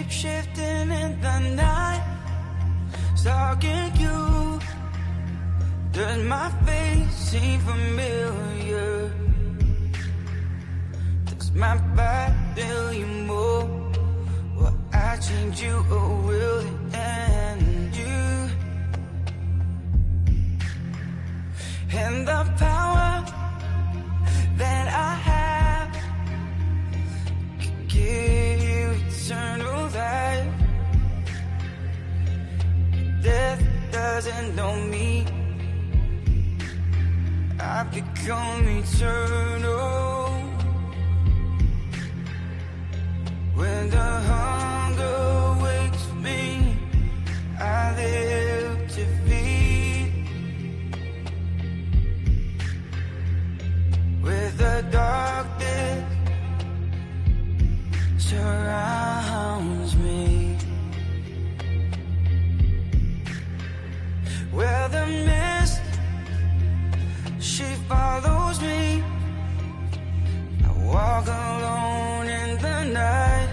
Shape-shifting in the night, stalking you. Does my face seem familiar? Does my body tell you more? Will I change you or will it end you? And the power that I have could give you eternal life. Death doesn't know me. I've become eternal. When the hunger wakes me, I live to feed. With the darkness surrounds me, where the mist, she follows me. I walk alone in the night,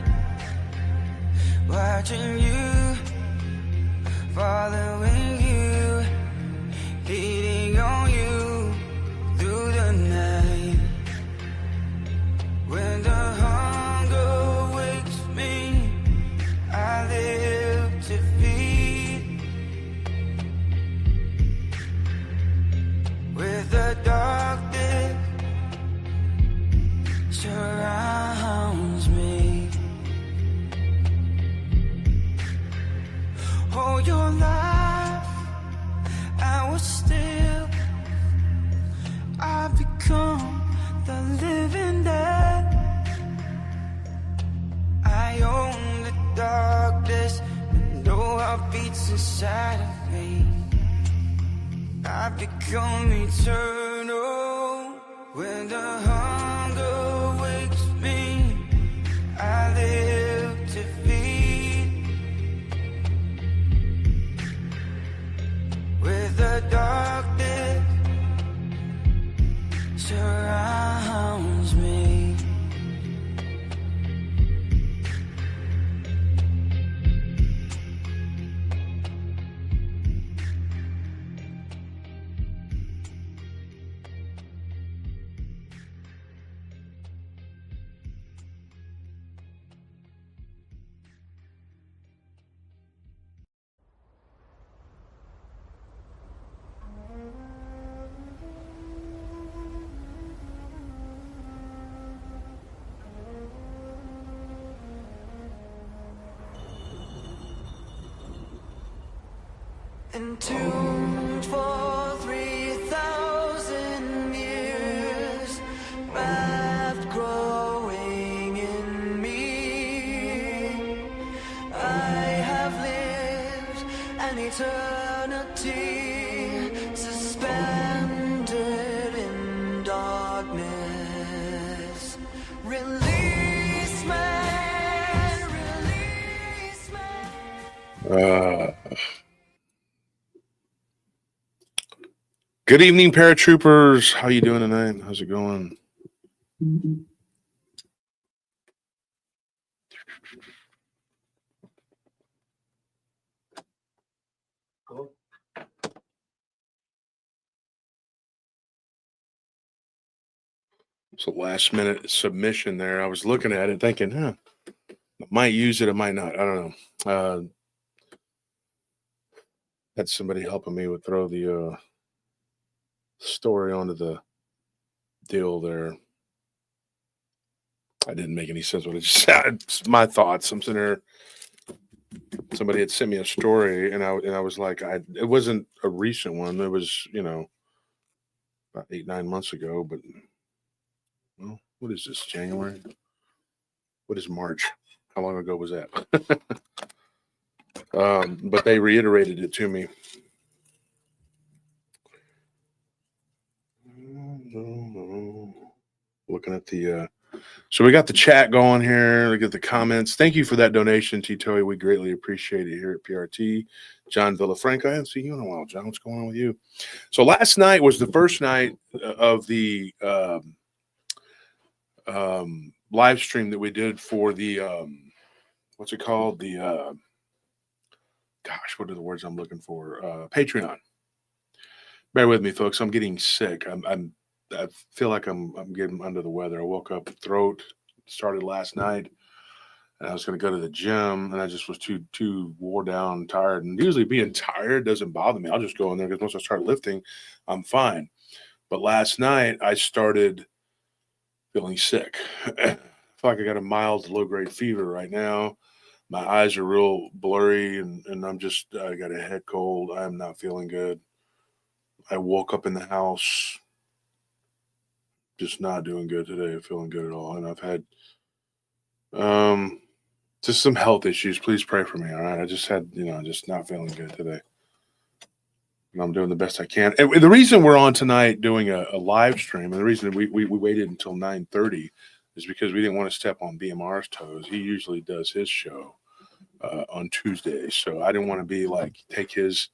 watching you, following you, leading on you through the night. When the hunger wakes me, I live to feed. With the darkness surrounds me. All your life I was still. I've become the living dead. I own the darkness and know how beats inside of me. I've become eternal. When the hunger wakes me, I live to feed. With the darkness surrounds me. Entombed for 3,000 years, wrath growing in me. I have lived an eternity, suspended in darkness. Release me, release me. Good evening, paratroopers. How you doing tonight? How's it going? Cool. It's a last minute submission there. I was looking at it thinking, I might use it, I might not. I don't know. Had somebody helping me with throw the story onto the deal there. I didn't make any sense what it just said. It's my thoughts. I'm sitting there. Somebody had sent me a story, and I was like, it wasn't a recent one. It was, about 8-9 months ago. But well, what is this? January? What is March? How long ago was that? But they reiterated it to me. Looking at the so we got the chat going here. Look at the comments. Thank you for that donation, Tito. We greatly appreciate it here at PRT. John Villafranca, I haven't seen you in a while, John. What's going on with you? So last night was the first night of the live stream that we did for the what's it called? The gosh, what are the words I'm looking for? Patreon. Bear with me, folks. I'm getting sick. I feel like I'm getting under the weather. I woke up throat started last night, and I was going to go to the gym, and I just was too wore down, and tired. And usually, being tired doesn't bother me. I'll just go in there because once I start lifting, I'm fine. But last night, I started feeling sick. I feel like I got a mild low grade fever right now. My eyes are real blurry, and I got a head cold. I'm not feeling good. I woke up in the house just not doing good today, feeling good at all. And I've had just some health issues. Please pray for me. All right. I just had, just not feeling good today. And I'm doing the best I can. And the reason we're on tonight doing a live stream, and the reason we waited until 9:30 is because we didn't want to step on BMR's toes. He usually does his show on Tuesdays. So I didn't want to be like, take his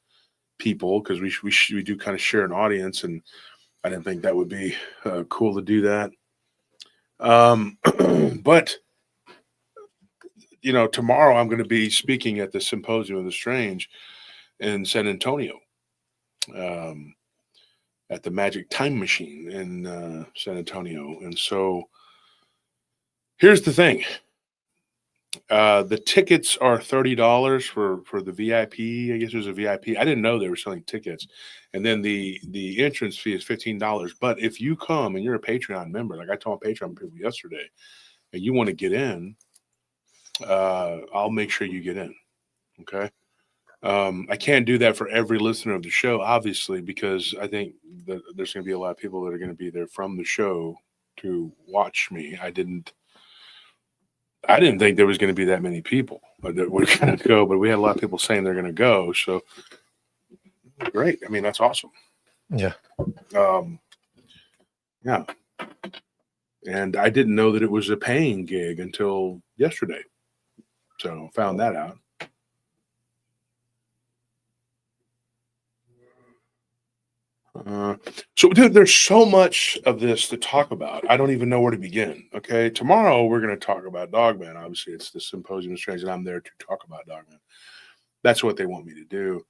people, because we do kind of share an audience, and I didn't think that would be cool to do that. But tomorrow I'm going to be speaking at the Symposium of the Strange in San Antonio, at the Magic Time Machine in San Antonio. And so here's the thing. The tickets are $30 for the VIP. I guess there's a VIP. I didn't know they were selling tickets. And then the entrance fee is $15. But if you come and you're a Patreon member, like I told Patreon people yesterday, and you want to get in, I'll make sure you get in. Okay. I can't do that for every listener of the show, obviously, because I think that there's going to be a lot of people that are going to be there from the show to watch me. I didn't think there was going to be that many people that were going to go, but we had a lot of people saying they're going to go. So great. I mean, that's awesome. Yeah. Yeah. And I didn't know that it was a paying gig until yesterday. So found that out. So dude, there's so much of this to talk about. I don't even know where to begin. Okay. Tomorrow we're going to talk about Dogman. Obviously it's the Symposium of Strange, and I'm there to talk about Dogman. That's what they want me to do.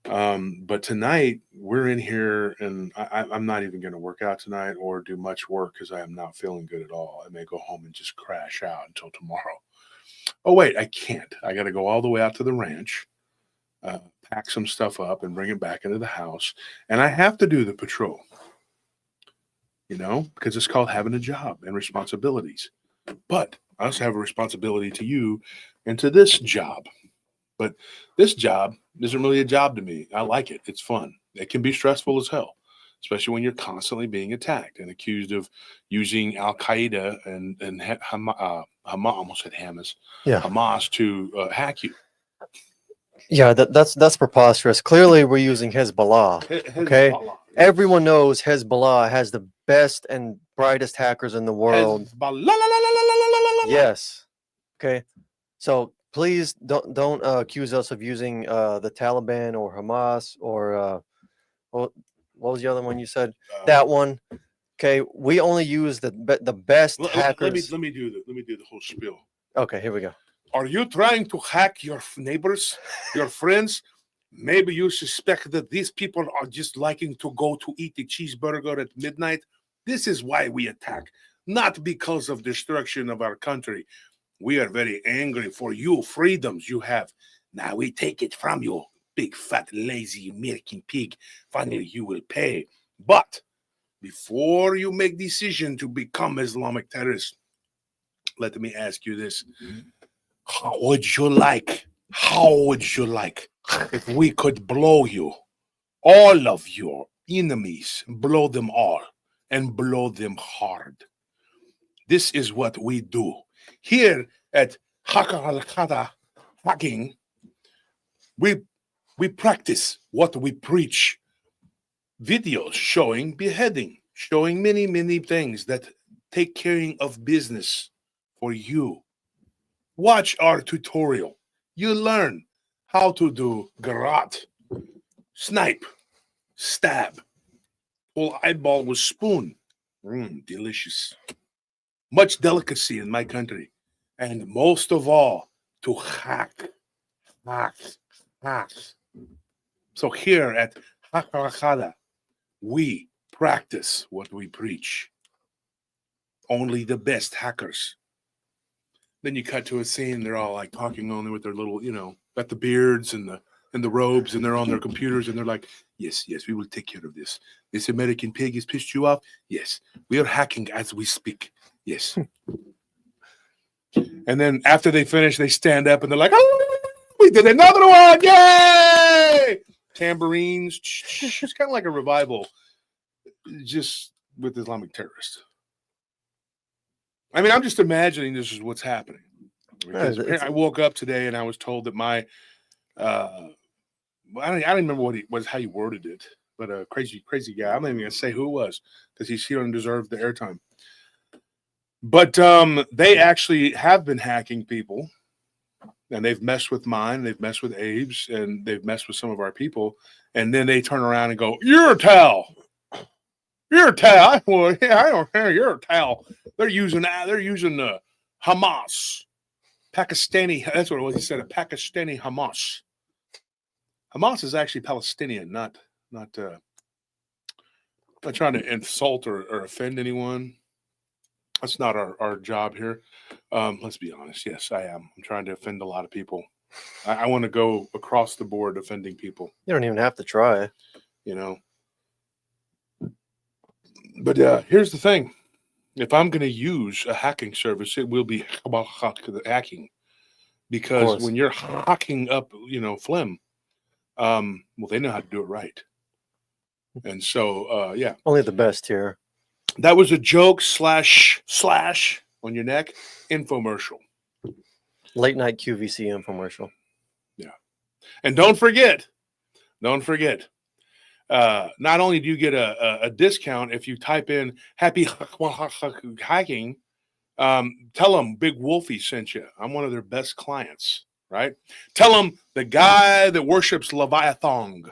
But tonight we're in here, and I'm not even going to work out tonight or do much work because I am not feeling good at all. I may go home and just crash out until tomorrow. Oh wait, I can't. I got to go all the way out to the ranch, pack some stuff up and bring it back into the house. And I have to do the patrol, because it's called having a job and responsibilities. But I also have a responsibility to you and to this job. But this job isn't really a job to me. I like it. It's fun. It can be stressful as hell, especially when you're constantly being attacked and accused of using Al Qaeda and Hamas, almost said Hamas, Yeah. Hamas to hack you. Yeah, that's preposterous. Clearly, we're using Hezbollah. Okay, Hezbollah. everyone knows Hezbollah has the best and brightest hackers in the world. Yes. Okay, so please don't accuse us of using the Taliban or Hamas or what was the other one you said? That one. Okay, we only use the best hackers. Let me do the whole spiel. Okay, here we go. Are you trying to hack your neighbors, your friends? Maybe you suspect that these people are just liking to go to eat a cheeseburger at midnight. This is why we attack, not because of destruction of our country. We are very angry for you freedoms you have. Now we take it from you, big, fat, lazy American pig. Finally, you will pay. But before you make decision to become Islamic terrorists, let me ask you this. How would you like if we could blow you, all of your enemies, blow them all and blow them hard? This is what we do here at Haka Hacking. We practice what we preach. Videos showing beheading, showing many things that take care of business for you. Watch our tutorial. You learn how to do garrote, snipe, stab, pull eyeball with spoon. Delicious. Much delicacy in my country. And most of all, to hack. So here at Hakarajada, we practice what we preach. Only the best hackers. Then you cut to a scene, they're all like talking only with their little, got the beards and the robes, and they're on their computers, and they're like, yes, we will take care of this. This American pig has pissed you off? Yes. We are hacking as we speak. Yes. And then after they finish, they stand up and they're like, oh, we did another one. Yay! Tambourines. It's kind of like a revival, just with Islamic terrorists. I mean, I'm just imagining this is what's happening. Because I woke up today and I was told that my, I don't remember how he worded it, but a crazy guy. I'm not even going to say who it was because he don't deserve the airtime. But they actually have been hacking people, and they've messed with mine, they've messed with Abe's, and they've messed with some of our people. And then they turn around and go, "You're a towel. You're a towel." Well, yeah, I don't care. You're a towel. They're using Hamas, Pakistani. That's what it was. He said a Pakistani Hamas. Hamas is actually Palestinian, not trying to insult or offend anyone. That's not our job here. Let's be honest. Yes, I am. I'm trying to offend a lot of people. I want to go across the board offending people. You don't even have to try. But here's the thing. If I'm going to use a hacking service, it will be hacking. Because when you're hacking up, phlegm, well, they know how to do it right. And so, yeah. Only the best here. That was a joke slash on your neck infomercial. Late night QVC infomercial. Yeah. And don't forget, not only do you get a discount if you type in happy hacking, tell them Big Wolfie sent you. I'm one of their best clients, right? Tell them the guy that worships Leviathan.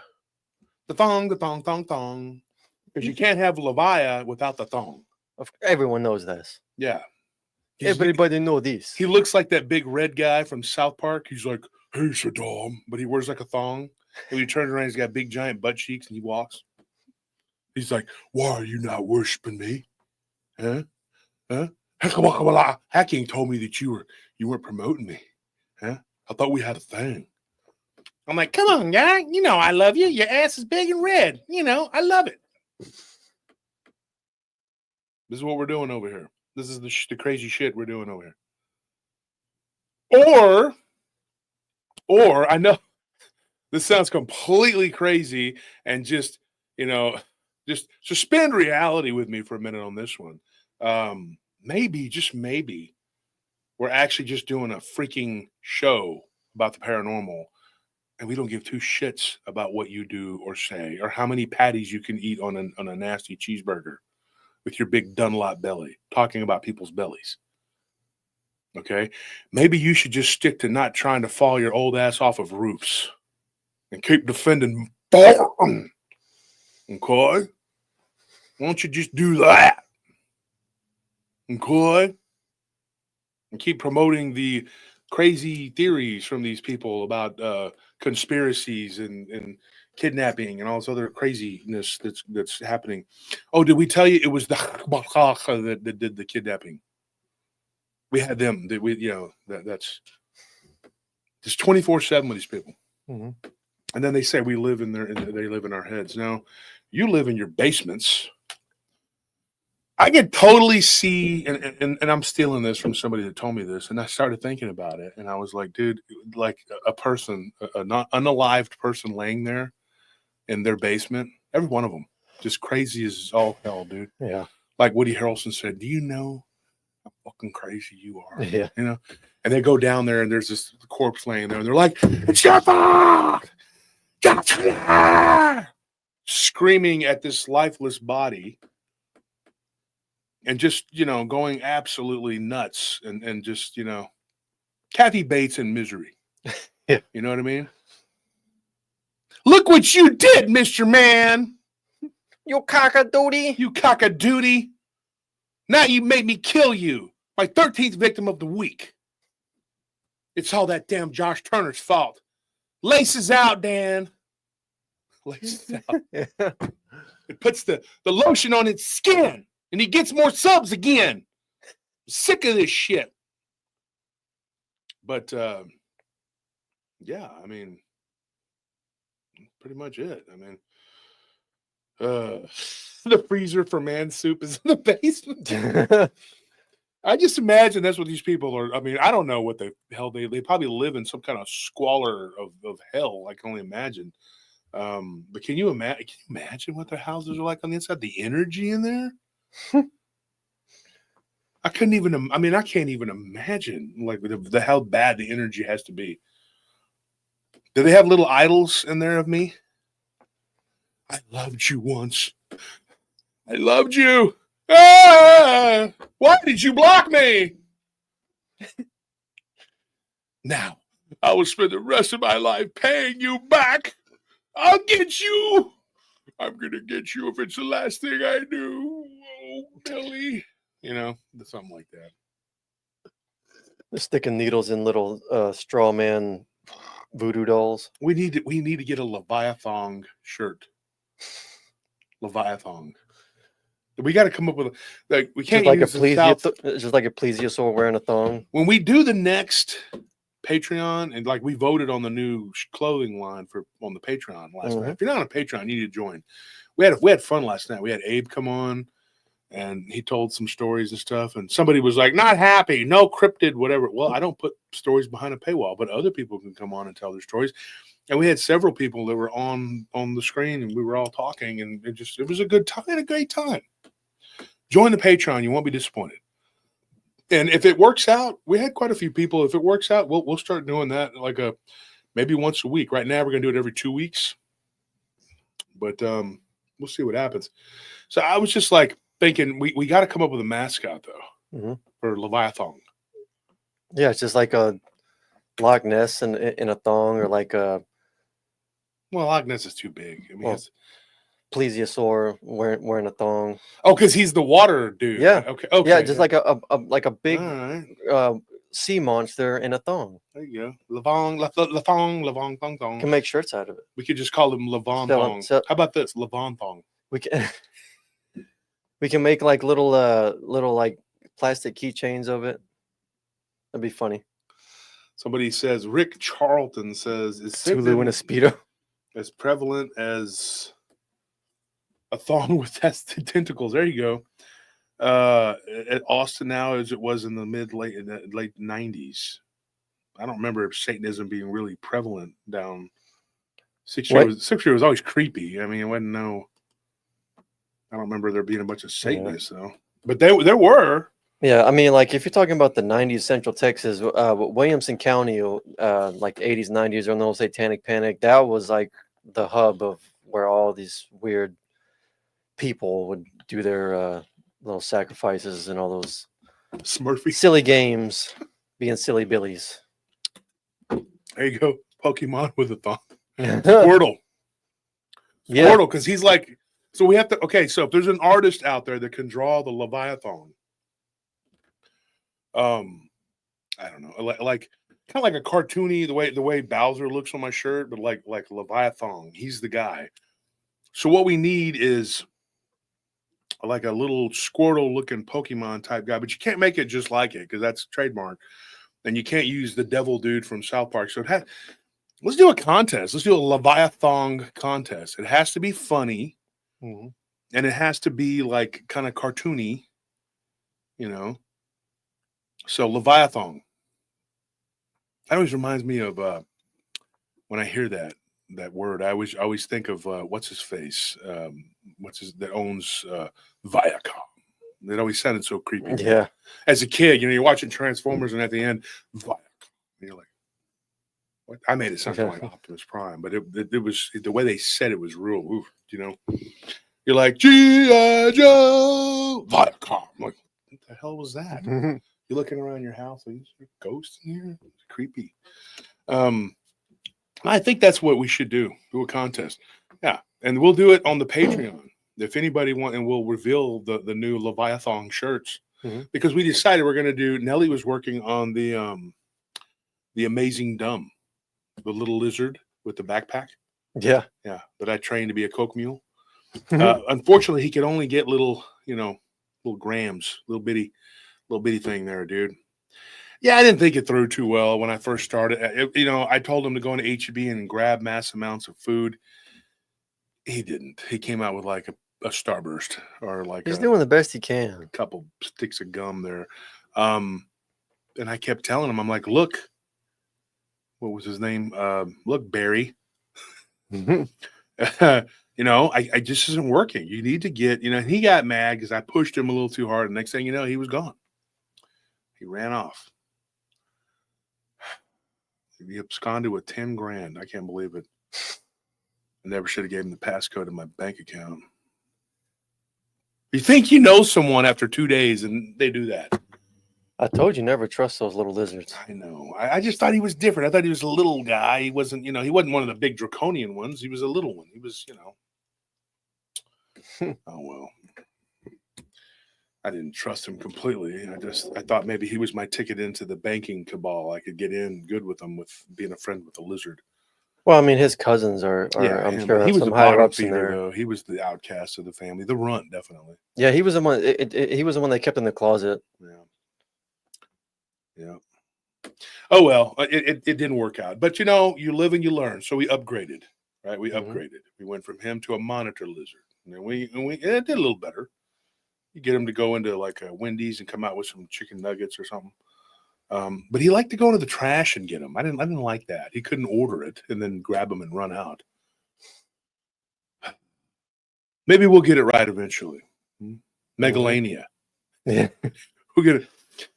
The thong. Because you can't have Leviathan without the thong. Everyone knows this. Yeah. Everybody know this. He looks like that big red guy from South Park. He's like, "Hey, Saddam," but he wears like a thong. And when he turns around, he's got big giant butt cheeks, and he walks. He's like, "Why are you not worshiping me? Huh? Hacking told me that you weren't promoting me. Huh? I thought we had a thing." I'm like, "Come on, guy. I love you. Your ass is big and red. I love it." This is what we're doing over here. This is the crazy shit we're doing over here. Or I know this sounds completely crazy, and just suspend reality with me for a minute on this one. Maybe, just maybe, we're actually just doing a freaking show about the paranormal, and we don't give two shits about what you do or say, or how many patties you can eat on a nasty cheeseburger with your big Dunlop belly, talking about people's bellies. Okay? Maybe you should just stick to not trying to fall your old ass off of roofs and keep defending. Okay? Why don't you just do that? Okay? And keep promoting the crazy theories from these people about conspiracies and kidnapping and all this other craziness that's happening. Oh, did we tell you it was the that did the kidnapping? We had them. That's just 24/7 with these people. Mm-hmm. And then they say they live in our heads. Now, you live in your basements. I can totally see, and I'm stealing this from somebody that told me this, and I started thinking about it, and I was like, dude, like a person, an unalived person laying there in their basement, every one of them, just crazy as all hell, dude. Yeah. Like Woody Harrelson said, "Do you know how fucking crazy you are?" Yeah. And they go down there, and there's this corpse laying there, and they're like, "It's your fault!" Screaming at this lifeless body. And just, going absolutely nuts and just, Kathy Bates in misery. Yeah. You know what I mean? Look what you did, Mr. Man. You cock-a-doodie. You cock-a-doodie. Now you made me kill you. My 13th victim of the week. It's all that damn Josh Turner's fault. Laces out, Dan. Laces out. Yeah. It puts the lotion on its skin, and he gets more subs again. I'm sick of this shit. But yeah, I mean, pretty much it. I mean, the freezer for man soup is in the basement. I just imagine that's what these people are. I mean, I don't know what the hell they probably live in some kind of squalor of hell. I can only imagine. But can you imagine what their houses are like on the inside? The energy in there. I couldn't even. I mean, I can't even imagine like the how bad the energy has to be. Do they have little idols in there of me? I loved you once. I loved you. Ah, why did you block me? Now, I will spend the rest of my life paying you back. I'll get you. I'm going to get you if it's the last thing I do. Oh, Billy. You know, something like that. They're sticking needles in little straw man voodoo dolls. We need to get a Leviathan shirt. Leviathan. We got to come up with like we can't Just like use a the South. just like a plesiosaur wearing a thong. When we do the next Patreon, and like we voted on the new clothing line on the Patreon last night. If you're not on a Patreon, you need to join. We had fun last night. We had Abe come on, and he told some stories and stuff. And somebody was like, "Not happy, no cryptid, whatever." Well, I don't put stories behind a paywall, but other people can come on and tell their stories. And we had several people that were on the screen, and we were all talking, and it was a good time, a great time. Join the Patreon, you won't be disappointed. And if it works out, we had quite a few people. If it works out, we'll start doing that like maybe once a week. Right now, we're gonna do it every 2 weeks, but we'll see what happens. So I was just like thinking, we got to come up with a mascot though for Leviathan. Yeah, it's just like a Loch Ness in a thong, or like a Loch Ness is too big. I mean, plesiosaur wearing a thong. Oh, because he's the water dude. Yeah. Okay. Yeah, just like a big right. sea monster in a thong. There you go. Levong, thong. Can make shirts out of it. We could just call him Levon thong. How about this? Levon thong. We can make like little like plastic keychains of it. That'd be funny. Somebody says Rick Charlton says is Tulu in a Speedo as prevalent as a thong with tentacles. There you go. At Austin now as it was in the late 90s. I don't remember Satanism being really prevalent down 6 years. 6 years was always creepy. I mean, it wasn't I don't remember there being a bunch of Satanists though. But there were. Yeah, I mean, like if you're talking about the 90s, Central Texas, Williamson County, like 80s, 90s, or no Satanic Panic, that was like the hub of where all these weird people would do their little sacrifices and all those Smurfy silly games, being silly billies. There you go, Pokemon with a thong. Squirtle. Yeah, Squirtle, because he's like, so we have to. Okay, so if there's an artist out there that can draw the Leviathan, I don't know, like kind of like a cartoony the way Bowser looks on my shirt, but like Leviathan, he's the guy. So what we need is like a little Squirtle looking Pokemon type guy, but you can't make it just like it because that's trademark, and you can't use the devil dude from South Park. So let's do a contest. Let's do a Leviathan contest. It has to be funny, and it has to be like kind of cartoony, you know. So Leviathan. That always reminds me of when I hear that word. I always think of what's his face, that owns Viacom. It always sounded so creepy. Yeah. As a kid, you're watching Transformers, and at the end, Viacom. And you're like, what? I made it sound like Optimus Prime, but it was the way they said it was real. Oof, you're like G.I. Joe Viacom. I'm like, what the hell was that? You're looking around your house, are there ghosts in here? It's creepy. I think that's what we should do a contest. Yeah, and we'll do it on the Patreon. If anybody wants, and we'll reveal the new Leviathan shirts because we decided we're going to do. Nelly was working on the The Amazing Dumb, the little lizard with the backpack. Yeah. Yeah, that I trained to be a coke mule. Unfortunately, he could only get little, little grams, little bitty thing there, dude. Yeah, I didn't think it through too well when I first started. I told him to go into HEB and grab mass amounts of food. He didn't. He came out with like a Starburst or like He's doing the best he a can. couple sticks of gum there. And I kept telling him, I'm like, look, what was his name? Look, Barry. I just isn't working. You need to get, he got mad because I pushed him a little too hard. And next thing you know, he was gone. He ran off. He absconded with 10 grand. I can't believe it. I never should have gave him the passcode to my bank account. You think you know someone after 2 days and they do that. I told you never trust those little lizards. I know. I just thought he was different. I thought he was a little guy. He wasn't, he wasn't one of the big draconian ones. He was a little one. He was, oh, well. I didn't trust him completely. I thought maybe he was my ticket into the banking cabal. I could get in good with him with being a friend with a lizard. Well, I mean, his cousins are I'm sure, he was some a higher bottom ups in feeder, there. though. He was the outcast of the family. The runt, definitely. Yeah, he was the one. He was the one they kept in the closet. Yeah. Oh well, it didn't work out. But you live and you learn. So we upgraded, right? We upgraded. We went from him to a monitor lizard, and then it did a little better. You get him to go into like a Wendy's and come out with some chicken nuggets or something. But he liked to go into the trash and get them. I didn't like that. He couldn't order it and then grab them and run out. Maybe we'll get it right eventually. Megalania. Yeah. We'll get it.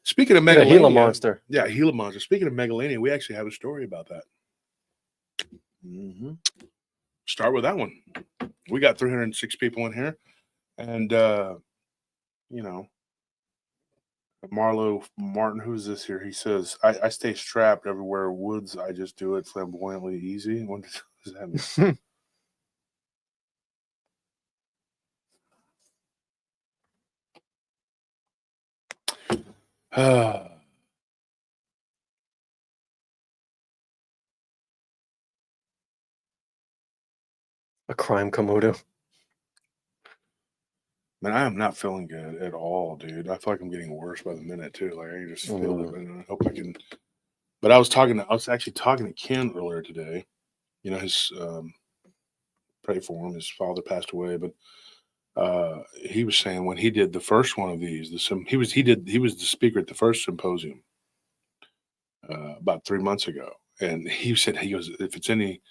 Speaking of Yeah, Megalania. Gila monster. Yeah, Gila monster. Speaking of Megalania, we actually have a story about that. Start with that one. We got 306 people in here. And, Marlo Martin, who's this here? He says, I stay strapped everywhere. Woods, I just do it flamboyantly easy. What does that mean? A crime Komodo. Man, I am not feeling good at all, dude. I feel like I'm getting worse by the minute too. Like I can just feel it, and I hope I can. But I was actually talking to Ken earlier today. His pray for him. His father passed away, but he was saying when he did the first one of these, he was the speaker at the first symposium about 3 months ago, and he goes, if it's any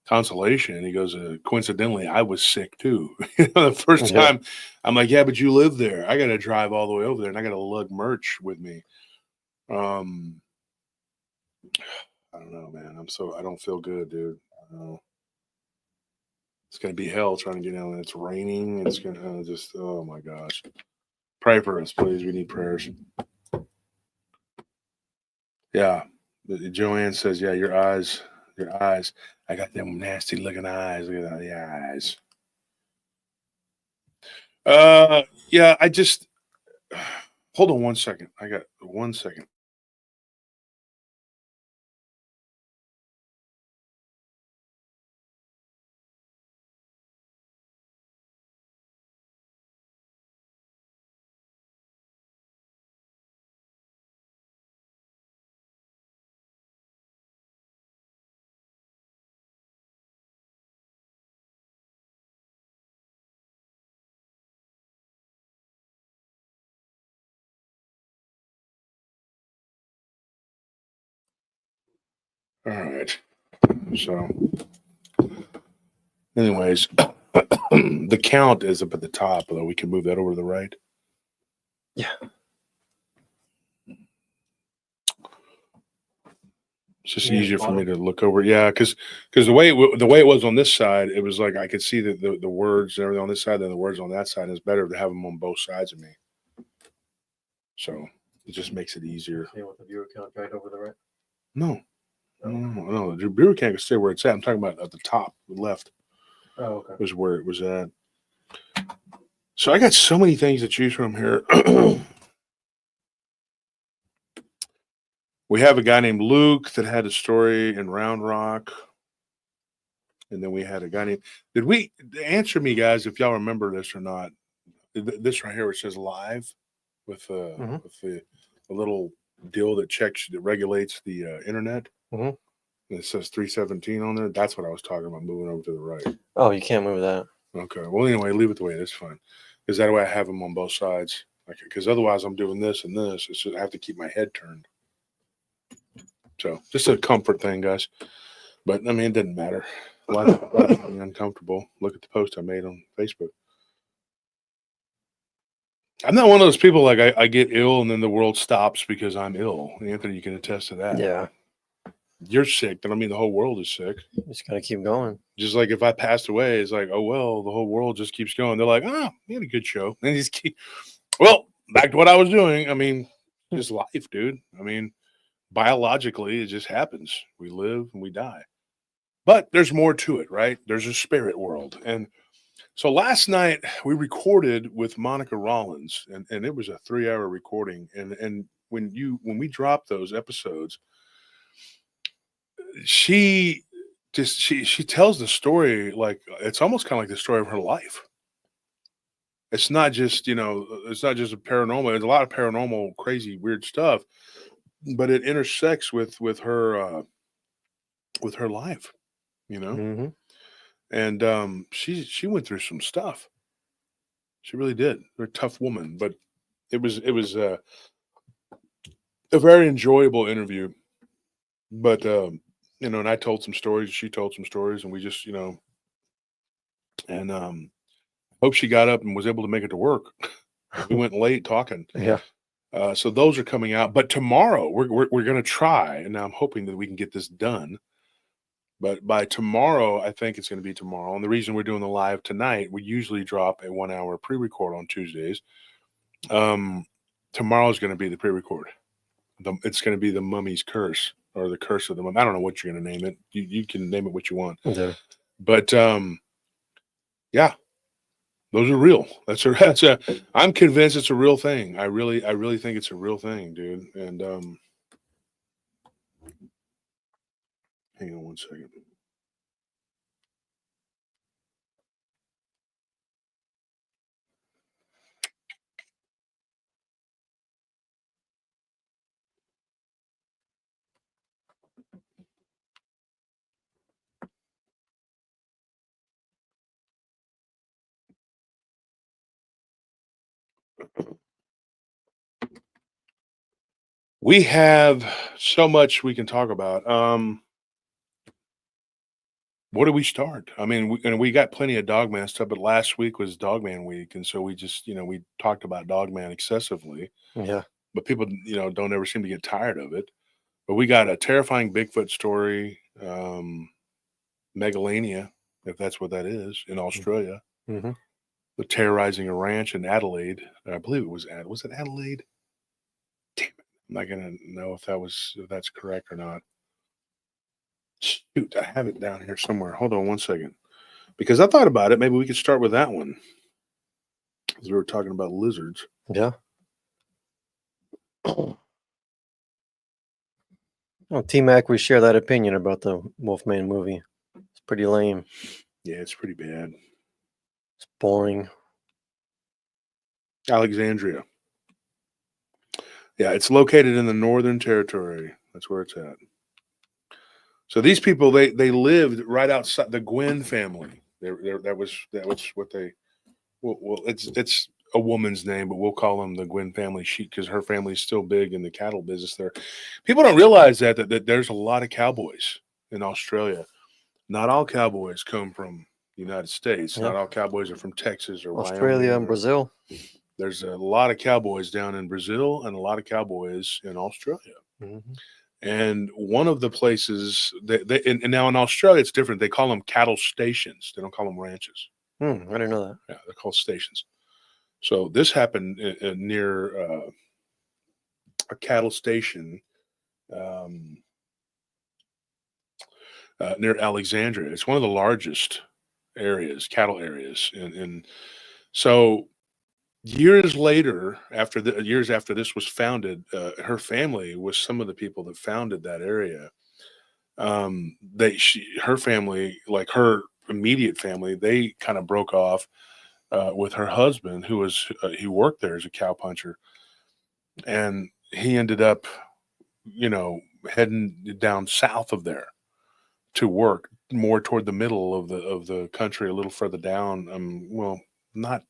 consolation, he goes, coincidentally, I was sick too. The first time, I'm like, yeah, but you live there. I got to drive all the way over there, and I got to lug merch with me. I don't know, man. I don't feel good, dude. It's gonna be hell trying to get down. It's raining. It's gonna just, oh my gosh. Pray for us, please. We need prayers. Yeah. Joanne says, yeah, your eyes. I got them nasty looking eyes. Look at the eyes. Yeah, I just hold on 1 second. I got 1 second. All right. So, anyways, the count is up at the top, although we can move that over to the right. Yeah. It's just easier for me to look over. Yeah, because the way it was on this side, it was like I could see the words and everything on this side, and the words on that side. It's better to have them on both sides of me. So it just makes it easier. You want the viewer count right over the right? No. The viewer count can stay where it's at. I'm talking about at the top, the left. Oh, okay. Was where it was at. So I got so many things to choose from here. We have a guy named Luke that had a story in Round Rock. And then we had a guy named, did we, answer me guys if y'all remember this or not. This right here, which says live with the little deal that regulates the internet. Mhm. And it says 317 on there. That's what I was talking about, moving over to the right. Oh, you can't move that. Okay. Well, anyway, leave it the way it is. Fine. Because that way I have them on both sides. Because otherwise I'm doing this and this. It's just, I have to keep my head turned. So just a comfort thing, guys. But I mean, it didn't matter. A lot of me uncomfortable. Look at the post I made on Facebook. I'm not one of those people like I get ill and then the world stops because I'm ill. Anthony, you can attest to that. Yeah. You're sick, then I mean the whole world is sick. You just gotta keep going. Just like if I passed away, it's like, oh well, the whole world just keeps going. They're like, oh, we had a good show. And just keep well, back to what I was doing. I mean, just life, dude. I mean, biologically, it just happens. We live and we die. But there's more to it, right? There's a spirit world. And so last night we recorded with Monica Rollins, and it was a 3-hour recording. And when we dropped those episodes, she tells the story like it's almost kind of like the story of her life. It's not just, it's not just a paranormal. There's a lot of paranormal, crazy, weird stuff, but it intersects with her life, Mm-hmm. And she went through some stuff. She really did. They're a tough woman, but it was a very enjoyable interview. But and I told some stories, she told some stories, and we just, and hope she got up and was able to make it to work. We went late talking. Yeah. So those are coming out. But tomorrow we're going to try, and I'm hoping that we can get this done. But by tomorrow, I think it's going to be tomorrow. And the reason we're doing the live tonight, we usually drop a 1-hour pre-record on Tuesdays. Tomorrow is going to be the pre-record. It's going to be the Mummy's Curse, or the Curse of the Mummy. I don't know what you're going to name it. You can name it what you want. Yeah. But yeah, those are real. I'm convinced it's a real thing. I really think it's a real thing, dude. And hang on one second. We have so much we can talk about. Where do we start? I mean, we got plenty of Dogman stuff, but last week was Dogman week, and so we just, we talked about Dogman excessively. Yeah. But people, don't ever seem to get tired of it. But we got a terrifying Bigfoot story, Megalania, if that's what that is, in Australia. Mm-hmm. The terrorizing a ranch in Adelaide. I believe it was it Adelaide? Damn it. I'm not gonna know if that's correct or not. Shoot, I have it down here somewhere. Hold on one second. Because I thought about it. Maybe we could start with that one. Because we were talking about lizards. Yeah. Oh, T-Mac, we share that opinion about the Wolfman movie. It's pretty lame. Yeah, it's pretty bad. It's boring. Alexandria. Yeah, it's located in the Northern Territory. That's where it's at. So these people, they lived right outside the Gwynn family. That was what they. Well, it's a woman's name, but we'll call them the Gwynn family. Because her family's still big in the cattle business there. People don't realize that there's a lot of cowboys in Australia. Not all cowboys come from the United States. Yep. Not all cowboys are from Texas or Australia Wyoming and Brazil. There's a lot of cowboys down in Brazil and a lot of cowboys in Australia. Mm-hmm. And one of the places and now in Australia, it's different. They call them cattle stations. They don't call them ranches. I didn't know that. Yeah, they're called stations. So this happened near a cattle station near Alexandria. It's one of the largest cattle areas. And so Years later, years after this was founded, her family was some of the people that founded that area. Her family, like her immediate family, they kind of broke off with her husband, who was he worked there as a cowpuncher, and he ended up, you know, heading down south of there to work more toward the middle of the country, a little further down. Well, not.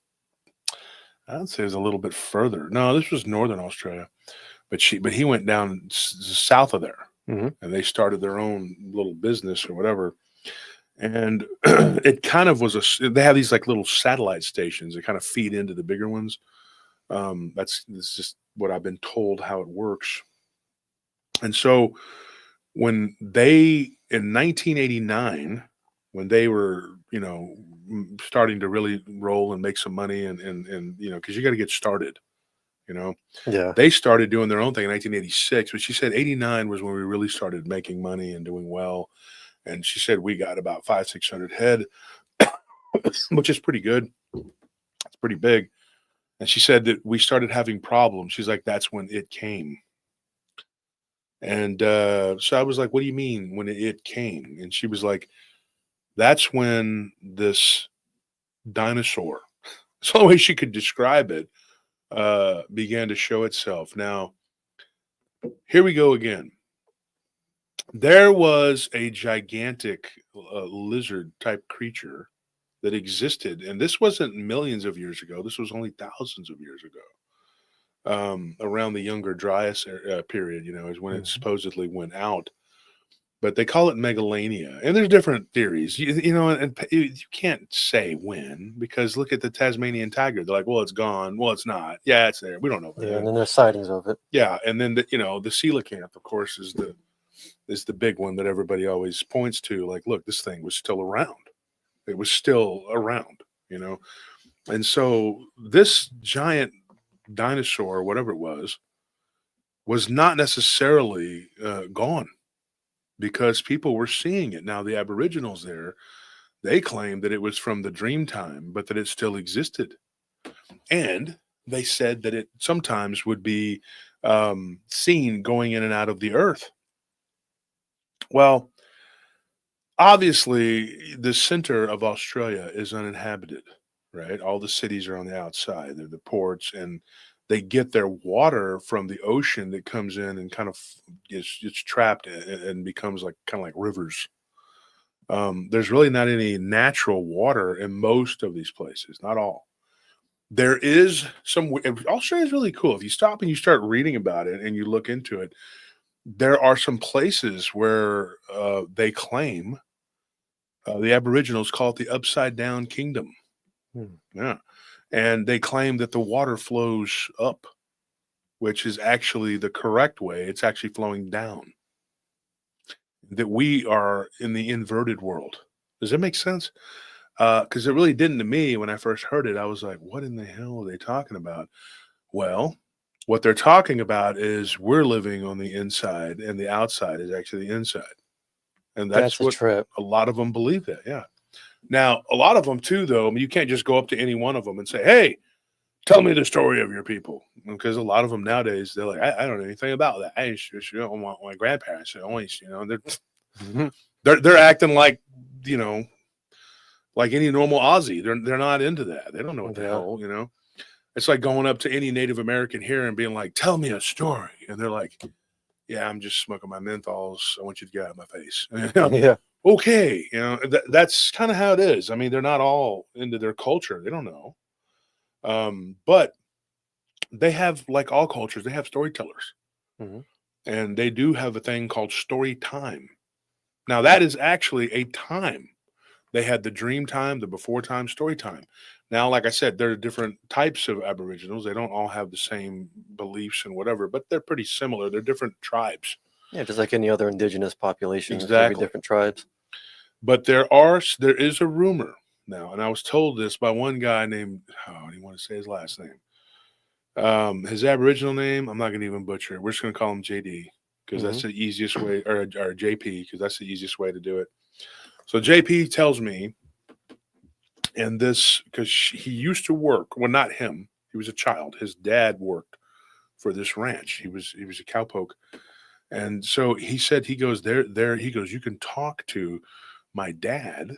I'd say it's a little bit further. No, this was northern Australia, but he went down south of there, Hmm. and they started their own little business or whatever. And it kind of was they have these like little satellite stations that kind of feed into the bigger ones. That's just what I've been told how it works. And so when they in 1989, when they were, you know, starting to really roll and make some money, and you know, because you got to get started, you know, Yeah. they started doing their own thing in 1986. But she said 89 was when we really started making money and doing well. And she said we got about 500-600 head, which is pretty good. It's pretty big. And she said that we started having problems. She's like, that's when it came. And so I was like, what do you mean when it came? And she was like, that's when this dinosaur, it's the only way she could describe it, began to show itself. Now, here we go again. There was a gigantic lizard type creature that existed. And this wasn't millions of years ago, this was only thousands of years ago. Around the Younger Dryas period, you know, is when it Mhm. supposedly went out. But they call it megalania, and there's different theories. You know, and you can't say when, because look at the Tasmanian tiger. They're like, well, it's gone. Well, it's not. Yeah, it's there. We don't know. Yeah, and then there's sightings of it. Yeah, and then you know, the coelacanth, of course, is the big one that everybody always points to. Like, look, this thing was still around. It was still around. You know, and so this giant dinosaur, whatever it was not necessarily gone, because people were seeing it. Now, the Aboriginals there, they claimed that it was from the dream time, but that it still existed. And they said that it sometimes would be seen going in and out of the earth. Well, obviously, the center of Australia is uninhabited, right? All the cities are on the outside, they're the ports, and they get their water from the ocean that comes in and kind of gets trapped and becomes like kind of like rivers. There's really not any natural water in most of these places, not all. There is some. Australia is really cool. If you stop and you start reading about it and you look into it, there are some places where they claim the Aboriginals call it the Upside Down Kingdom. Hmm. Yeah, and they claim that the water flows up, which is actually the correct way. It's actually flowing down. That we are in the inverted world. Does that make sense? Because it really didn't to me when I first heard it. I was like, "What in the hell are they talking about?" Well, what they're talking about is we're living on the inside, and the outside is actually the inside, and that's That's a what trip. a lot of them believe that. Yeah. Now, a lot of them too, though. I mean, you can't just go up to any one of them and say, "Hey, tell me the story of your people," because a lot of them nowadays they're like, "I don't know anything about that. I just, you know, my grandparents always, you know, Mhm. they're acting like, you know, like any normal Aussie. They're not into that. They don't know what the Yeah. hell, you know." It's like going up to any Native American here and being like, "Tell me a story," and they're like, "Yeah, I'm just smoking my menthols. I want you to get out of my face." You know? Yeah. Okay, you know, that's kind of how it is. I mean, they're not all into their culture. They don't know, but they have, like all cultures, they have storytellers, Mhm. and they do have a thing called story time. Now, that is actually a time. They had the dream time, the before time, story time. Now, like I said, there are different types of Aboriginals. They don't all have the same beliefs and whatever, but they're pretty similar. They're different tribes. Yeah, just like any other indigenous population, there's gonna be Exactly. different tribes. But there is a rumor now, and I was told this by one guy named, oh, I don't even want to say his last name. His Aboriginal name, I'm not going to even butcher it. We're just going to call him JD, because that's Mhm. the easiest way, or JP, because that's the easiest way to do it. So JP tells me, and this, because he used to work, well, not him. He was a child. His dad worked for this ranch. He was a cowpoke. And so he said, he goes he goes, you can talk to my dad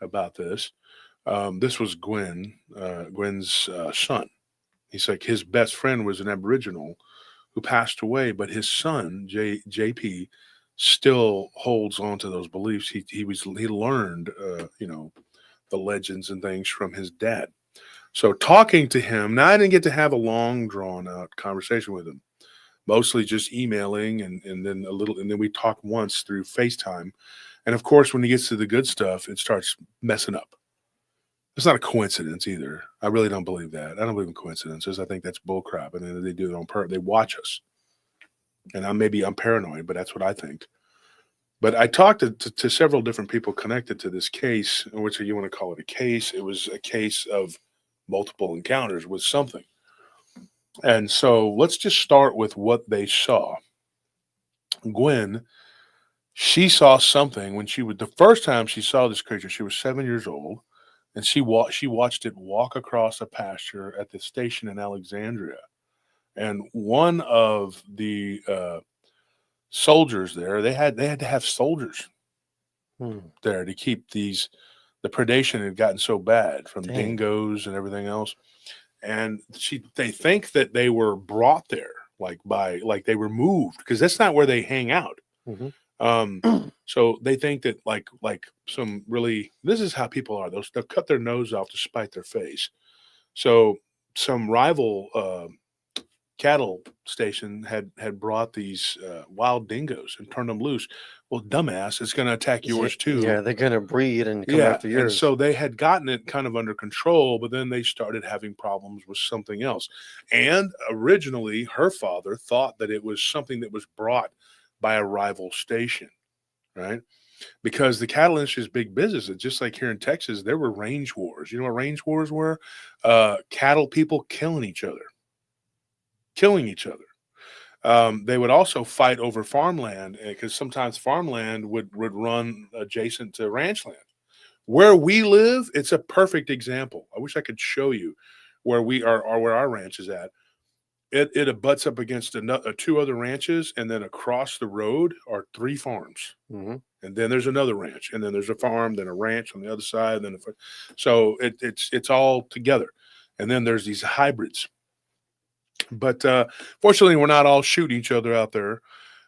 about this. This was Gwen's son. He's like, his best friend was an Aboriginal who passed away, but his son, JP, still holds on to those beliefs. He learned, the legends and things from his dad. So talking to him, now I didn't get to have a long drawn out conversation with him, mostly just emailing and then and then we talked once through FaceTime. And of course, when he gets to the good stuff, it starts messing up. It's not a coincidence either. I really don't believe that. I don't believe in coincidences. I think that's bullcrap. And then they do it on purpose. They watch us. And I'm paranoid, but that's what I think. But I talked to several different people connected to this case, which you want to call it a case. It was a case of multiple encounters with something. And so let's just start with what they saw. Gwen, she saw something when the first time she saw this creature, she was 7 years old, and she watched it walk across a pasture at the station in Alexandria. And one of the soldiers there, they had to have soldiers there to keep the predation had gotten so bad from dingoes and everything else. And they think that they were brought there like they were moved, because that's not where they hang out. So they think that like some really, this is how people are. They'll cut their nose off to spite their face. So some rival cattle station had brought these wild dingoes and turned them loose. Well, dumbass, it's going to attack yours too. Yeah, they're going to breed and come after yours. And so they had gotten it kind of under control, but then they started having problems with something else. And originally, her father thought that it was something that was brought by a rival station, right? Because the cattle industry is big business. It's just like here in Texas, there were range wars. You know what range wars were? Cattle people killing each other. They would also fight over farmland, because sometimes farmland would run adjacent to ranch land. Where we live, it's a perfect example. I wish I could show you where we are where our ranch is at. It abuts up against two other ranches, and then across the road are 3 farms. And then there's another ranch, and then there's a farm, then a ranch on the other side, so it's all together. And then there's these hybrids. But fortunately, we're not all shooting each other out there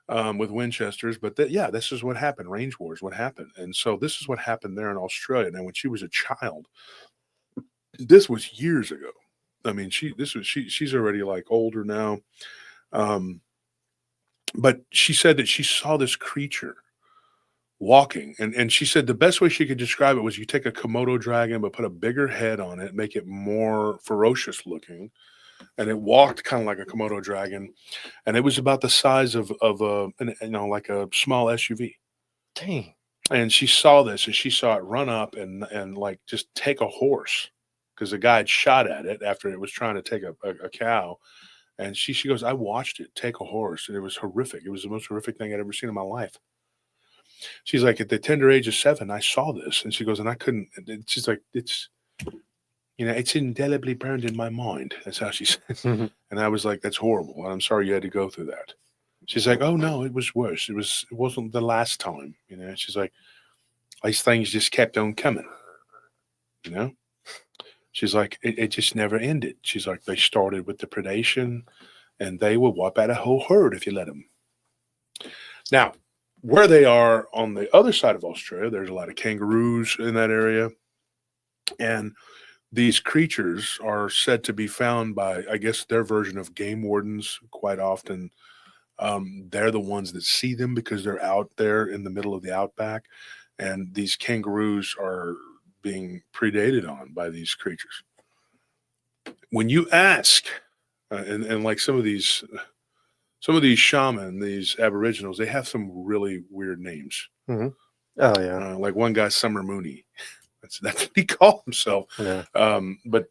with Winchesters. But this is what happened. Range wars, what happened. And so this is what happened there in Australia. Now, when she was a child, this was years ago. I mean, she's already like older now. But she said that she saw this creature walking. And she said the best way she could describe it was, you take a Komodo dragon, but put a bigger head on it, make it more ferocious looking. And it walked kind of like a Komodo dragon, and it was about the size of like a small SUV. Dang! And she saw this, and she saw it run up and like just take a horse, because the guy had shot at it after it was trying to take a cow. And she goes, I watched it take a horse, and it was horrific. It was the most horrific thing I'd ever seen in my life. She's like, at the tender age of 7, I saw this, and she goes, and I couldn't. She's like, it's indelibly burned in my mind. That's how she said. And I was like, that's horrible. And I'm sorry you had to go through that. She's like, oh no, it was worse. It wasn't the last time. She's like, these things just kept on coming. She's like, it just never ended. She's like, they started with the predation, and they will wipe out a whole herd if you let them. Now, where they are on the other side of Australia, there's a lot of kangaroos in that area. And these creatures are said to be found by, I guess, their version of game wardens quite often. They're the ones that see them because they're out there in the middle of the outback. And these kangaroos are being predated on by these creatures. When you ask, and like some of these shaman, these aboriginals, they have some really weird names. Oh yeah, like one guy, Summer Mooney. That's what he called himself. Yeah. But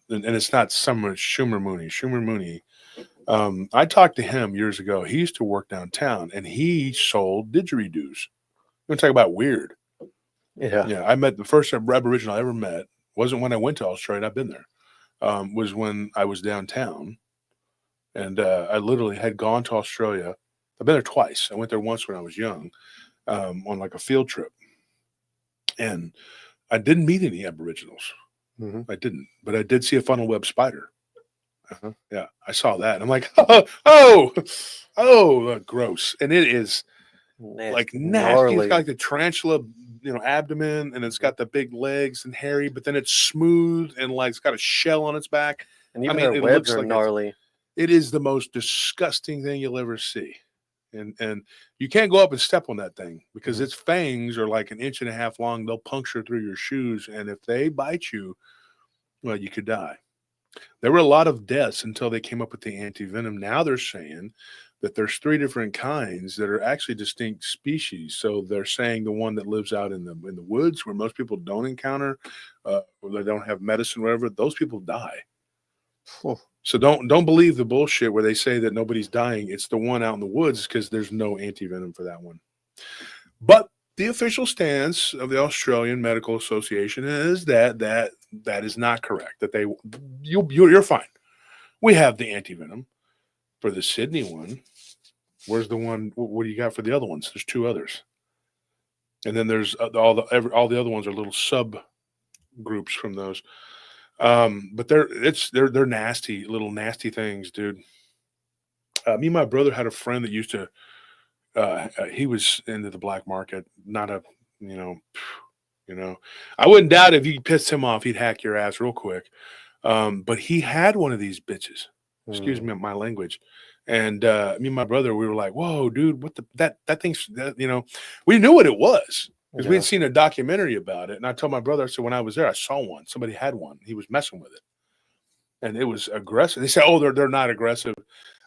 it's not Schumer Mooney. I talked to him years ago. He used to work downtown, and he sold didgeridoos. You want to talk about weird? Yeah. I met the first Aboriginal I ever met. Wasn't when I went to Australia. I've been there. was when I was downtown, and I literally had gone to Australia. I've been there twice. I went there once when I was young, on like a field trip, and I didn't meet any Aboriginals. Mhm. I didn't, but I did see a funnel web spider. Uh-huh. Yeah, I saw that, and I'm like, oh, gross, and it is like Nasty, nasty. It's got gnarly. like the tarantula, abdomen, and it's got the big legs and hairy, but then it's smooth and like it's got a shell on its back. And I even mean, their it webs looks are like gnarly. it is the most disgusting thing you'll ever see. And you can't go up and step on that thing because Mhm. its fangs are like an inch and a half long. They'll puncture through your shoes, and if they bite you, well, you could die. There were a lot of deaths until they came up with the anti-venom. Now they're saying that there's 3 different kinds that are actually distinct species. So they're saying the one that lives out in the woods where most people don't encounter, or they don't have medicine, whatever, those people die. Phew. So don't believe the bullshit where they say that nobody's dying. It's the one out in the woods because there's no anti-venom for that one. But the official stance of the Australian Medical Association is that is not correct. That you're fine. We have the anti-venom for the Sydney one. Where's the one? What do you got for the other ones? There's 2 others, and then there's all the other ones are little sub groups from those. But they're nasty little nasty things, dude. Me and my brother had a friend that used to. He was into the black market. Not a you know, you know. I wouldn't doubt if you pissed him off, he'd hack your ass real quick. But he had one of these bitches. Excuse Mm. me, my language. And me and my brother, we were like, "Whoa, dude! What that thing's we knew what it was because we Yeah. had seen a documentary about it." And I told my brother, I said, "When I was there, I saw one. Somebody had one. He was messing with it, and it was aggressive." They said, "Oh, they're not aggressive."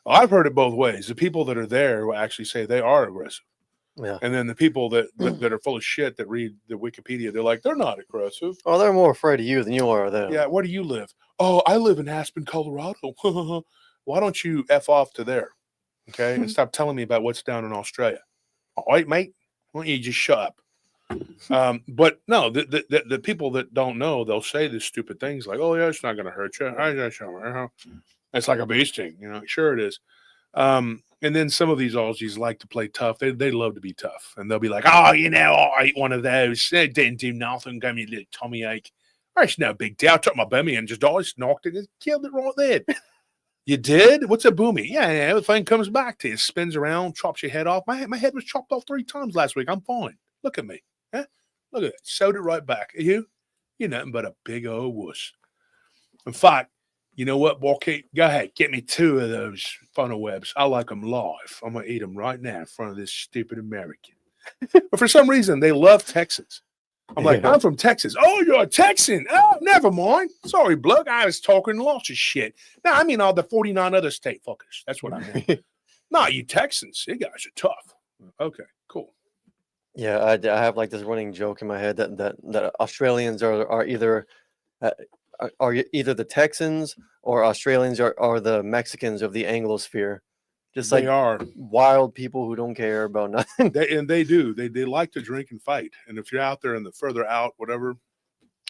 Well, I've heard it both ways. The people that are there will actually say they are aggressive, Yeah. and then the people that are full of shit that read the Wikipedia, they're like, "They're not aggressive." Oh, they're more afraid of you than you are of them. Yeah, where do you live? Oh, I live in Aspen, Colorado. Why don't you F off to there? Okay. And stop telling me about what's down in Australia. All right, mate. Why don't you just shut up? But no, the people that don't know, they'll say these stupid things like, "Oh yeah, it's not going to hurt you." It's like a bee sting, Sure it is. And then some of these Aussies like to play tough. They love to be tough, and they'll be like, "Oh, I ate one of those. It didn't do nothing. Gave me a little tummy ache. Oh, it's no big deal. I took my bummy and just knocked it and killed it right there." You did? What's a boomy? Yeah, everything comes back to you. Spins around, chops your head off. My head was chopped off 3 times last week. I'm fine. Look at me. Huh? Look at it. Sewed it right back. You're nothing but a big old wuss. In fact, you know what, Walkie? Go ahead. Get me 2 of those funnel webs. I like them live. I'm going to eat them right now in front of this stupid American. But for some reason, they love Texans. I'm like, Yeah. I'm from Texas. Oh, you're a Texan. Oh, never mind. Sorry, bloke. I was talking lots of shit. No, I mean all the 49 other state fuckers. That's what I meant. No, you Texans. You guys are tough. Okay, cool. Yeah, I have like this running joke in my head that Australians are either either the Texans or Australians are the Mexicans of the Anglosphere, just They like are. wild people who don't care about nothing. They do. They like to drink and fight. And if you're out there and the further out, whatever.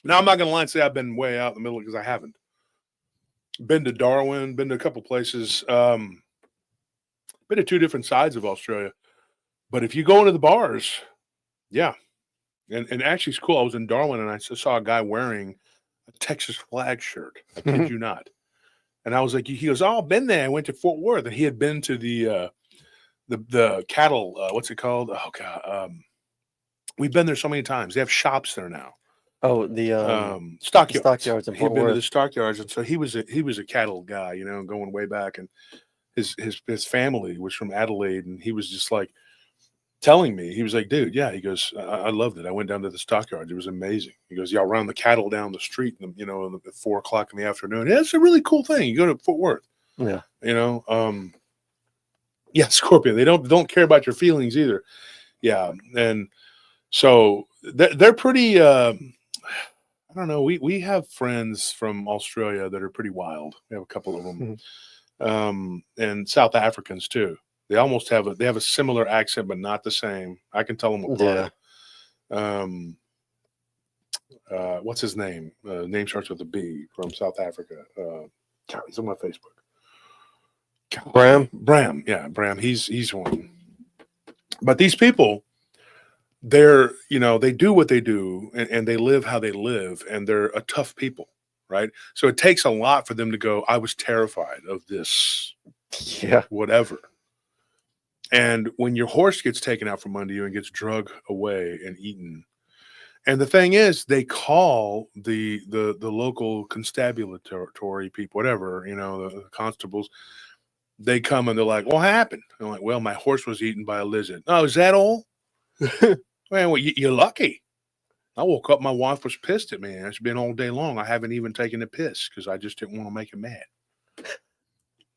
Now, I'm not going to lie and say I've been way out in the middle because I haven't. Been to Darwin, been to a couple places. Been to 2 different sides of Australia. But if you go into the bars, yeah. And actually, it's cool. I was in Darwin and I saw a guy wearing a Texas flag shirt. I kid you not. And I was like, he goes, "Oh, I've been there. I went to Fort Worth." And he had been to the cattle, what's it called? Oh, God. We've been there so many times. They have shops there now. Oh, the Stockyards. stockyards in He'd Fort been to the Worth. stockyards, and so he was a cattle guy, going way back. And his family was from Adelaide, and he was just like telling me, he was like, "Dude, yeah." He goes, I loved it. I went down to the stockyards. It was amazing. He goes, "Y'all run the cattle down the street, at 4 o'clock in the afternoon. Yeah, it's a really cool thing. You go to Fort Worth, Yeah. Yeah, Scorpion. They don't care about your feelings either. Yeah, and so they're pretty. I don't know. We have friends from Australia that are pretty wild. We have a couple of them, and South Africans too. They almost have a similar accent, but not the same. I can tell them apart. Yeah. what's his name? Name starts with a B, from South Africa. God, he's on my Facebook. God, Bram, yeah, Bram. He's one. But these people, they do what they do, and they live how they live, and they're a tough people, right? So it takes a lot for them to go, I was terrified of this, Yeah. whatever. And when your horse gets taken out from under you and gets drug away and eaten, and the thing is, they call the local constabulary people, whatever, the constables. They come and they're like, "What happened?" I'm like, "Well, my horse was eaten by a lizard." "Oh, is that all?" Man, well, you're lucky. I woke up, my wife was pissed at me. It's been all day long. I haven't even taken a piss because I just didn't want to make her mad.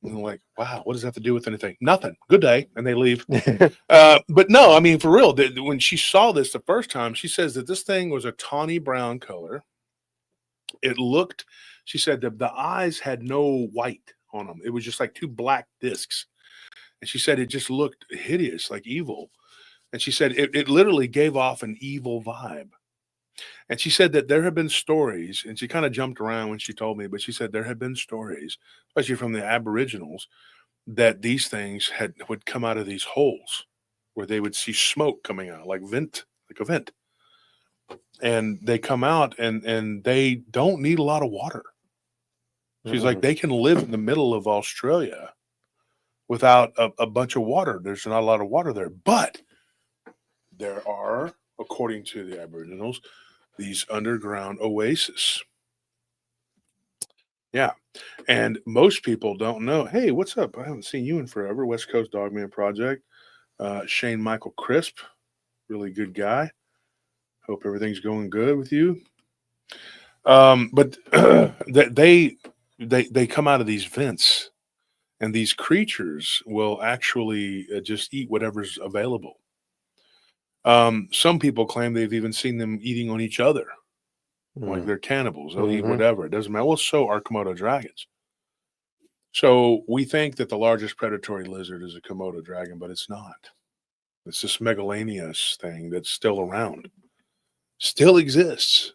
And I'm like, wow, what does that have to do with anything? Nothing. Good day. And they leave. But no, I mean, for real, when she saw this the first time, she says that this thing was a tawny brown color. It looked, she said that the eyes had no white on them. It was just like two black discs. And she said it just looked hideous, like evil. And she said it literally gave off an evil vibe. And she said that there have been stories, and she kind of jumped around when she told me, but she said there had been stories, especially from the Aboriginals, that these things would come out of these holes where they would see smoke coming out, like a vent. And they come out and they don't need a lot of water. She's like, they can live in the middle of Australia without a bunch of water. There's not a lot of water there. But there are, according to the Aboriginals, these underground oases. Yeah. And most people don't know. Hey, what's up? I haven't seen you in forever. West Coast Dogman Project. Shane Michael Crisp, really good guy. Hope everything's going good with you. But they come out of these vents, and these creatures will actually just eat whatever's available. Some people claim they've even seen them eating on each other. Like they're cannibals. They'll eat whatever. It doesn't matter. Well, so are Komodo dragons. So we think that the largest predatory lizard is a Komodo dragon, but it's not. It's this megalanius thing that's still around, still exists.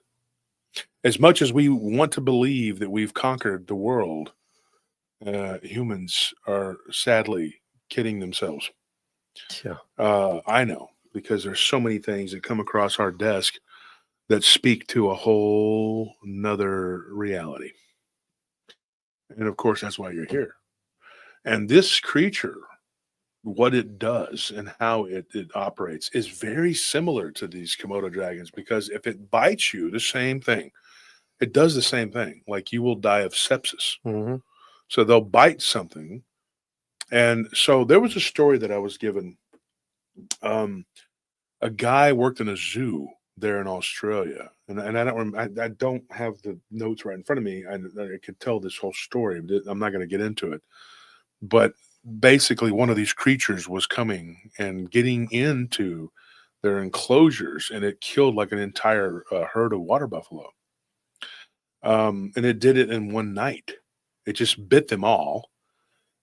As much as we want to believe that we've conquered the world, humans are sadly kidding themselves. Yeah. I know, because there's so many things that come across our desk that speak to a whole nother reality. And of course, that's why you're here. And this creature, what it does and how it operates is very similar to these Komodo dragons, because if it bites you, the same thing. It does the same thing. Like, you will die of sepsis. So they'll bite something. And so there was a story that I was given. A guy worked in a zoo there in Australia, and I don't remember, I don't have the notes right in front of me. I could tell this whole story, but I'm not going to get into it. But basically, one of these creatures was coming and getting into their enclosures, and it killed like an entire herd of water buffalo. And it did it in one night. It just bit them all.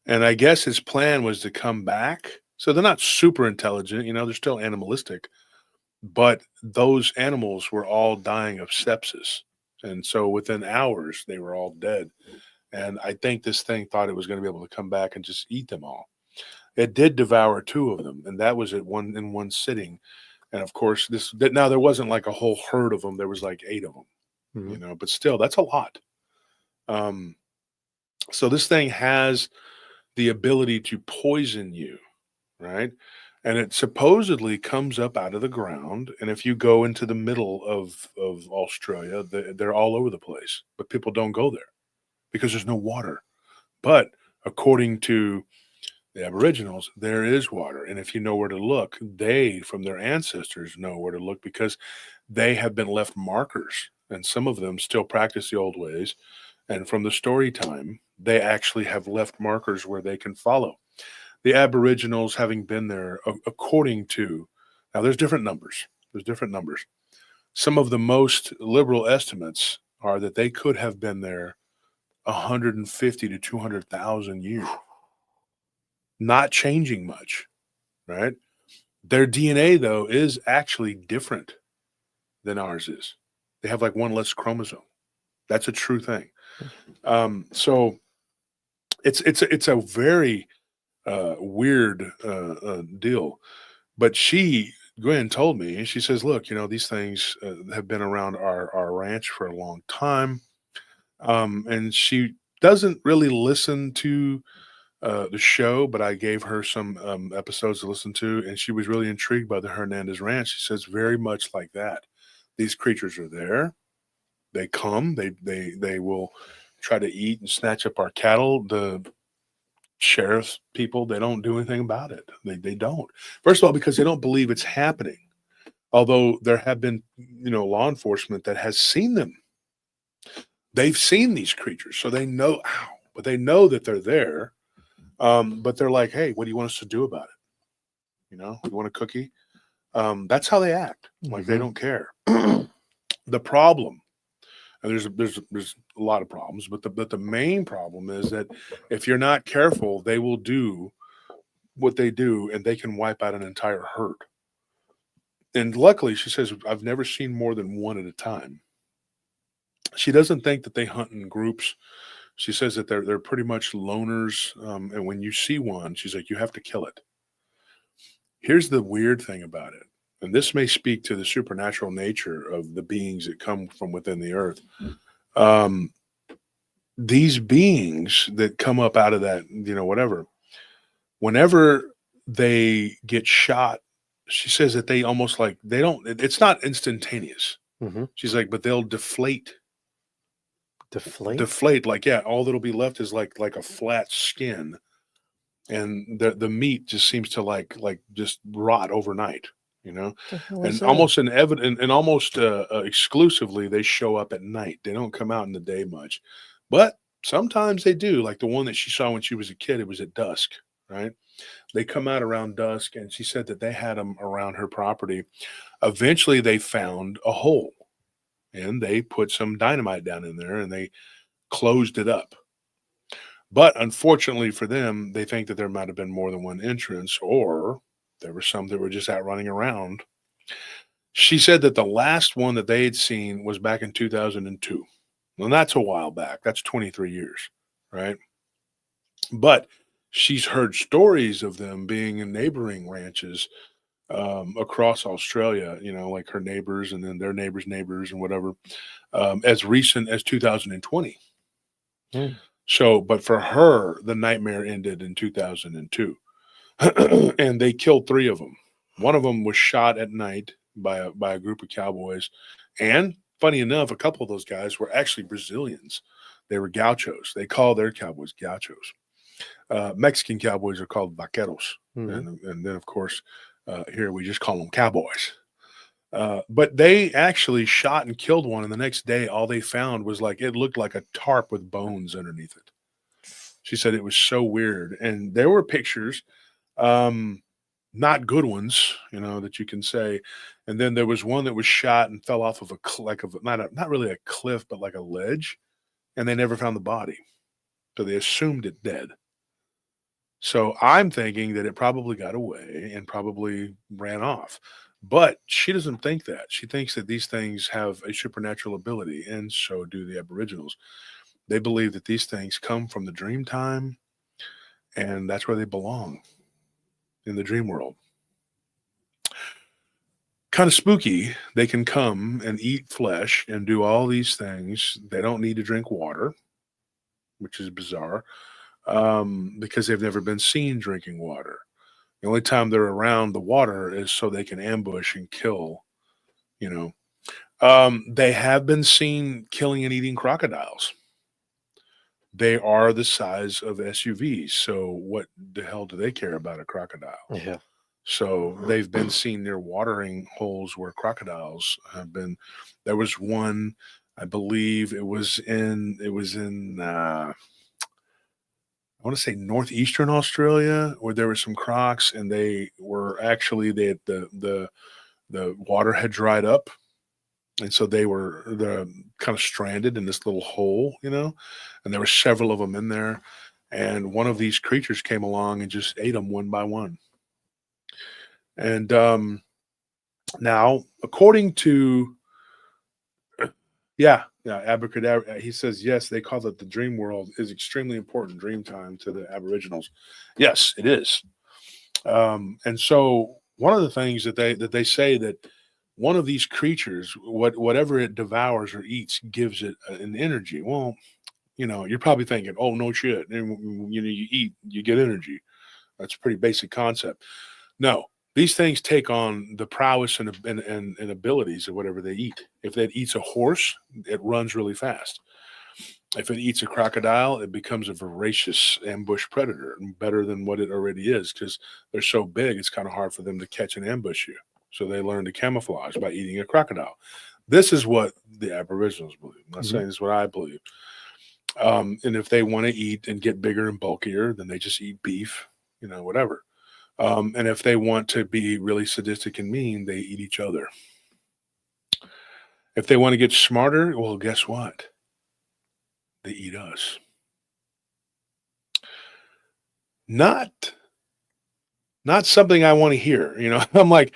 And I guess his plan was to come back. So they're not super intelligent, they're still animalistic. But those animals were all dying of sepsis. And so within hours, they were all dead. And I think this thing thought it was going to be able to come back and just eat them all. It did devour two of them, and that was in one sitting. And of course, now there wasn't like a whole herd of them. There was like 8 of them, but still, that's a lot. So this thing has the ability to poison you, right? And it supposedly comes up out of the ground. And if you go into the middle of Australia, they're all over the place, but people don't go there because there's no water. But according to the Aboriginals, there is water. And if you know where to look, they, from their ancestors, know where to look, because they have been left markers. And some of them still practice the old ways. And from the story time, they actually have left markers where they can follow. The Aboriginals, having been there, according to, now there's different numbers. Some of the most liberal estimates are that they could have been there 150 to 200,000 years, not changing much, right? Their DNA, though, is actually different than ours is. They have like one less chromosome. That's a true thing. So it's a very weird deal. But Gwen told me, and she says, "Look, these things have been around our ranch for a long time." And she doesn't really listen to the show, but I gave her some episodes to listen to, and she was really intrigued by the Hernandez Ranch. She says very much like that. These creatures are there. They come. They will try to eat and snatch up our cattle. The sheriff's people, they don't do anything about it. They don't. First of all, because they don't believe it's happening. Although there have been, law enforcement that has seen them. They've seen these creatures, so they know. But they know that they're there. But they're like, hey, what do you want us to do about it? You want a cookie? That's how they act. Like they don't care. The problem, and there's a lot of problems, but the main problem is that if you're not careful, they will do what they do, and they can wipe out an entire herd. And luckily, she says, I've never seen more than one at a time. She doesn't think that they hunt in groups. She says that they're pretty much loners, and when you see one, she's like, you have to kill it. Here's the weird thing about it, and this may speak to the supernatural nature of the beings that come from within the earth. These beings that come up out of that, whatever, whenever they get shot, she says that they almost like they don't. It's not instantaneous. She's like, but they'll deflate. Deflate, like, yeah, all that'll be left is like a flat skin, and the meat just seems to like just rot overnight, and almost exclusively they show up at night. They don't come out in the day much, but sometimes they do. Like the one that she saw when she was a kid, it was at dusk, right? They come out around dusk, and she said that they had them around her property. Eventually they found a hole, and they put some dynamite down in there, and they closed it up. But unfortunately for them, they think that there might have been more than one entrance, or there were some that were just out running around. She said that the last one that they had seen was back in 2002. And that's a while back. That's 23 years, right? But she's heard stories of them being in neighboring ranches across Australia, like her neighbors and then their neighbors' neighbors and whatever, as recent as 2020. So, but for her, the nightmare ended in 2002. And they killed 3 of them. One of them was shot at night by a group of cowboys. And funny enough, a couple of those guys were actually Brazilians. They were gauchos. They call their cowboys gauchos. Mexican cowboys are called vaqueros. And then, of course, here we just call them cowboys. But they actually shot and killed one, and the next day all they found was it looked like a tarp with bones underneath it. She said it was so weird. And there were pictures, not good ones, that you can say. And then there was one that was shot and fell off of not really a cliff, but like a ledge, and they never found the body. So they assumed it dead. So I'm thinking that it probably got away and probably ran off. But she doesn't think that. She thinks that these things have a supernatural ability, and so do the Aboriginals. They believe that these things come from the dream time, and that's where they belong, in the dream world. Kind of spooky. They can come and eat flesh and do all these things. They don't need to drink water, which is bizarre, because they've never been seen drinking water. The only time they're around the water is so they can ambush and kill, They have been seen killing and eating crocodiles. They are the size of SUVs. So what the hell do they care about a crocodile? Yeah. So they've been seen near watering holes where crocodiles have been. There was one, I believe it was in I want to say northeastern Australia, where there were some crocs, and they were actually the water had dried up, and so they were kind of stranded in this little hole, and there were several of them in there, and one of these creatures came along and just ate them one by one. And now, according to Yeah, yeah, abracadabra. He says yes. They call it the dream world is extremely important dream time to the Aboriginals. Yes, it is. And so one of the things that they say that one of these creatures, whatever it devours or eats, gives it an energy. Well, you're probably thinking, oh no shit, and you eat, you get energy. That's a pretty basic concept. No, these things take on the prowess and abilities of whatever they eat. If it eats a horse, it runs really fast. If it eats a crocodile, it becomes a voracious ambush predator, better than what it already is, because they're so big, it's kind of hard for them to catch and ambush you. So they learn to camouflage by eating a crocodile. This is what the Aboriginals believe. I'm not saying this is what I believe. And if they want to eat and get bigger and bulkier, then they just eat beef, whatever. And if they want to be really sadistic and mean, they eat each other. If they want to get smarter, well, guess what? They eat us. Not something I want to hear. I'm like,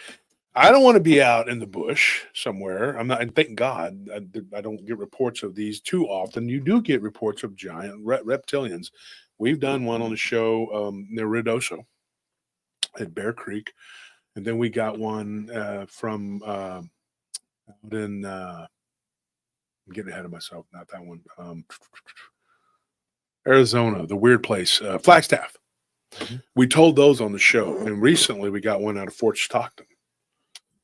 I don't want to be out in the bush somewhere. I'm not, and thank God I don't get reports of these too often. You do get reports of giant reptilians. We've done one on the show near Ruidoso at Bear Creek, and then we got one from out in. I'm getting ahead of myself. Not that one. Arizona, the weird place, Flagstaff. We told those on the show, and recently we got one out of Fort Stockton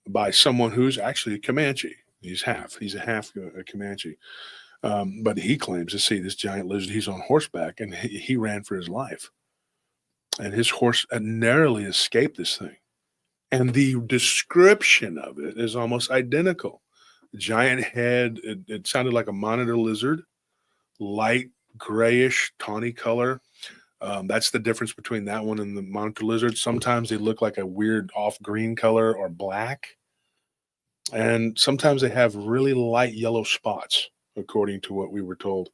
by someone who's actually a Comanche. He's a half Comanche, but he claims to see this giant lizard. He's on horseback, and he ran for his life, and his horse narrowly escaped this thing. And the description of it is almost identical. Giant head. It sounded like a monitor lizard, light grayish, tawny color. That's the difference between that one and the monitor lizard. Sometimes they look like a weird off green color or black. And sometimes they have really light yellow spots, according to what we were told.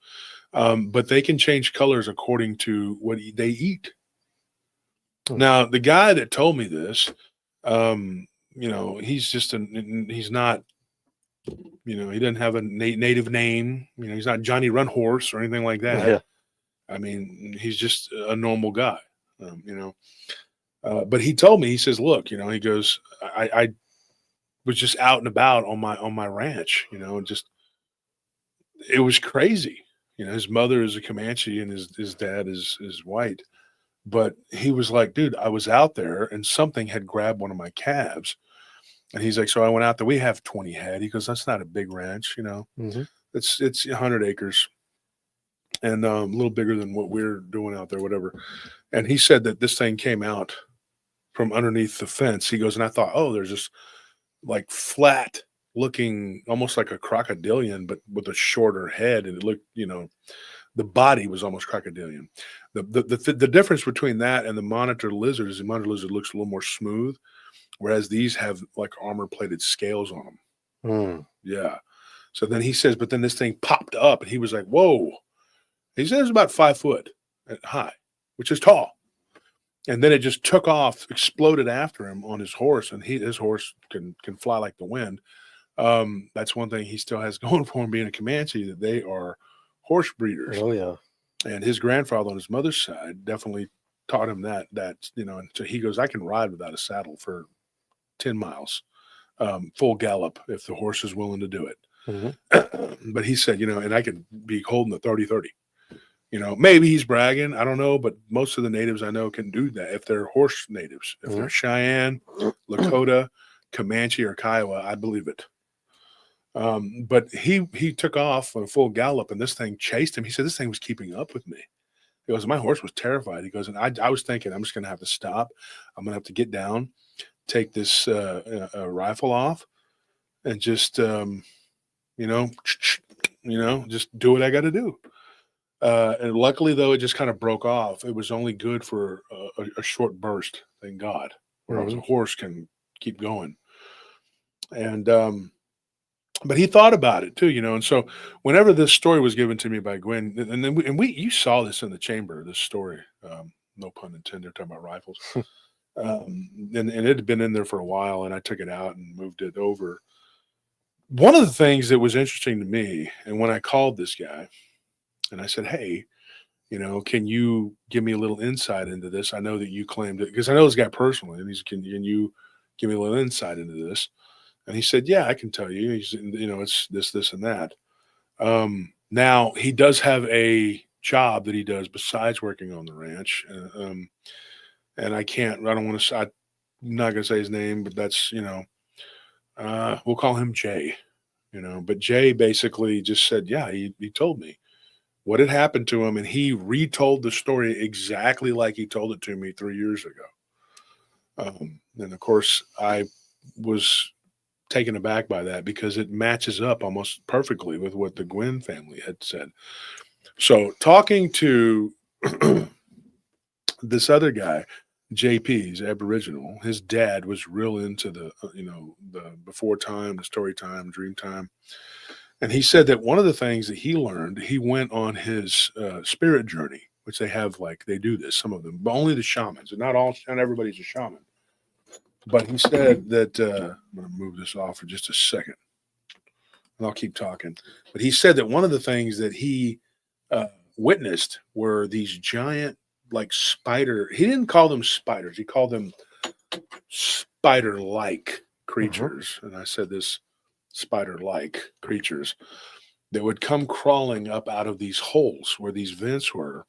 But they can change colors according to what they eat. Now, the guy that told me this, he's just he's not, he doesn't have a native name. He's not Johnny Runhorse or anything like that. Yeah. I mean, he's just a normal guy, but he told me, he says, look, he goes, I was just out and about on my ranch, just, it was crazy. His mother is a Comanche and his dad is white. But he was like, dude, I was out there and something had grabbed one of my calves. And he's like, so I went out there. We have 20 head. He goes, that's not a big ranch, It's 100 acres and a little bigger than what we're doing out there, whatever. And he said that this thing came out from underneath the fence. He goes, and I thought, oh, there's this like flat looking, almost like a crocodilian, but with a shorter head. And it looked, the body was almost crocodilian. The difference between that and the monitor lizard is the monitor lizard looks a little more smooth, whereas these have like armor plated scales on them. Yeah. So then he says, but then this thing popped up and he was like, whoa. He says it's about 5 foot high, which is tall. And then it just took off, exploded after him on his horse, and his horse can fly like the wind. That's one thing he still has going for him, being a Comanche, that they are horse breeders. Oh yeah. And his grandfather on his mother's side definitely taught him that, and so he goes, I can ride without a saddle for 10 miles, full gallop if the horse is willing to do it. But he said, and I could be holding the 30-30. Maybe he's bragging. I don't know. But most of the natives I know can do that if they're horse natives. If they're Cheyenne, Lakota, Comanche, or Kiowa, I believe it. But he took off on a full gallop, and this thing chased him. He said this thing was keeping up with me. He goes, my horse was terrified. He goes, and I was thinking, I'm just going to have to stop. I'm going to have to get down, take this rifle off, and just just do what I got to do. And luckily, though, it just kind of broke off. It was only good for a short burst, thank God. Whereas a horse can keep going. And but he thought about it too, and so whenever this story was given to me by Gwen, and then you saw this in the chamber, this story, no pun intended, talking about rifles, and it had been in there for a while, and I took it out and moved it over. one of the things that was interesting to me, and when I called this guy and I said, "Hey, can you give me a little insight into this? I know that you claimed it because I know this guy personally, and can you give me a little insight into this?" And he said, "Yeah, I can tell you. It's this, and that." Now he does have a job that he does besides working on the ranch, and I don't want to. I'm not going to say his name, but that's we'll call him Jay. But Jay basically just said, "Yeah, he told me what had happened to him, and he retold the story exactly like he told it to me 3 years ago." And of course, I was taken aback by that because it matches up almost perfectly with what the Gwynn family had said. So, talking to this other guy, JP's Aboriginal, his dad was real into the before time, the story time, dream time. And he said that one of the things that he learned, he went on his spirit journey, which they do this, some of them, but only the shamans, and not everybody's a shaman. But he said that, I'm going to move this off for just a second, and I'll keep talking. But he said that one of the things that he witnessed were these giant, like spider, he didn't call them spiders, he called them spider-like creatures. And I said this spider-like creatures that would come crawling up out of these holes where these vents were.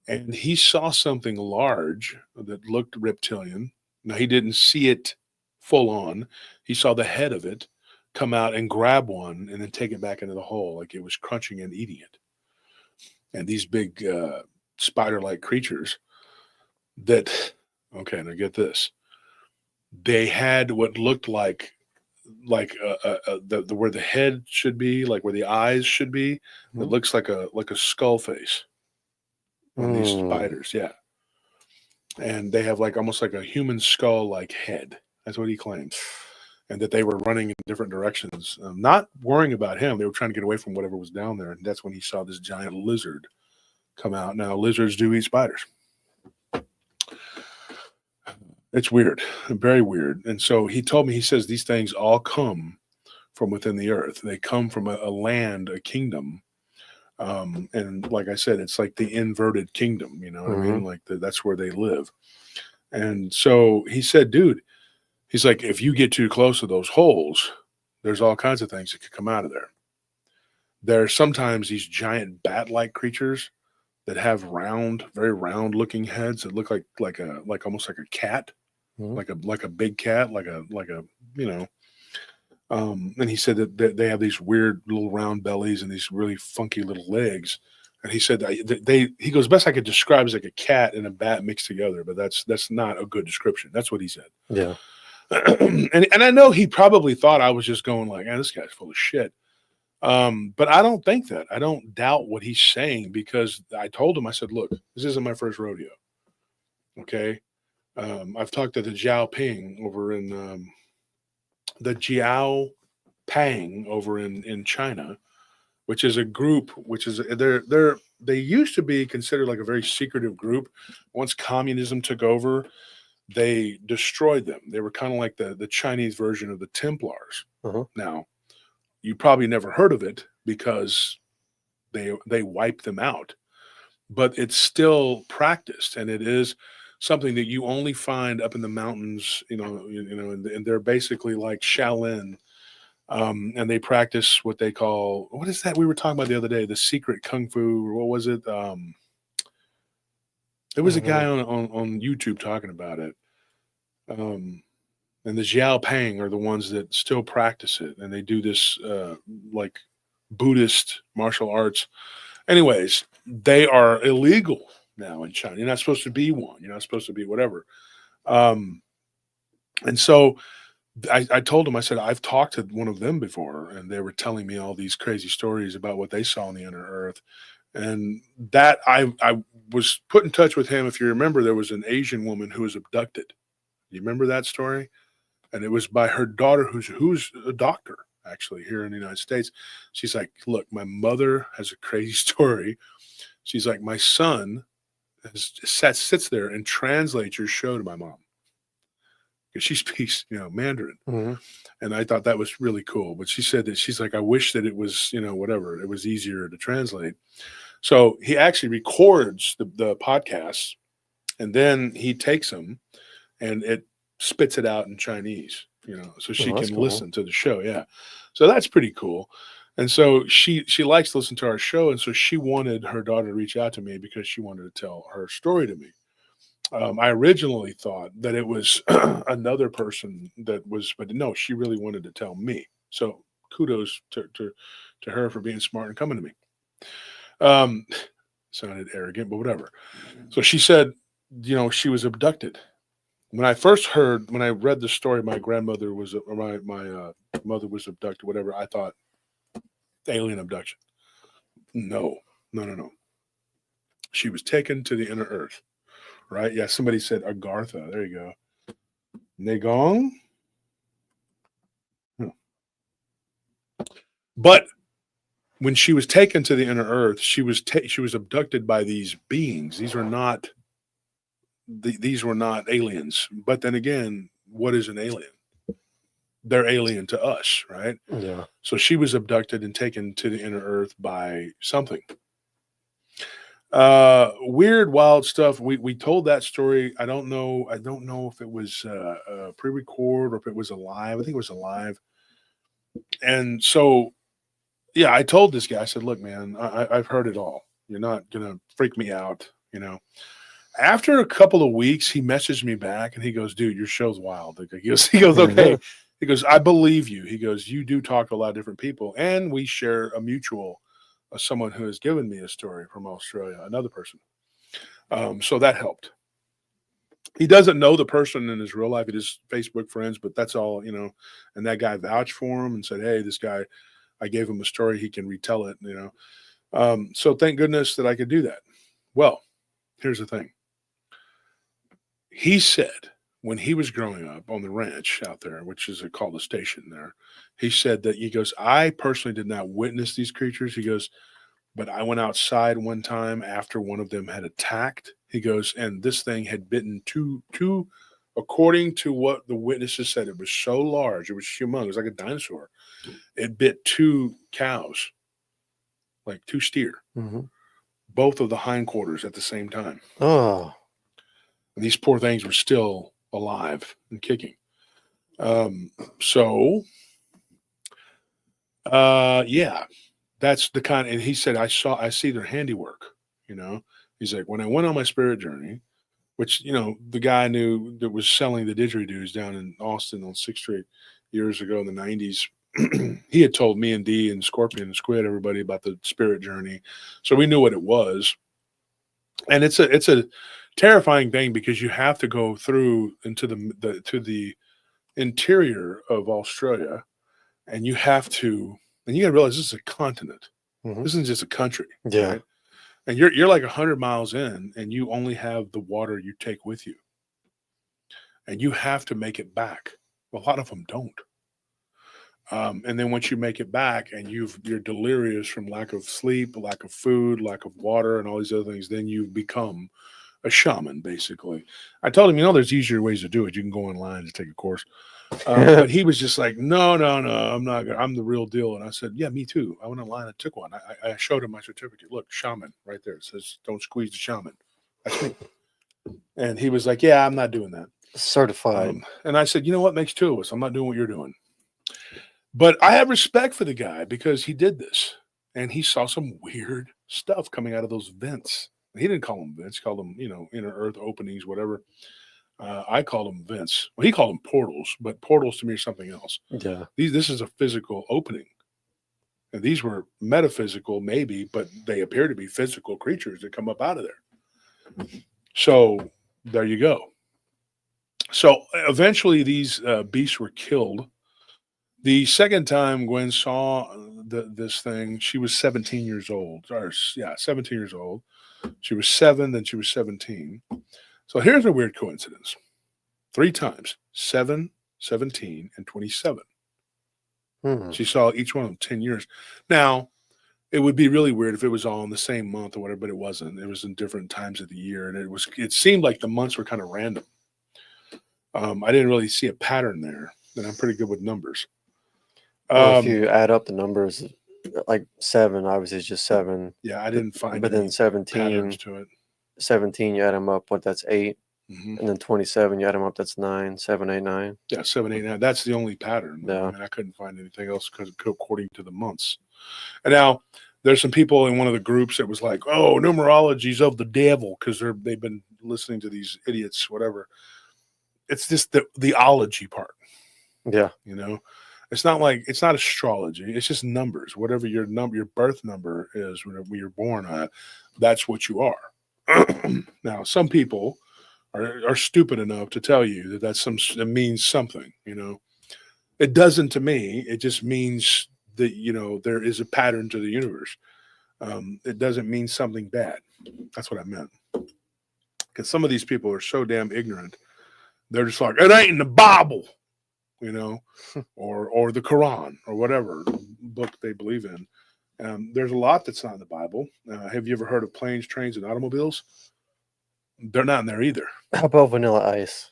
And he saw something large that looked reptilian. Now, he didn't see it full on. He saw the head of it come out and grab one and then take it back into the hole like it was crunching and eating it. And these big spider-like creatures okay, now get this. They had what looked like where the head should be, like where the eyes should be. It looks like a skull face on these spiders, yeah. And they have almost like a human skull like head. That's what he claimed. And that they were running in different directions, not worrying about him. They were trying to get away from whatever was down there. And that's when he saw this giant lizard come out. Now, lizards do eat spiders. It's weird, very weird. And so he told me, he says these things all come from within the earth. They come from a land, a kingdom. And like I said, it's like the inverted kingdom, you know what I mean? Like that's where they live. And so he said, dude, he's like, if you get too close to those holes, there's all kinds of things that could come out of there. There are sometimes these giant bat-like creatures that have very round looking heads that look like almost like a cat, like a big cat, and he said that they have these weird little round bellies and these really funky little legs. And he said that he goes, best I could describe is like a cat and a bat mixed together, but that's not a good description. That's what he said. Yeah. and I know he probably thought I was just going like, this guy's full of shit. But I don't think that. I don't doubt what he's saying because I told him, I said, look, this isn't my first rodeo. Okay. I've talked to the Jiao Ping over in the Jiao Pang over in China, which is a group, they used to be considered like a very secretive group. Once communism took over, they destroyed them. They were kind of like the Chinese version of the Templars. Now, you probably never heard of it because they wiped them out, but it's still practiced, and it is something that you only find up in the mountains, and they're basically like Shaolin, and they practice what they call, what is that we were talking about the other day, the secret kung fu, or what was it? There was a guy on YouTube talking about it. And the Jiao Pang are the ones that still practice it, and they do this like Buddhist martial arts. Anyways, they are illegal now in China. You're not supposed to be one. You're not supposed to be whatever. And so I told him, I said, I've talked to one of them before, and they were telling me all these crazy stories about what they saw on the inner earth. And that I was put in touch with him. If you remember, there was an Asian woman who was abducted. You remember that story? And it was by her daughter, who's a doctor, actually, here in the United States. She's like, look, my mother has a crazy story. She's like, my son sits there and translates your show to my mom. because she speaks, Mandarin. Mhm. And I thought that was really cool. But she said that she's like, I wish that it was, whatever, it was easier to translate. So he actually records the podcasts, and then he takes them and it spits it out in Chinese, so she Oh, that's can cool. listen to the show. Yeah. So that's pretty cool. And so she likes to listen to our show. And so she wanted her daughter to reach out to me because she wanted to tell her story to me. I originally thought that it was another person that was, but no, she really wanted to tell me. So kudos to her for being smart and coming to me. Um, sounded arrogant, but whatever. So she said, she was abducted. When I read the story, my grandmother was, or my mother was abducted, whatever, I thought alien abduction. No, no, no, no. She was taken to the inner earth, right? Yeah, somebody said Agartha. There you go. Negong. Hmm. But when she was taken to the inner earth, she was abducted by these beings. These were not aliens. But then again, what is an alien? They're alien to us, right? Yeah. So she was abducted and taken to the inner earth by something. Weird, wild stuff. We told that story. I don't know if it was pre-record or if it was alive. I think it was alive. And so, yeah, I told this guy. I said, "Look, man, I've heard it all. You're not gonna freak me out, After a couple of weeks, he messaged me back and he goes, "Dude, your show's wild." He goes, "Okay." He goes, "I believe you." He goes, "You do talk to a lot of different people, and we share a mutual, someone who has given me a story from Australia, another person." So that helped. He doesn't know the person in his real life. He just Facebook friends, but that's all, And that guy vouched for him and said, "Hey, this guy, I gave him a story. He can retell it." So thank goodness that I could do that. Well, here's the thing. He said when he was growing up on the ranch out there, which is called a station there, he said that he goes, "I personally did not witness these creatures." He goes, "But I went outside one time after one of them had attacked." He goes, "And this thing had bitten two, according to what the witnesses said, it was so large, it was humongous, like a dinosaur. It bit two cows, like two steer, Mhm. both of the hindquarters at the same time. Oh. And these poor things were still alive and kicking. So, yeah, that's the kind." And he said, I see their handiwork, He's like, when I went on my spirit journey, which, the guy knew that was selling the didgeridoos down in Austin on 6th Street years ago in the 90s. He had told me and D and Scorpion and Squid, everybody, about the spirit journey. So we knew what it was. And it's a terrifying thing because you have to go through into the interior of Australia, and you got to realize this is a continent. Mhm. This isn't just a country, Yeah. right? And you're like 100 miles in, and you only have the water you take with you, and you have to make it back. A lot of them don't. And then once you make it back, and you're delirious from lack of sleep, lack of food, lack of water, and all these other things, then you become a shaman, basically. I told him, there's easier ways to do it. You can go online to take a course. But he was just like, no, I'm not gonna, I'm the real deal. And I said, yeah, me too. I went online and took one. I showed him my certificate. Look, shaman right there. It says, don't squeeze the shaman. That's me. And he was like, yeah, I'm not doing that. Certified. And I said, you know what makes two of us? I'm not doing what you're doing. But I have respect for the guy because he did this. And he saw some weird stuff coming out of those vents. He didn't call them vents. He called them, inner earth openings, whatever. I call them vents. Well, he called them portals, but portals to me are something else. Yeah. This is a physical opening. And these were metaphysical, maybe, but they appear to be physical creatures that come up out of there. So there you go. So eventually these beasts were killed. The second time Gwen saw this thing, she was 17 years old. 17 years old. She was 7, then she was 17. So here's a weird coincidence. 3 times, 7, 17, and 27. She saw each one of them 10 years. Now, it would be really weird if it was all in the same month or whatever, but it wasn't. It was in different times of the year, and it seemed like the months were kind of random. I didn't really see a pattern there. And I'm pretty good with numbers. Well, if you add up the numbers, like 7, obviously it's just 7. Yeah, I didn't find But any then 17, patterns to it. 17, you add them up, that's 8. Mm-hmm. And then 27, you add them up, that's 9, 7, 8, 9. Yeah, 7, 8, 9. That's the only pattern. Yeah. I mean, I couldn't find anything else because according to the months. And now there's some people in one of the groups that was like, "Oh, numerology's of the devil," because they've been listening to these idiots, whatever. It's just the ology part. Yeah. You know, it's not astrology. It's just numbers. Whatever your birth number is, whenever you're born at, that's what you are. Now, some people are stupid enough to tell you that it means something. You know, it doesn't to me. It just means that there is a pattern to the universe. It doesn't mean something bad. That's what I meant. Because some of these people are so damn ignorant. They're just like, it ain't in the Bible, or the Quran or whatever book they believe in. There's a lot that's not in the Bible. Have you ever heard of planes, trains, and automobiles? They're not in there either. How about Vanilla Ice?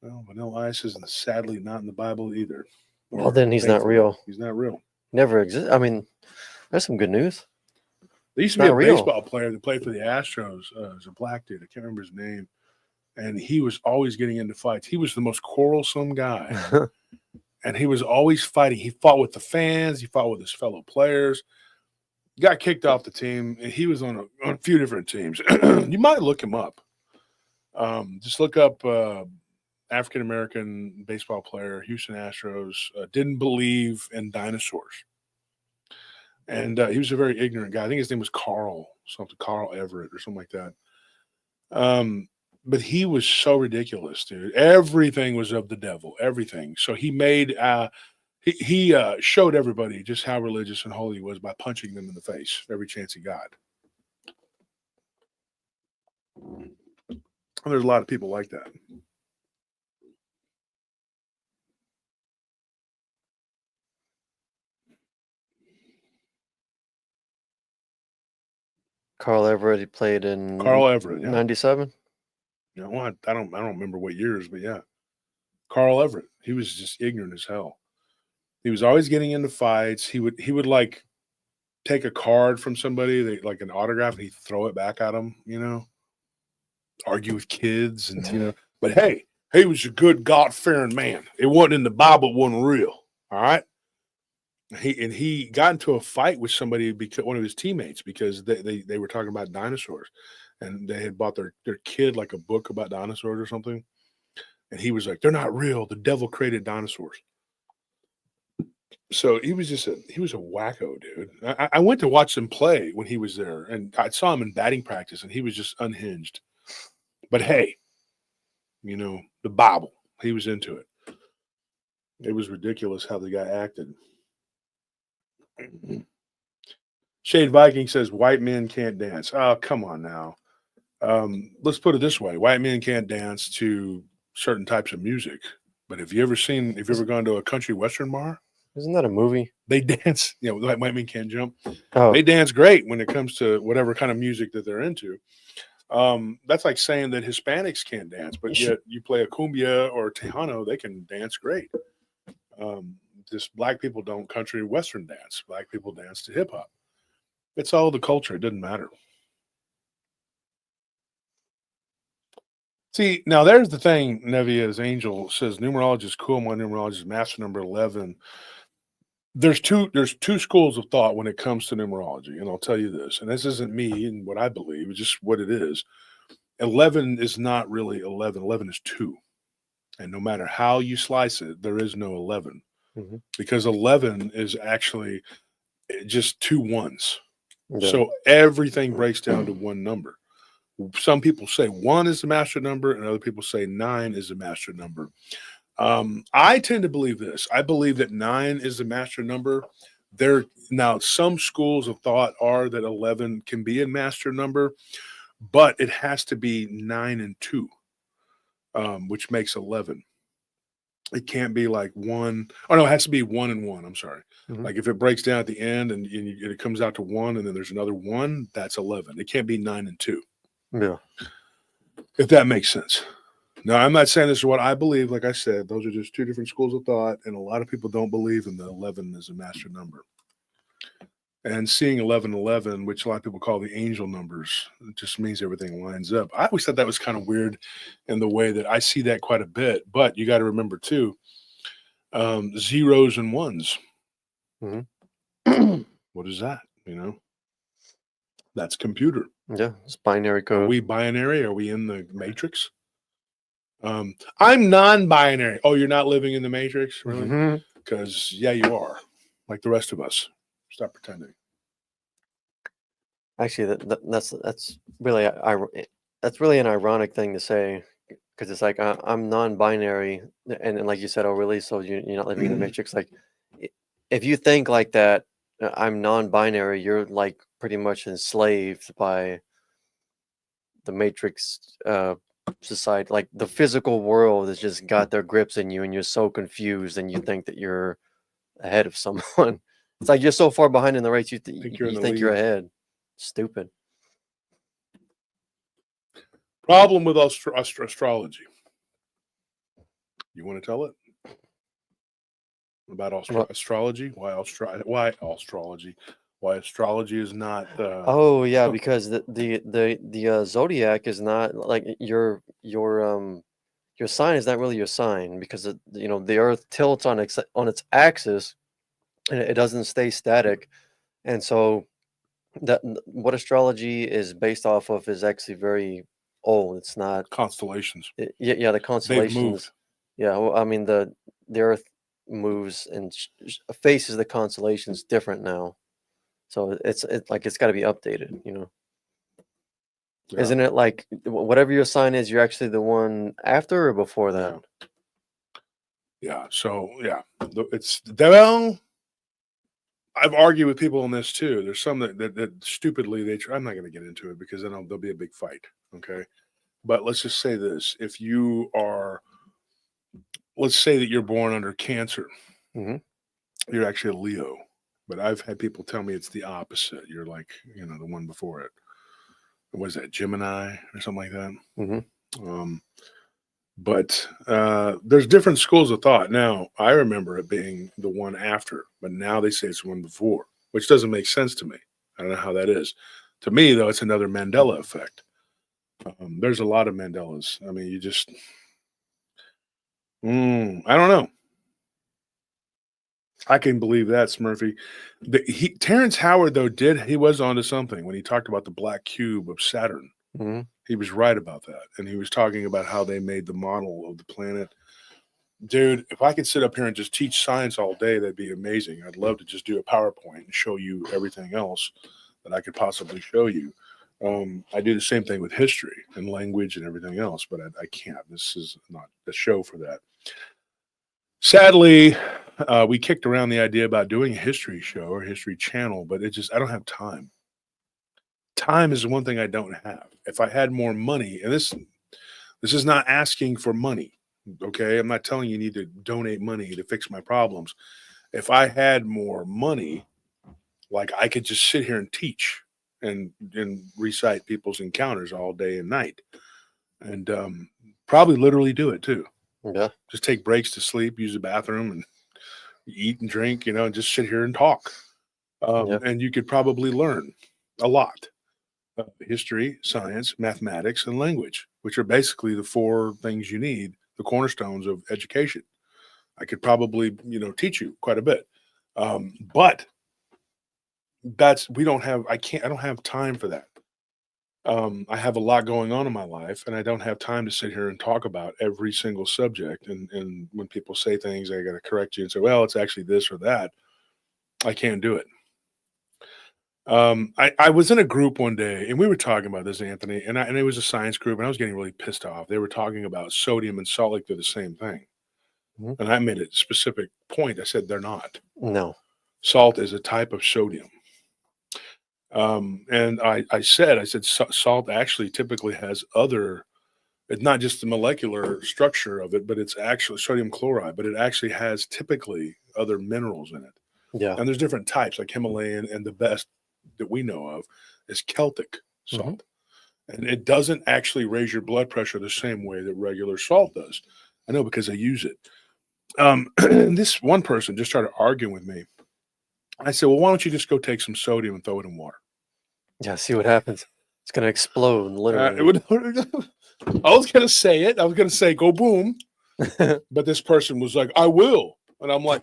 Well, Vanilla Ice is sadly not in the Bible either. Well, then he's not real. He's not real. Never exists. I mean, there's some good news. There used to be a baseball player that played for the Astros. It was a black dude. I can't remember his name. And he was always getting into fights. He was the most quarrelsome guy. And he was always fighting. He fought with the fans. He fought with his fellow players. Got kicked off the team. And he was on a few different teams. You might look him up. Just look up African-American baseball player, Houston Astros, didn't believe in dinosaurs. And he was a very ignorant guy. I think his name was Carl Everett or something like that. But he was so ridiculous, dude. Everything was of the devil, everything. So he made he showed everybody just how religious and holy he was by punching them in the face every chance he got. And there's a lot of people like that. Carl Everett, he played in Carl Everett, yeah. 97. You know, I don't remember what years, but yeah. Carl Everett. He was just ignorant as hell. He was always getting into fights. He would like take a card from somebody, like an autograph, and he'd throw it back at them, argue with kids and but hey, he was a good God-fearing man. It wasn't in the Bible, it wasn't real. All right. He got into a fight with somebody, because one of his teammates, because they were talking about dinosaurs, and they had bought their kid like a book about dinosaurs or something, and he was like, "They're not real. The devil created dinosaurs." So he was a wacko, dude. I went to watch him play when he was there, and I saw him in batting practice, and he was just unhinged. But hey, the Bible, he was into it. It was ridiculous how the guy acted. Shade Viking says white men can't dance. Oh, come on now. Let's put it this way: white men can't dance to certain types of music. But have you ever gone to a country western bar? Isn't that a movie? They dance. Like white men can't jump. Oh. They dance great when it comes to whatever kind of music that they're into. That's like saying that Hispanics can't dance, but yet you play a cumbia or Tejano, they can dance great. Just black people don't country western dance. Black people dance to hip hop. It's all the culture. It doesn't matter. See, now there's the thing. Nevia's Angel says numerology is cool. My numerology is master number 11. There's two schools of thought when it comes to numerology, and I'll tell you this. And this isn't me and what I believe; it's just what it is. 11 is not really 11. 11 is 2, and no matter how you slice it, there is no 11. Mm-hmm. Because 11 is actually just 2 ones. Yeah. So everything breaks down to one number. Some people say 1 is the master number, and other people say 9 is the master number. I tend to believe this. I believe that 9 is the master number. Now, some schools of thought are that 11 can be a master number, but it has to be 9 and 2, which makes 11. It can't be like 1. Oh, no, it has to be 1 and 1. I'm sorry. Mm-hmm. Like if it breaks down at the end and it comes out to 1 and then there's another 1, that's 11. It can't be 9 and 2. Yeah. If that makes sense. No, I'm not saying this is what I believe. Like I said, those are just two different schools of thought, and a lot of people don't believe in the 11 as a master number. And seeing 1111, which a lot of people call the angel numbers, it just means everything lines up. I always thought that was kind of weird in the way that I see that quite a bit. But you got to remember too, zeros and ones. Mhm. What is that? You know, that's computer. Yeah, it's binary Are code. we binary? Are we in the matrix? I'm non-binary. Oh, you're not living in the matrix, really? Mhm. Because yeah, you are, like the rest of us. Stop pretending. Actually, that's really that's really an ironic thing to say, because it's like I'm non-binary, and like you said, oh really? So you're not living in the matrix. Like, if you think like that, I'm non-binary, you're like pretty much enslaved by the matrix society. Like the physical world has just got their grips in you, and you're so confused, and you think that you're ahead of someone. It's like you're so far behind in the race, you Think you're in you the think you're lead. ahead. Stupid. Problem with astrology. You want to tell it about What? astrology? Why astrology? Why astrology is not? Oh yeah, because the zodiac is not like your sign is not really your sign, because the Earth tilts on its axis, and it doesn't stay static, and so what astrology is based off of is actually very old. It's not. Constellations. Yeah, the They've constellations. moved. Yeah, well, I mean the Earth moves and faces the constellations different now, so it's like it's got to be updated. Yeah. Isn't it like whatever your sign is, you're actually the one after or before that? Yeah. So yeah, it's well. I've argued with people on this too. There's some that stupidly they try. I'm not going to get into it because then there'll be a big fight. Okay. But let's just say this: if you are, let's say that you're born under Cancer, Hmm. you're actually a Leo. But I've had people tell me it's the opposite. You're like, the one before it. What is that, Gemini or something like that? Hmm. But there's different schools of thought. Now, I remember it being the one after, but now they say it's the one before, which doesn't make sense to me. I don't know how that is. To me, though, it's another Mandela effect. There's a lot of Mandelas. I mean, you just, I don't know. I can believe that, Smurfy. Terrence Howard, though, he was onto something when he talked about the black cube of Saturn. Hmm. He was right about that. And he was talking about how they made the model of the planet. Dude, if I could sit up here and just teach science all day, that'd be amazing. I'd love to just do a PowerPoint and show you everything else that I could possibly show you. I do the same thing with history and language and everything else, but I can't. This is not the show for that. Sadly, we kicked around the idea about doing a history show or history channel, but I don't have time. Time is the one thing I don't have. If I had more money, and this is not asking for money, okay? I'm not telling you need to donate money to fix my problems. If I had more money, like I could just sit here and teach and recite people's encounters all day and night, and probably literally do it too. Yeah. Just take breaks to sleep, use the bathroom, and eat and drink, and just sit here and talk. Yeah. And you could probably learn a lot. History, science, mathematics, and language, which are basically the four things you need, the cornerstones of education. I could probably, teach you quite a bit. But I don't have time for that. I have a lot going on in my life, and I don't have time to sit here and talk about every single subject. And when people say things, I got to correct you and say, well, it's actually this or that. I can't do it. I was in a group one day, and we were talking about this, Anthony, and it was a science group, and I was getting really pissed off. They were talking about sodium and salt like they're the same thing. Mhm. And I made a specific point. I said they're not. No. Salt is a type of sodium. And I said salt actually typically has it's not just the molecular structure of it, but it's actually sodium chloride, but it actually has typically other minerals in it. Yeah. And there's different types like Himalayan, and the best that we know of is Celtic Mm-hmm. salt. And it doesn't actually raise your blood pressure the same way that regular salt does. I know because I use it. And this one person just started arguing with me. I said, well, why don't you just go take some sodium and throw it in water? Yeah, see what happens. It's gonna explode, literally. I was going to say it. I was going to say, go boom. But this person was like, I will. And I'm like,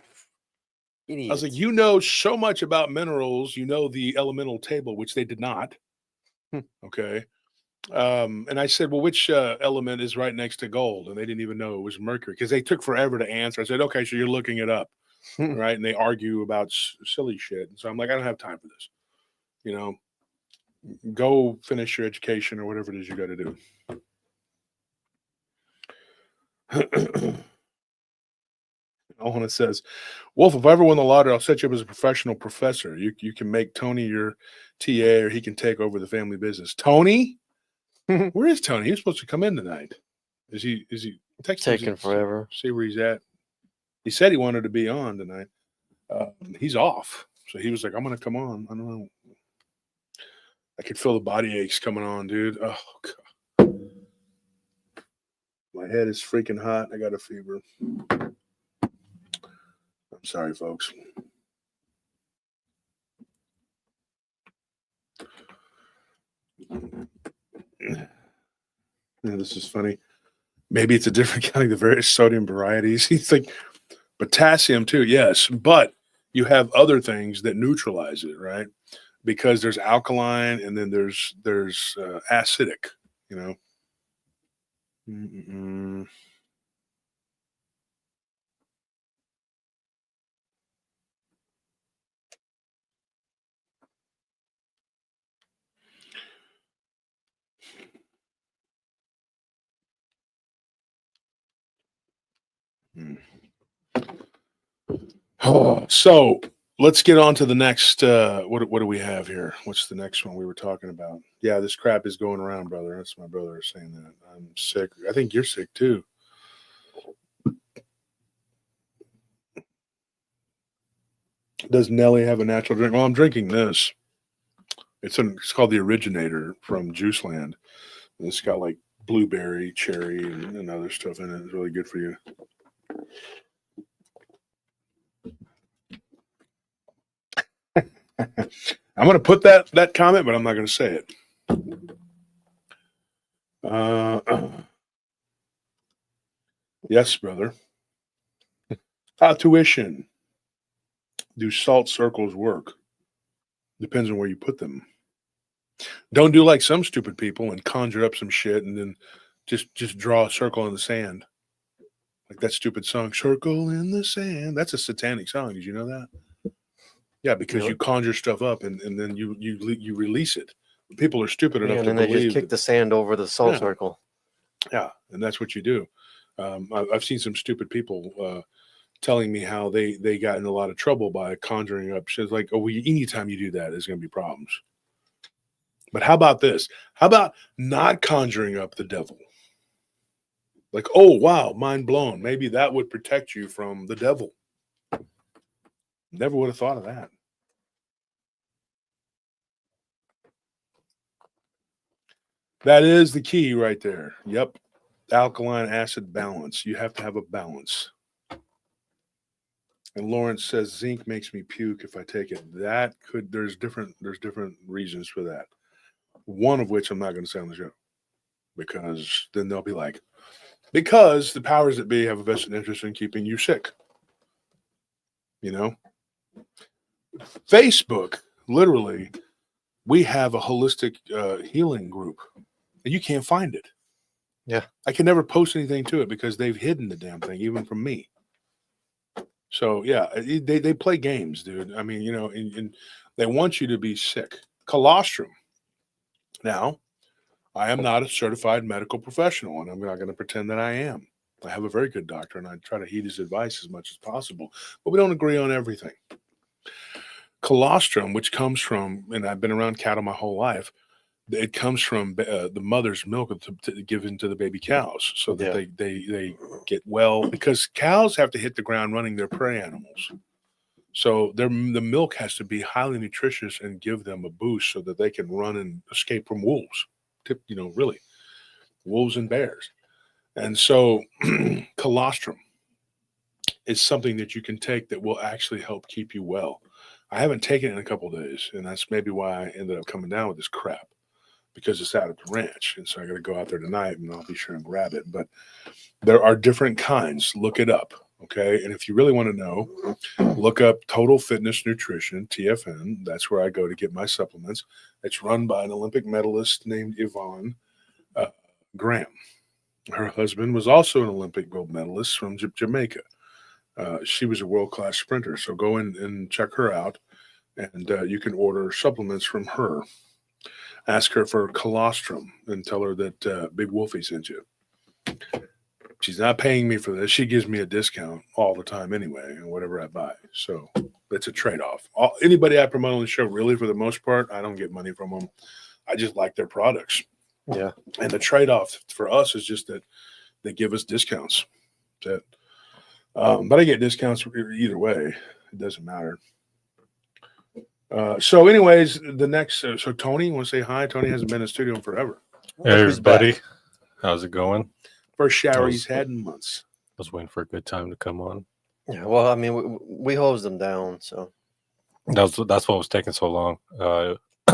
I was like, you know so much about minerals. You know the elemental table, which they did not. Okay. And I said, well, which element is right next to gold? And they didn't even know it was mercury because they took forever to answer. I said, okay, so you're looking it up. Right. And they argue about silly shit. And so I'm like, I don't have time for this. You know, go finish your education or whatever it is you got to do. Owen it says, Wolf, if I ever win the lottery, I'll set you up as a professional professor. You can make Tony your TA or he can take over the family business. Tony? Where is Tony? He was supposed to come in tonight. Is he taking forever? See where he's at. He said he wanted to be on tonight. He's off. So he was like, I'm gonna come on. I don't know. I could feel the body aches coming on, dude. Oh God. My head is freaking hot. I got a fever. I'm sorry, folks. Yeah, this is funny. Maybe it's a different counting the various sodium varieties. He's like potassium too, yes, but you have other things that neutralize it, right? Because there's alkaline and then there's acidic, you know. Oh, so let's get on to the next. What do we have here? What's the next one we were talking about? Yeah, this crap is going around, brother. That's my brother saying that. I'm sick. I think you're sick too. Does Nelly have a natural drink? Well, I'm drinking this. It's called the Originator from Juice Land. And it's got like blueberry, cherry, and other stuff in it. It's really good for you. I'm going to put that comment, but I'm not going to say it. Yes, brother. Tuition. Do salt circles work? Depends on where you put them. Don't do like some stupid people and conjure up some shit and then just draw a circle in the sand. Like that stupid song, Circle in the Sand. That's a satanic song. Did you know that? Yeah, because you conjure stuff up and then you release it. People are stupid enough to believe. And then they just kick the sand over the salt circle. Yeah, and that's what you do. I've seen some stupid people telling me how they got in a lot of trouble by conjuring up shit. Like, oh, well, anytime you do that, there's going to be problems. But how about this? How about not conjuring up the devil? Like, oh, wow, mind blown. Maybe that would protect you from the devil. Never would have thought of that. That is the key right there. Yep. Alkaline acid balance. You have to have a balance. And Lawrence says zinc makes me puke if I take it. There's different reasons for that. One of which I'm not going to say on the show. Because then they'll be like, because the powers that be have a vested interest in keeping you sick. You know? Facebook, literally, we have a holistic healing group. And you can't find it. Yeah. I can never post anything to it because they've hidden the damn thing, even from me. So, yeah, they play games, dude. I mean, you know, and they want you to be sick. Colostrum. Now, I am not a certified medical professional, and I'm not going to pretend that I am. I have a very good doctor, and I try to heed his advice as much as possible. But we don't agree on everything. Colostrum, which comes from, and I've been around cattle my whole life, it comes from the mother's milk given to the baby cows so that they get well, because cows have to hit the ground running. They're prey animals. So the milk has to be highly nutritious and give them a boost so that they can run and escape from wolves, really wolves and bears. And so colostrum is something that you can take that will actually help keep you well. I haven't taken it in a couple of days, and that's maybe why I ended up coming down with this crap, because it's out at the ranch. And so I got to go out there tonight, and I'll be sure and grab it. But there are different kinds. Look it up, okay? And if you really want to know, look up Total Fitness Nutrition, TFN. That's where I go to get my supplements. It's run by an Olympic medalist named Yvonne Graham. Her husband was also an Olympic gold medalist from Jamaica. She was a world-class sprinter. So go in and check her out, and you can order supplements from her. Ask her for colostrum and tell her that Big Wolfie sent you. She's not paying me for this. She gives me a discount all the time anyway, and whatever I buy. So it's a trade-off. Anybody I promote on the show, really, for the most part, I don't get money from them. I just like their products. Yeah. And the trade-off for us is just that they give us discounts. That's it. But I get discounts either way. It doesn't matter. So anyways, the next, so Tony, you want to say hi? Tony hasn't been in the studio in forever. Hey, everybody. How's it going? First shower he's had in months. I was waiting for a good time to come on. Yeah, well, I mean, we hosed them down, so. That's what was taking so long.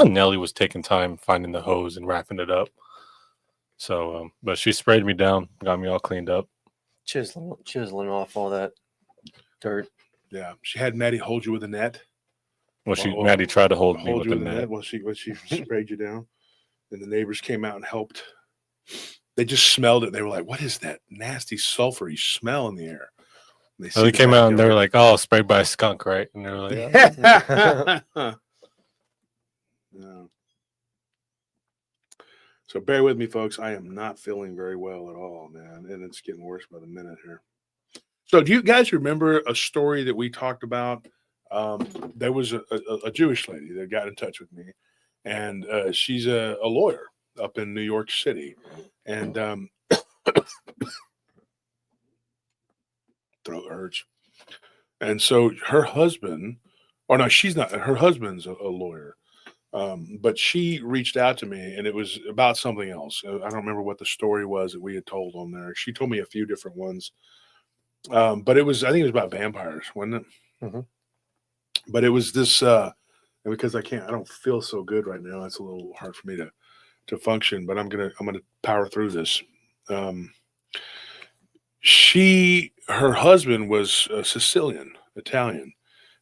Nelly was taking time finding the hose and wrapping it up. So, but she sprayed me down, got me all cleaned up. Chiseling off all that dirt. Yeah, she had Maddie hold you with a net. Well, Maddie tried to hold me with the net. When she sprayed you down, and the neighbors came out and helped. They just smelled it. They were like, "What is that nasty sulfury smell in the air?" And they came out and they were like, "Oh, sprayed by a skunk, right?" And they were like, "Yeah." No. So bear with me, folks. I am not feeling very well at all, man, and it's getting worse by the minute here. So, do you guys remember a story that we talked about? There was a Jewish lady that got in touch with me, and she's a lawyer up in New York City, and throat hurts. And so her husband, or no, she's not. Her husband's a lawyer, but she reached out to me, and it was about something else. I don't remember what the story was that we had told on there. She told me a few different ones, but I think it was about vampires, wasn't it? Mm-hmm. But it was this, because I don't feel so good right now. It's a little hard for me to function, but I'm gonna power through this. Her husband was Sicilian, Italian,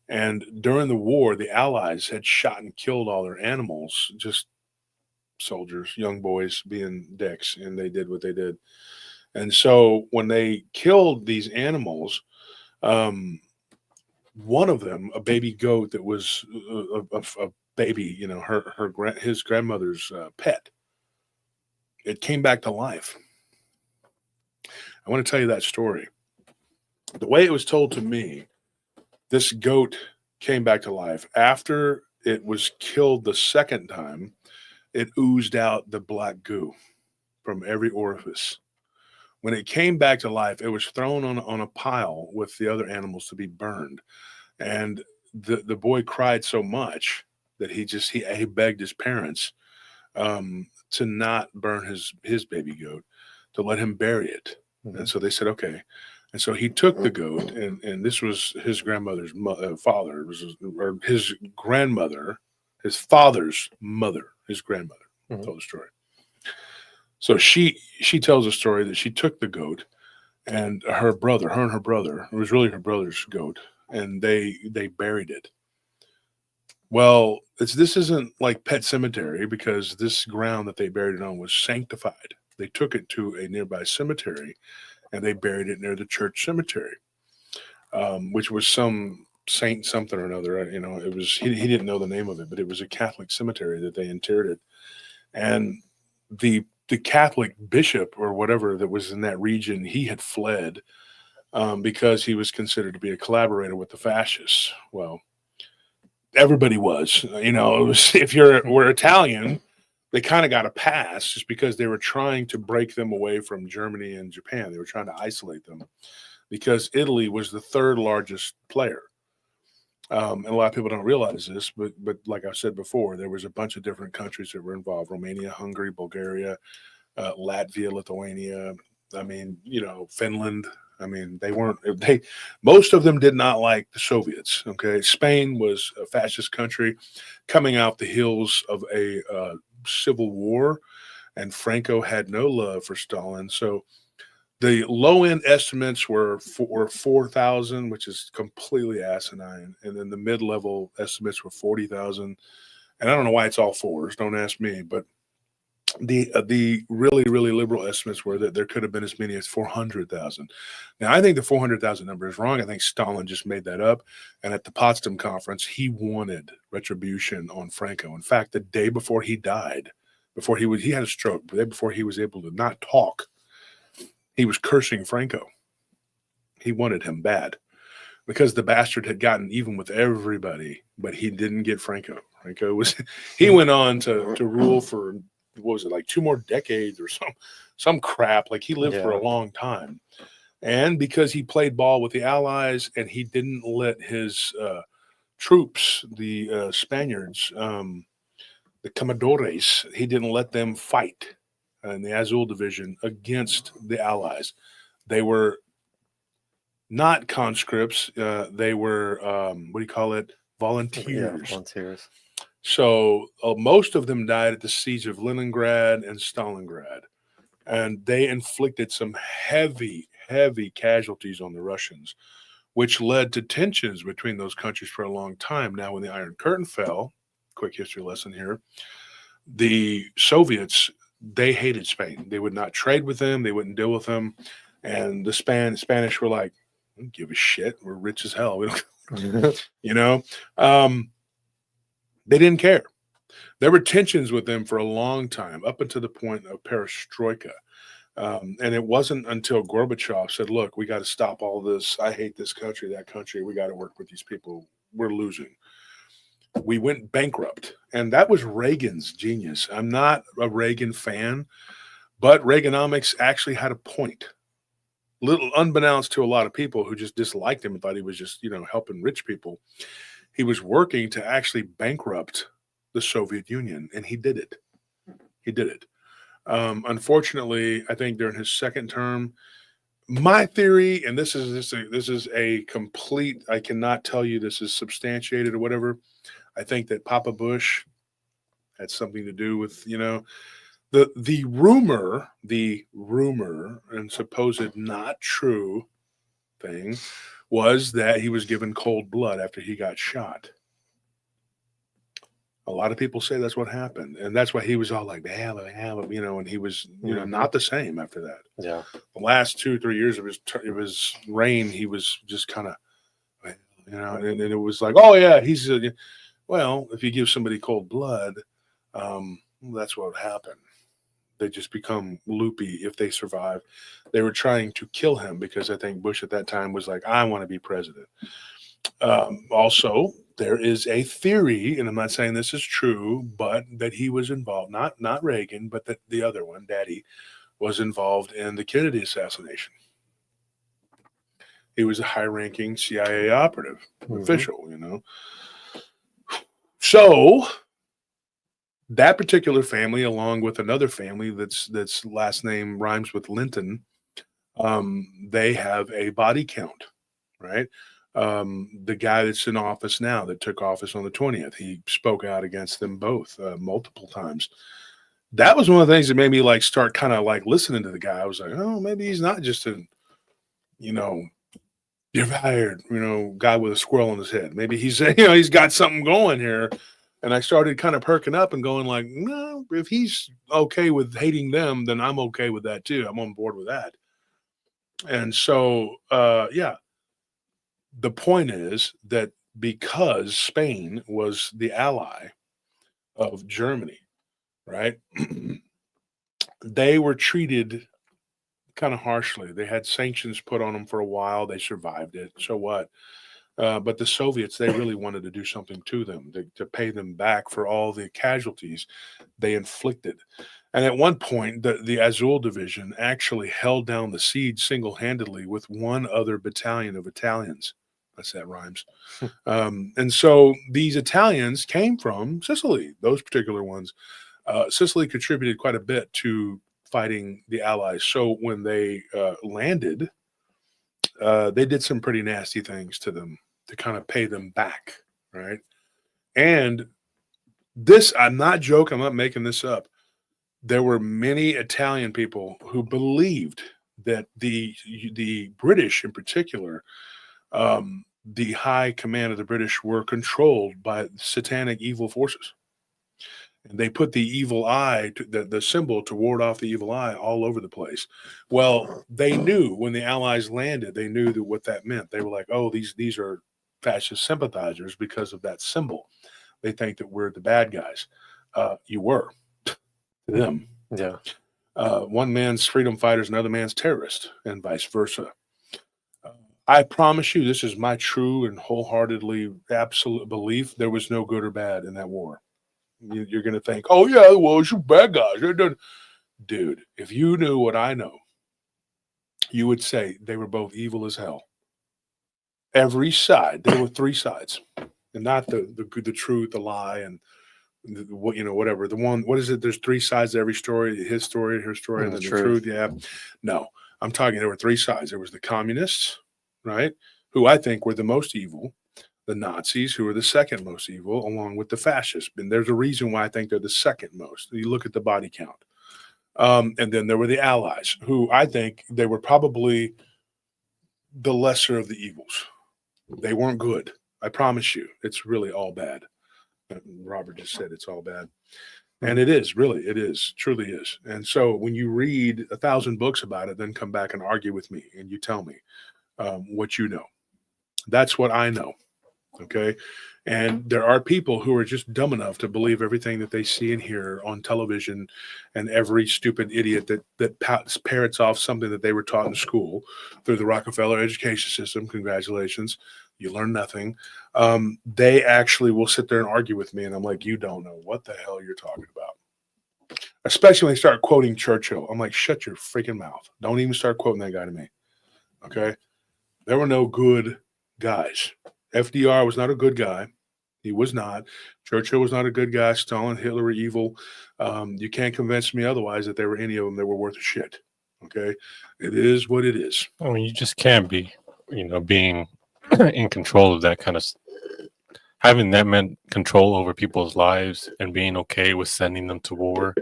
and during the war, the Allies had shot and killed all their animals, just soldiers, young boys being dicks, and they did what they did. And so when they killed these animals, one of them, a baby goat that was a baby, his grandmother's pet, it came back to life. I want to tell you that story. The way it was told to me, this goat came back to life. After it was killed the second time, it oozed out the black goo from every orifice. When it came back to life, it was thrown on a pile with the other animals to be burned. And the boy cried so much that he begged his parents to not burn his baby goat, to let him bury it. Mm-hmm. And so they said, okay. And so he took the goat, and this was his grandmother's father, or his grandmother, his father's mother, his grandmother, mm-hmm. told the story. So she tells a story that she took the goat, and her and her brother, it was really her brother's goat, and they buried it. Well, this isn't like Pet Cemetery, because this ground that they buried it on was sanctified. They took it to a nearby cemetery, and they buried it near the church cemetery, which was some saint something or another. It was he didn't know the name of it, but it was a Catholic cemetery that they interred it. And the Catholic bishop or whatever that was in that region, he had fled because he was considered to be a collaborator with the fascists. Well, everybody was. It was, if we're Italian, they kind of got a pass just because they were trying to break them away from Germany and Japan. They were trying to isolate them because Italy was the third largest player. And a lot of people don't realize this, but like I said before, there was a bunch of different countries that were involved: Romania, Hungary, Bulgaria, Latvia, Lithuania. I mean, Finland. I mean, most of them did not like the Soviets. Okay. Spain was a fascist country coming out the heels of a civil war, and Franco had no love for Stalin. So the low end estimates were 4,000, which is completely asinine. And then the mid level estimates were 40,000. And I don't know why it's all fours. Don't ask me. But the really, really liberal estimates were that there could have been as many as 400,000. Now, I think the 400,000 number is wrong. I think Stalin just made that up. And at the Potsdam conference, he wanted retribution on Franco. In fact, the day before he died, he had a stroke, the day before he was able to not talk, he was cursing Franco. He wanted him bad because the bastard had gotten even with everybody, but he didn't get Franco. He went on to rule for, what was it, like 2 more decades or some crap. Like he lived for a long time. And because he played ball with the Allies and he didn't let his troops, the Spaniards, the Commodores, he didn't let them fight in the Azul division against the Allies. They were not conscripts. They were, what do you call it? Volunteers. Yeah, volunteers. So most of them died at the siege of Leningrad and Stalingrad. And they inflicted some heavy, heavy casualties on the Russians, which led to tensions between those countries for a long time. Now, when the Iron Curtain fell, quick history lesson here, the Soviets, they hated Spain. They would not trade with them. They wouldn't deal with them. And the Spanish were like, we don't give a shit. We're rich as hell. We don't, they didn't care. There were tensions with them for a long time, up until the point of perestroika. And it wasn't until Gorbachev said, look, we got to stop all this. I hate this country, that country. We got to work with these people. We're losing. We went bankrupt. And that was Reagan's genius. I'm not a Reagan fan, but Reaganomics actually had a point. Little unbeknownst to a lot of people who just disliked him and thought he was just, helping rich people. He was working to actually bankrupt the Soviet Union, and he did it. Unfortunately, I think during his second term, my theory, and this is a complete, I cannot tell you this is substantiated or whatever. I think that Papa Bush had something to do with, the rumor and supposed not true thing was that he was given cold blood after he got shot. A lot of people say that's what happened, and that's why he was all like, and he was, not the same after that. Yeah. The last 2-3 years of his reign, he was just kind of, and it was like, oh yeah, well, if you give somebody cold blood, that's what would happen. They just become loopy if they survive. They were trying to kill him because I think Bush at that time was like, I want to be president. Also, there is a theory, and I'm not saying this is true, but that he was involved, not Reagan, but that the other one, Daddy, was involved in the Kennedy assassination. He was a high-ranking CIA operative, official, So that particular family, along with another family that's last name rhymes with Linton, they have a body count, right? The guy that's in office now, that took office on the 20th, he spoke out against them both multiple times. That was one of the things that made me start kind of listening to the guy. I was like, oh, maybe he's not just a, you're fired, guy with a squirrel in his head. Maybe he's, he's got something going here. And I started kind of perking up and going like, no, if he's okay with hating them, then I'm okay with that too. I'm on board with that. And so, the point is that because Spain was the ally of Germany, right, they were treated kind of harshly. They had sanctions put on them for a while. They survived it. So what? But the Soviets, they really wanted to do something to them, to pay them back for all the casualties they inflicted. And at one point, the Azul division actually held down the siege single-handedly with one other battalion of Italians. That's that rhymes. And so these Italians came from Sicily, those particular ones. Sicily contributed quite a bit to fighting the Allies. So when they landed, they did some pretty nasty things to them to kind of pay them back, right? And this, I'm not joking, I'm not making this up. There were many Italian people who believed that the British, in particular, the high command of the British, were controlled by satanic evil forces. And they put the evil eye, the symbol to ward off the evil eye all over the place. Well, they knew when the Allies landed, they knew that what that meant. They were like, oh, these are fascist sympathizers because of that symbol. They think that we're the bad guys. You were to them. Yeah. One man's freedom fighters, another man's terrorist, and vice versa. I promise you, this is my true and wholeheartedly absolute belief. There was no good or bad in that war. You're going to think, oh, yeah, well, it's you bad guys. Dude, if you knew what I know, you would say they were both evil as hell. Every side, there were three sides, and not the truth, the lie, and whatever. The one, what is it? There's three sides to every story: his story, her story, and then the truth. Yeah, no, I'm talking. There were three sides. There was the communists, right, who I think were the most evil. The Nazis, who are the second most evil, along with the fascists. And there's a reason why I think they're the second most. You look at the body count. And then there were the Allies, who I think they were probably the lesser of the evils. They weren't good. I promise you. It's really all bad. Robert just said it's all bad. And it is, really. It is. Truly is. And so when you read 1,000 books about it, then come back and argue with me and you tell me what you know. That's what I know. Okay. And there are people who are just dumb enough to believe everything that they see and hear on television, and every stupid idiot that parrots off something that they were taught in school through the Rockefeller education system. Congratulations. You learn nothing. They actually will sit there and argue with me. And I'm like, you don't know what the hell you're talking about. Especially when they start quoting Churchill. I'm like, shut your freaking mouth. Don't even start quoting that guy to me. Okay. There were no good guys. FDR was not a good guy. He was not. Churchill was not a good guy. Stalin, Hitler were evil. You can't convince me otherwise that there were any of them that were worth a shit. Okay? It is what it is. I mean, you just can't be, being in control of that kind of, having that meant control over people's lives and being okay with sending them to war,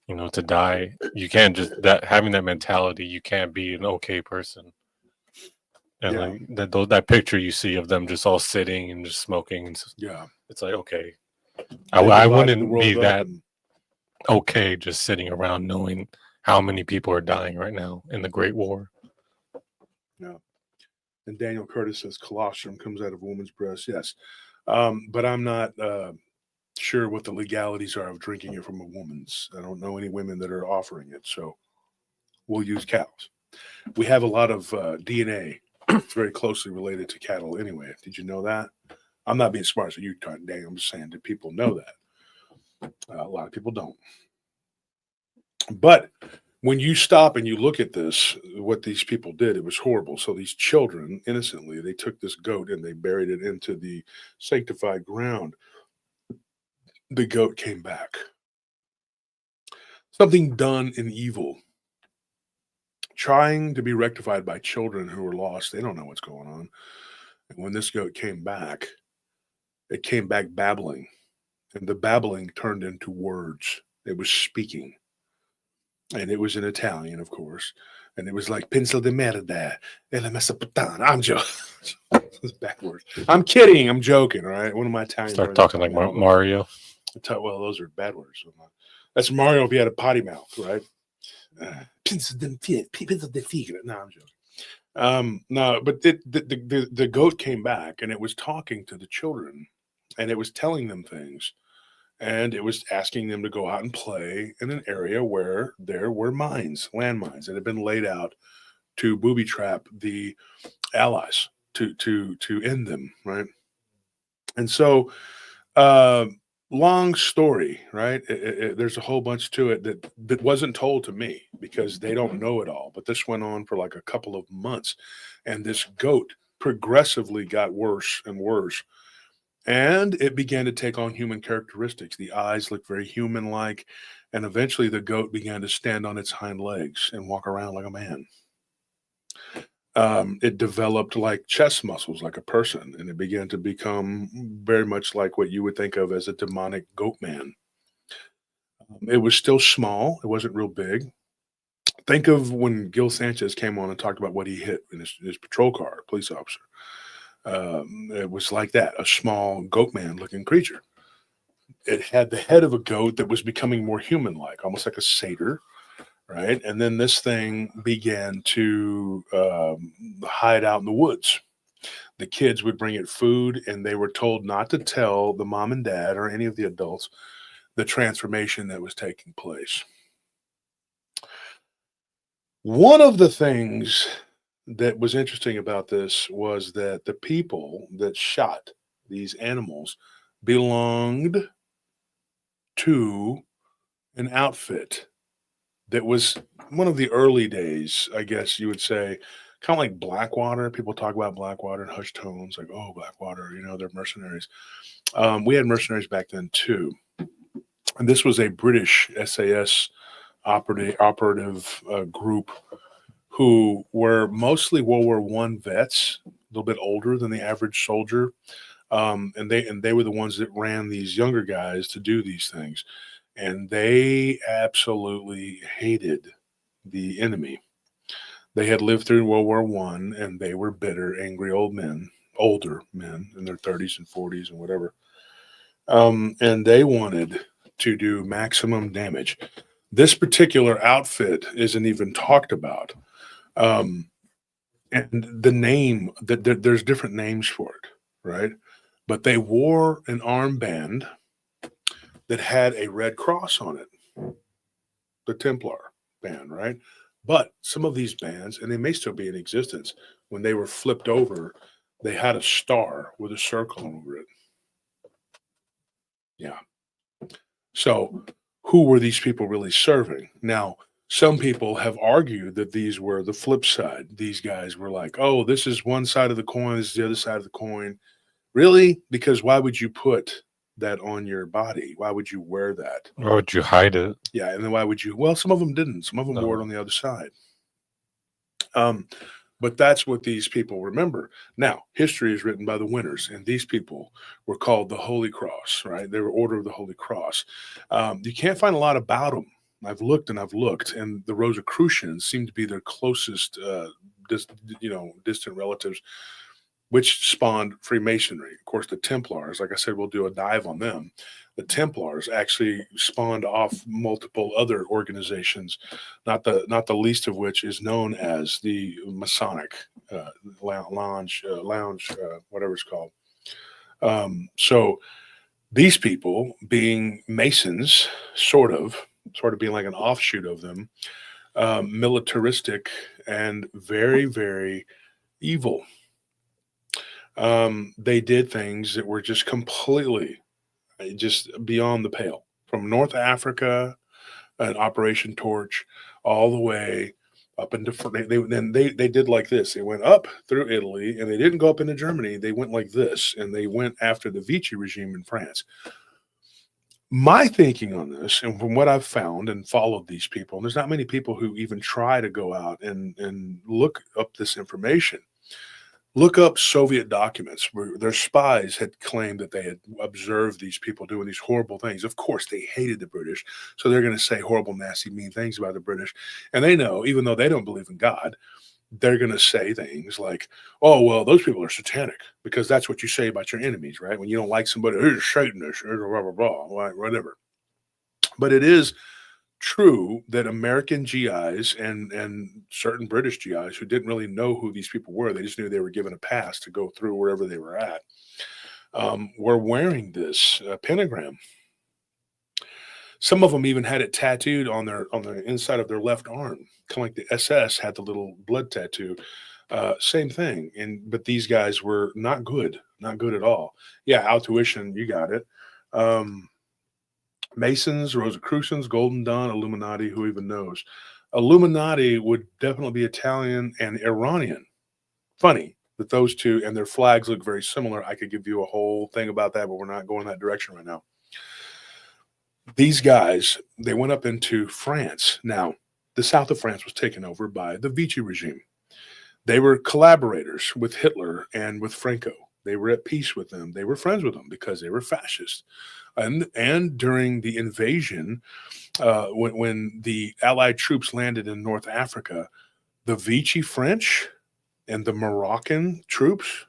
to die. You can't just, having that mentality, you can't be an okay person. And that picture you see of them just all sitting and just smoking, and it's like, okay, I wouldn't be that okay just sitting around knowing how many people are dying right now in the Great War. Yeah. And Daniel Curtis says colostrum comes out of a woman's breast. Yes. But I'm not sure what the legalities are of drinking it from a woman's. I don't know any women that are offering it. So we'll use cows. We have a lot of DNA. It's very closely related to cattle anyway. Did you know that? I'm not being smart, so you're talking, dang, I'm just saying, do people know that? A lot of people don't. But when you stop and you look at this, what these people did, it was horrible. So these children, innocently, they took this goat and they buried it into the sanctified ground. The goat came back. Something done in evil, trying to be rectified by children who are lost. They don't know what's going on. And when this goat came back, it came back babbling. And the babbling turned into words. It was speaking. And it was in Italian, of course. And it was like, Pensa di merda, e la Mesopotamia. I'm joking. It's bad words. I'm kidding. I'm joking, all right? One of my Italian Start talking like Mario. Well, those are bad words. That's Mario if he had a potty mouth, right? No, I'm joking. No, but the goat came back and it was talking to the children and it was telling them things, and it was asking them to go out and play in an area where there were landmines that had been laid out to booby trap the Allies to end them, right? And so long story, right? There's a whole bunch to it that wasn't told to me because they don't know it all. But this went on for like a couple of months, and this goat progressively got worse and worse. And it began to take on human characteristics. The eyes looked very human-like, and eventually the goat began to stand on its hind legs and walk around like a man. It developed like chest muscles, like a person, and it began to become very much like what you would think of as a demonic goat man. It was still small. It wasn't real big. Think of when Gil Sanchez came on and talked about what he hit in his patrol car, a police officer. It was like that, a small goat man looking creature. It had the head of a goat that was becoming more human-like, almost like a satyr, right? And then this thing began to hide out in the woods. The kids would bring it food, and they were told not to tell the mom and dad or any of the adults the transformation that was taking place. One of the things that was interesting about this was that the people that shot these animals belonged to an outfit that was one of the early days, I guess you would say, kind of like Blackwater. People talk about Blackwater in hushed tones, like, oh, Blackwater, they're mercenaries. We had mercenaries back then too. And this was a British SAS operative group who were mostly World War I vets, a little bit older than the average soldier. And they were the ones that ran these younger guys to do these things. And they absolutely hated the enemy. They had lived through World War I, and they were bitter, angry older men in their 30s and 40s and whatever. And they wanted to do maximum damage. This particular outfit isn't even talked about. And the name, there's different names for it, right? But they wore an armband that had a red cross on it, the Templar band, right? But some of these bands, and they may still be in existence, when they were flipped over, they had a star with a circle over it. Yeah. So who were these people really serving? Now, some people have argued that these were the flip side. These guys were like, oh, this is one side of the coin, this is the other side of the coin. Really? Because why would you put that on your body? Why would you wear that? Or would you hide it? Yeah, and then why would you? Well, some of them didn't. Some of them wore it on the other side. But that's what these people remember. Now, history is written by the winners, and these people were called the Holy Cross, right? They were Order of the Holy Cross. You can't find a lot about them. I've looked, and the Rosicrucians seem to be their closest, distant relatives, which spawned Freemasonry. Of course, the Templars, like I said, we'll do a dive on them. The Templars actually spawned off multiple other organizations, not the least of which is known as the Masonic lounge, whatever it's called. So these people, being Masons, sort of being like an offshoot of them, militaristic and very, very evil. They did things that were just completely just beyond the pale. From North Africa, an Operation Torch, all the way up into they did like this. They went up through Italy, and they didn't go up into Germany. They went like this, and they went after the Vichy regime in France. My thinking on this, and from what I've found and followed these people, and there's not many people who even try to go out and look up this information. Look up Soviet documents where their spies had claimed that they had observed these people doing these horrible things. Of course, they hated the British, so they're going to say horrible, nasty, mean things about the British. And they know, even though they don't believe in God, they're going to say things like, oh, well, those people are satanic, because that's what you say about your enemies, right? When you don't like somebody, who's Satanish, or blah, blah, blah, whatever. But it is true that American GIs and certain British GIs who didn't really know who these people were, they just knew they were given a pass to go through wherever they were at, were wearing this pentagram. Some of them even had it tattooed on the inside of their left arm, kind of like the SS had the little blood tattoo. Same thing. But these guys were not good at all. Yeah, Altuition, you got it. Masons, Rosicrucians, Golden Dawn, Illuminati, who even knows? Illuminati would definitely be Italian and Iranian. Funny that those two and their flags look very similar. I could give you a whole thing about that, but we're not going that direction right now. These guys, they went up into France. Now, the south of France was taken over by the Vichy regime. They were collaborators with Hitler and with Franco. They were at peace with them. They were friends with them because they were fascists. And during the invasion, when the Allied troops landed in North Africa, the Vichy French and the Moroccan troops,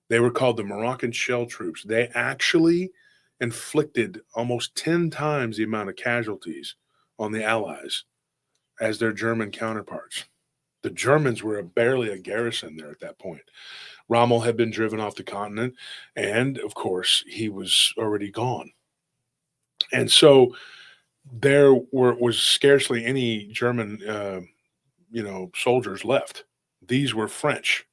they were called the Moroccan shell troops. They actually inflicted almost 10 times the amount of casualties on the Allies as their German counterparts. The Germans were barely a garrison there at that point. Rommel had been driven off the continent, and of course, he was already gone. And so there was scarcely any German, soldiers left. These were French.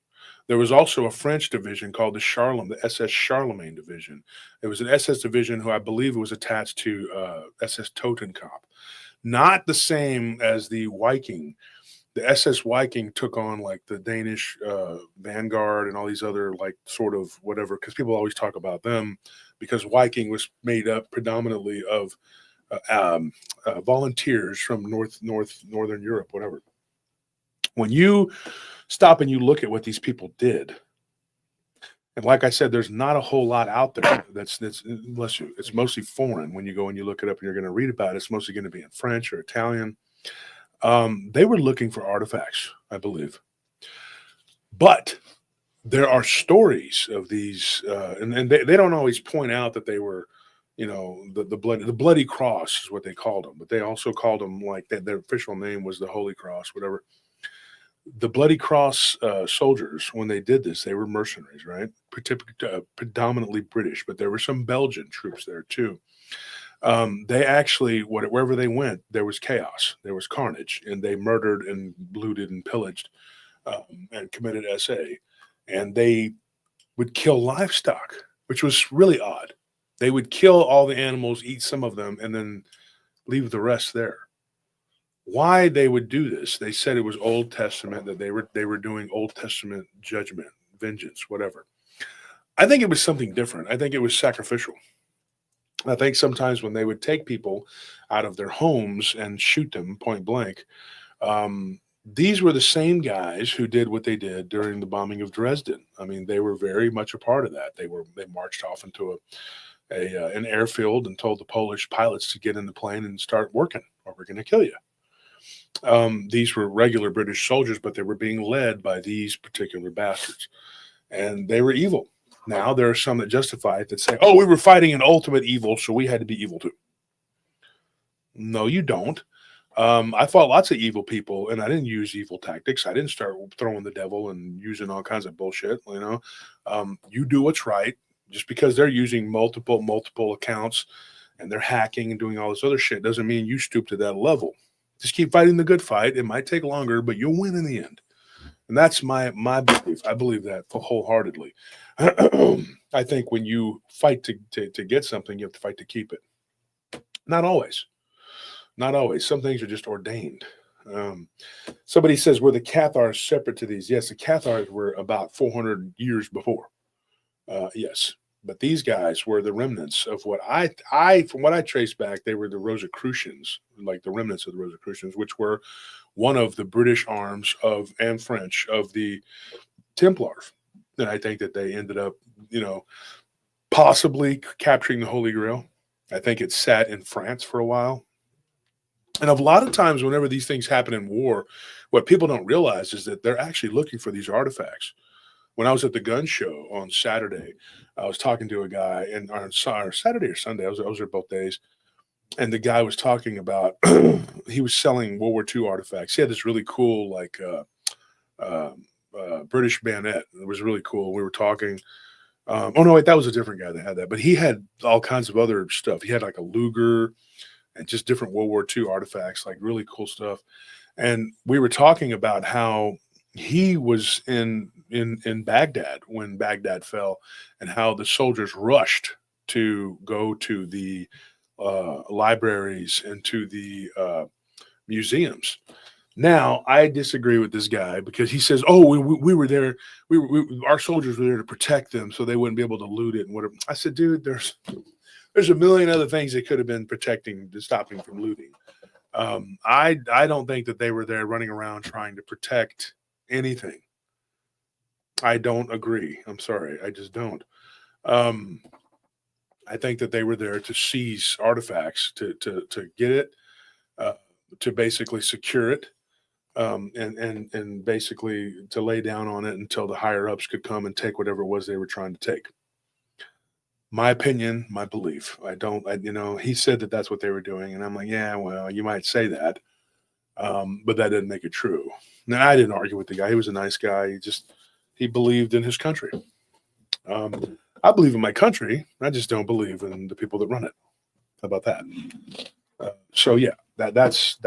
There was also a French division called the SS Charlemagne division. It was an SS division who I believe was attached to SS Totenkopf. Not the same as the Viking. The SS Viking took on like the Danish Vanguard and all these other like sort of whatever, because people always talk about them because Viking was made up predominantly of volunteers from Northern Europe, whatever. When you stop and you look at what these people did, and like I said, there's not a whole lot out there that's bless you. It's mostly foreign. When you go and you look it up and you're going to read about it, it's mostly going to be in French or Italian. They were looking for artifacts, I believe. But there are stories of these, and they don't always point out that they were, the bloody cross is what they called them. But they also called them like that. Their official name was the Holy Cross, whatever. The Bloody Cross soldiers, when they did this, they were mercenaries, right? Predominantly British, but there were some Belgian troops there too. They actually, wherever they went, there was chaos, there was carnage, and they murdered and looted and pillaged and committed SA. And they would kill livestock, which was really odd. They would kill all the animals, eat some of them, and then leave the rest there. Why they would do this? They said it was Old Testament, that they were doing Old Testament judgment, vengeance, whatever. I think it was something different. I think it was sacrificial. I think sometimes when they would take people out of their homes and shoot them point blank, these were the same guys who did what they did during the bombing of Dresden. I mean, they were very much a part of that. They marched off into an airfield and told the Polish pilots to get in the plane and start working, or we're going to kill you. These were regular British soldiers, but they were being led by these particular bastards, and they were evil. Now, there are some that justify it, that say, oh, we were fighting an ultimate evil, so we had to be evil too. No, you don't. I fought lots of evil people, and I didn't use evil tactics. I didn't start throwing the devil and using all kinds of bullshit, You do what's right. Just because they're using multiple accounts and they're hacking and doing all this other shit doesn't mean you stoop to that level. Just keep fighting the good fight. It might take longer, but you'll win in the end. And that's my belief. I believe that wholeheartedly. I think when you fight to get something, you have to fight to keep it. Not always. Not always. Some things are just ordained. Somebody says, were the Cathars separate to these? Yes, the Cathars were about 400 years before. Yes. But these guys were the remnants of what from what I traced back, they were the Rosicrucians, like the remnants of the Rosicrucians, which were one of the British arms and French of the Templars. And I think that they ended up, possibly capturing the Holy Grail. I think it sat in France for a while. And a lot of times, whenever these things happen in war, what people don't realize is that they're actually looking for these artifacts. When I was at the gun show on Saturday, I was talking to a guy, and on Saturday or Sunday, I was there both days, and the guy was talking about he was selling World War II artifacts. He had this really cool British bayonet. It was really cool. We were talking. Oh no, wait, that was a different guy that had that, but he had all kinds of other stuff. He had like a Luger and just different World War II artifacts, like really cool stuff. And we were talking about how he was in Baghdad when Baghdad fell, and how the soldiers rushed to go to the libraries and to the museums Now, I disagree with this guy because he says, "Oh, we were there. Our soldiers were there to protect them, so they wouldn't be able to loot it and whatever." I said, "Dude, there's a million other things they could have been protecting to stop him from looting." I don't think that they were there running around trying to protect anything. I don't agree. I'm sorry, I just don't. Um, I think that they were there to seize artifacts, to get it, uh, to basically secure it, and basically to lay down on it until the higher ups could come and take whatever it was they were trying to take. My opinion, my belief. He said that that's what they were doing, and I'm like, yeah, well, you might say that, but that didn't make it true. Now, I didn't argue with the guy. He was a nice guy. He believed in his country. I believe in my country. I just don't believe in the people that run it. How about that? So yeah, that's.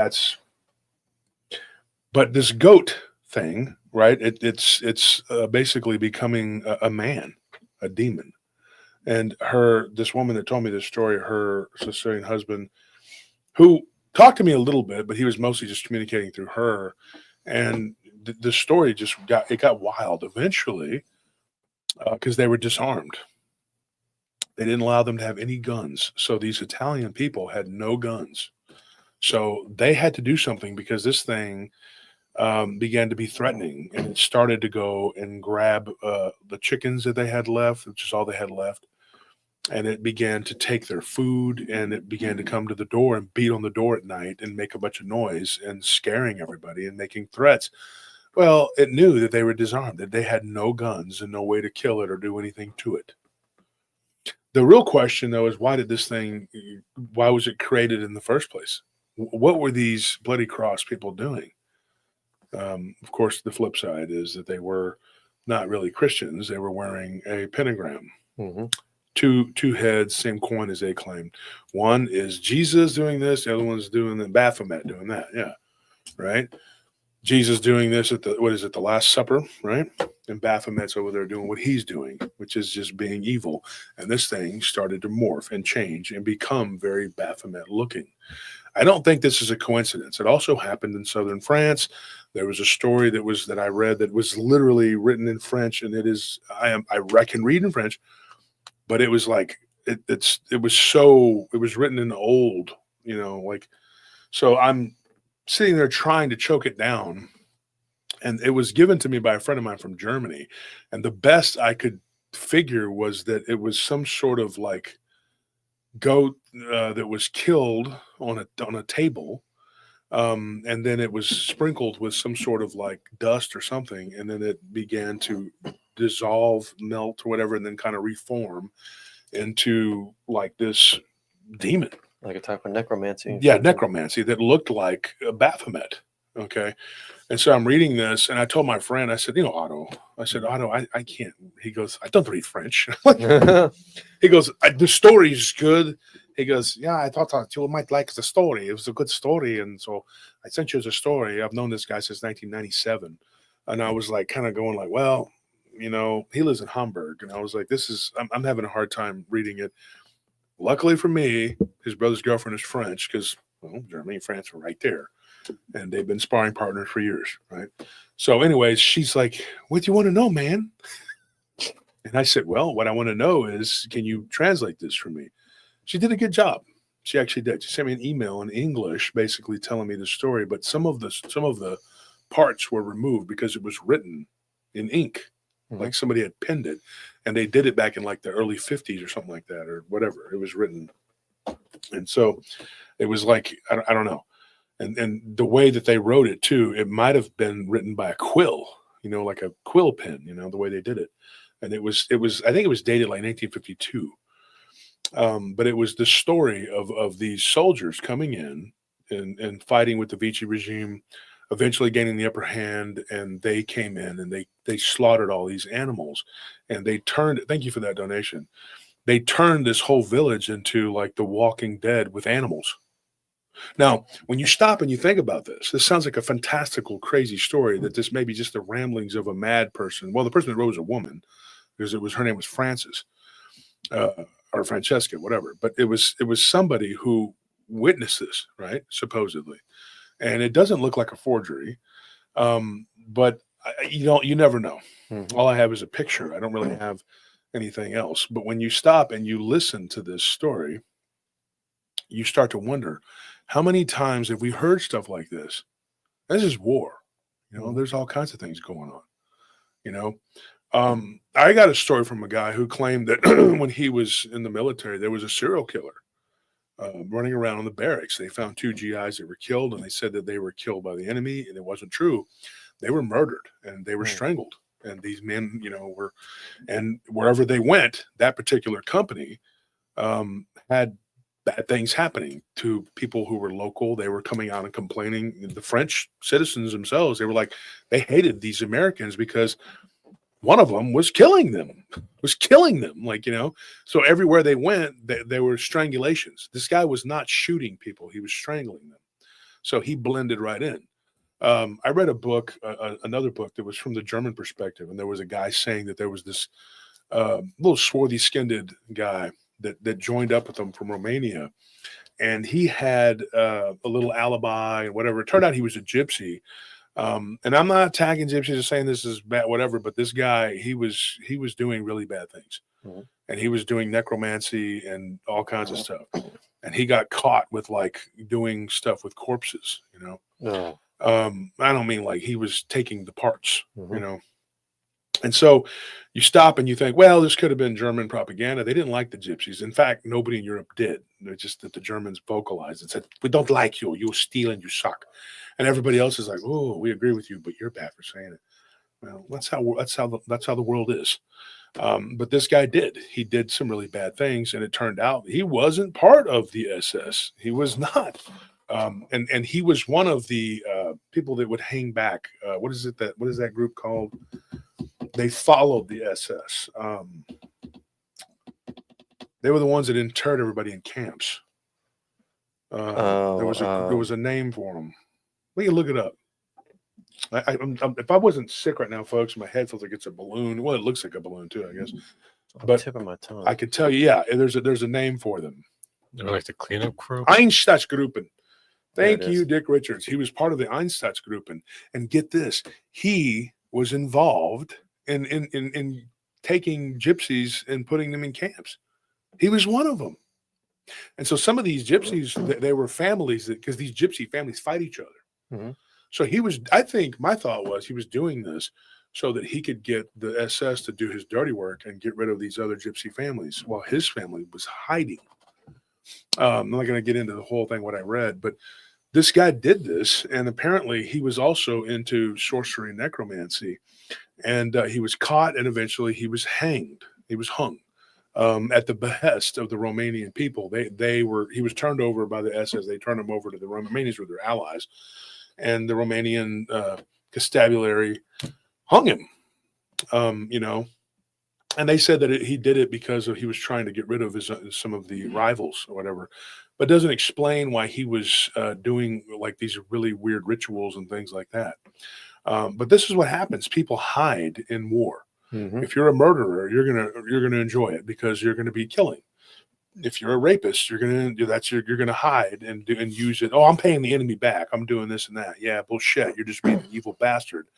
But this goat thing, right? It's basically becoming a man, a demon. And this woman that told me this story, her Sicilian husband, who talked to me a little bit, but he was mostly just communicating through her. And the story just got wild eventually because they were disarmed. They didn't allow them to have any guns. So these Italian people had no guns. So they had to do something because this thing began to be threatening, and it started to go and grab the chickens that they had left, which is all they had left. And it began to take their food, and it began to come to the door and beat on the door at night and make a bunch of noise and scaring everybody and making threats. Well, it knew that they were disarmed, that they had no guns and no way to kill it or do anything to it. The real question, though, is why was it created in the first place? What were these Bloody Cross people doing? Of course, the flip side is that they were not really Christians. They were wearing a pentagram. Mm-hmm. Two heads, same coin as they claimed. One is Jesus doing this. The other one's doing the Baphomet doing that. Yeah, right. Jesus doing this at the Last Supper, right? And Baphomet's over there doing what he's doing, which is just being evil. And this thing started to morph and change and become very Baphomet looking. I don't think this is a coincidence. It also happened in southern France. There was a story that I read that was literally written in French, and I can read in French, but it was like it was written in old, so I'm sitting there trying to choke it down, and it was given to me by a friend of mine from Germany, and the best I could figure was that it was some sort of like goat that was killed on a table, and then it was sprinkled with some sort of like dust or something, and then it began to dissolve, melt, or whatever, and then kind of reform into like this demon, like a type of necromancy. Yeah, necromancy that looked like Baphomet. Okay. And so I'm reading this, and I told my friend, I said, Otto, I can't. He goes, I don't read French. He goes, the story's good. He goes, yeah, I thought you might like the story. It was a good story. And so I sent you the story. I've known this guy since 1997. And I was like, kind of going like, well, he lives in Hamburg. And I was like, I'm having a hard time reading it. Luckily for me, his brother's girlfriend is French because, Germany and France are right there. And they've been sparring partners for years, right? So anyways, she's like, what do you want to know, man? And I said, well, what I want to know is, can you translate this for me? She did a good job. She actually did. She sent me an email in English basically telling me the story, but some of the parts were removed because it was written in ink, like somebody had penned it. And they did it back in like the early 50s or something like that, or whatever. It was written. And so it was like, I don't know. And the way that they wrote it too, it might have been written by a quill, like a quill pen, the way they did it. And it was, I think it was dated like 1952. But it was the story of these soldiers coming in and fighting with the Vichy regime, eventually gaining the upper hand. And they came in and they slaughtered all these animals, and they turned, thank you for that donation. They turned this whole village into like the Walking Dead with animals. Now, when you stop and you think about this sounds like a fantastical, crazy story that this may be just the ramblings of a mad person. Well, the person that wrote was a woman because her name was Frances, or Francesca, whatever. But it was somebody who witnessed this, right? Supposedly. and it doesn't look like a forgery. But you never know. Mhm. All I have is a picture. I don't really have anything else. But when you stop and you listen to this story, you start to wonder, how many times have we heard stuff like this? This is war. Mhm. There's all kinds of things going on. You know, I got a story from a guy who claimed that when he was in the military, there was a serial killer running around in the barracks. They found 2 GIs that were killed, and they said that they were killed by the enemy, and it wasn't true. They were murdered, and they were strangled. And these men, were, and wherever they went, that particular company had bad things happening to people who were local. They were coming out and complaining. The French citizens themselves, they were like, they hated these Americans because one of them was killing them, So everywhere they went, there were strangulations. This guy was not shooting people. He was strangling them. So he blended right in. I read a book, another book that was from the German perspective. And there was a guy saying that there was this little swarthy skinned guy that joined up with them from Romania. And he had a little alibi and whatever. It turned out he was a gypsy. And I'm not attacking gypsies or saying this is bad, whatever, but this guy, he was doing really bad things. Mhm. And he was doing necromancy and all kinds of stuff. And he got caught with like doing stuff with corpses, No. I don't mean like he was taking the parts, Mhm. And so you stop and you think, well, this could have been German propaganda. They didn't like the gypsies. In fact, nobody in Europe did. It's just that the Germans vocalized and said, we don't like you. You steal and you suck. And everybody else is like, oh, we agree with you, but you're bad for saying it. Well, that's how the world is. But this guy did. He did some really bad things, and it turned out he wasn't part of the SS. He was not. And he was one of the people that would hang back. What is that group called? They followed the SS. They were the ones that interred everybody in camps. There was a name for them. We can look it up. If I wasn't sick right now, folks, my head feels like it's a balloon. Well, it looks like a balloon too, I guess. I'm But tipping my tongue. I could tell you, yeah, there's a name for them. They're like the cleanup crew. Einsatzgruppen. Thank There it you, is. Dick Richards. He was part of the Einsatzgruppen. And get this, he was involved in taking gypsies and putting them in camps. He was one of them. And so some of these gypsies, they were families because these gypsy families fight each other. Mhm. So I think my thought was he was doing this so that he could get the SS to do his dirty work and get rid of these other gypsy families while his family was hiding. I'm not going to get into the whole thing, what I read, but this guy did this. And apparently he was also into sorcery and necromancy. And he was caught, and eventually he was hanged. He was hung at the behest of the Romanian people. He was turned over by the SS. They turned him over to the Romanians, were their allies. And the Romanian constabulary hung him, and they said that he did it because he was trying to get rid of some of the rivals or whatever, but doesn't explain why he was doing like these really weird rituals and things like that. But this is what happens. People hide in war. Mhm. If you're a murderer, you're gonna enjoy it because you're gonna be killing. If you're a rapist, you're gonna hide and use it. Oh, I'm paying the enemy back. I'm doing this and that. Yeah, bullshit. You're just being an evil bastard,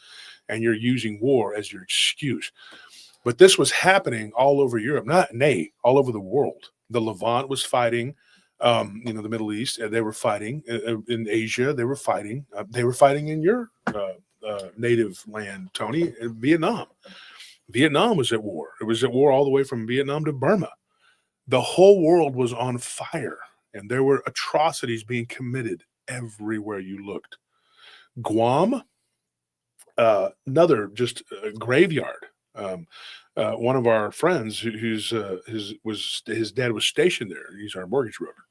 and you're using war as your excuse. But this was happening all over Europe, all over the world. The Levant was fighting, the Middle East. They were fighting in Asia. They were fighting. They were fighting in your native land, Tony, in Vietnam. Vietnam was at war. It was at war all the way from Vietnam to Burma. The whole world was on fire, and there were atrocities being committed everywhere you looked. Guam, another just graveyard. One of our friends, his dad was stationed there. He's our mortgage broker,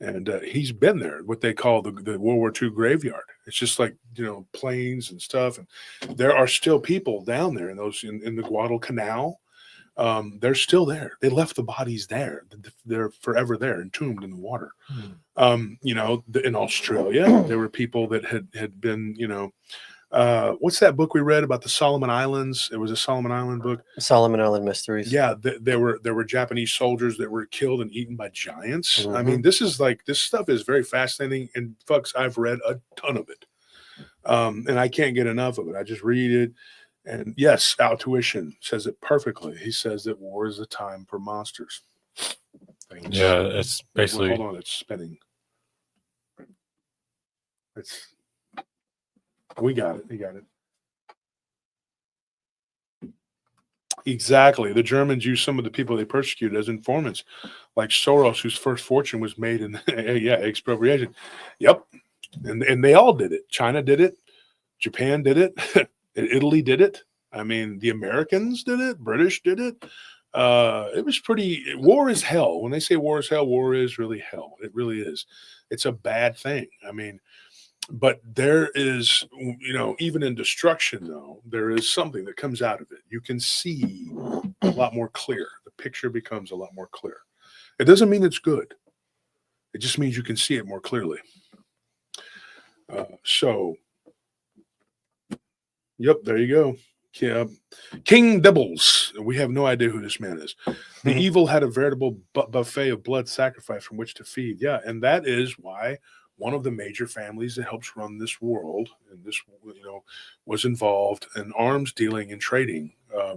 and he's been there. What they call the World War II graveyard. It's just like planes and stuff, and there are still people down there in the Guadalcanal. They're still there. They left the bodies there. They're forever there, entombed in the water. In Australia, there were people that had been, What's that book we read about the Solomon Islands? It was a Solomon Island book. Solomon Island Mysteries. Yeah, there were Japanese soldiers that were killed and eaten by giants. I Mhm. mean, this stuff is very fascinating, and folks, I've read a ton of it, and I can't get enough of it. I just read it, and yes, Al Tuition says it perfectly. He says that war is a time for monsters. Things. Yeah, it's basically. Hold on, it's spinning. We got it. We got it. Exactly. The Germans used some of the people they persecuted as informants, like Soros, whose first fortune was made in expropriation. Yep. And they all did it. China did it. Japan did it. Italy did it. I mean, the Americans did it. British did it. It was pretty. War is hell. When they say war is hell, war is really hell. It really is. It's a bad thing. I mean, but there is, even in destruction, though, there is something that comes out of it. You can see a lot more clear. The picture becomes a lot more clear. It doesn't mean it's good. It just means you can see it more clearly. Yep, there you go. Yeah. King Dibbles. We have no idea who this man is. The evil had a veritable buffet of blood sacrifice from which to feed. Yeah, and that is why one of the major families that helps run this world, and this, was involved in arms dealing and trading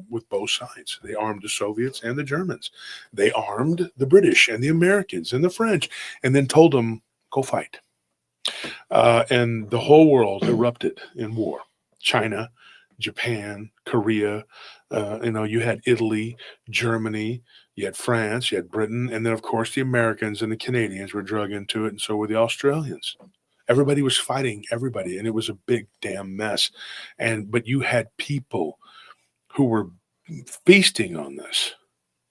with both sides. They armed the Soviets and the Germans. They armed the British and the Americans and the French, and then told them, go fight. And the whole world erupted in war. China, Japan, Korea, you had Italy, Germany, you had France, you had Britain, and then, of course, the Americans and the Canadians were drug into it, and so were the Australians. Everybody was fighting everybody, and it was a big damn mess. But you had people who were feasting on this.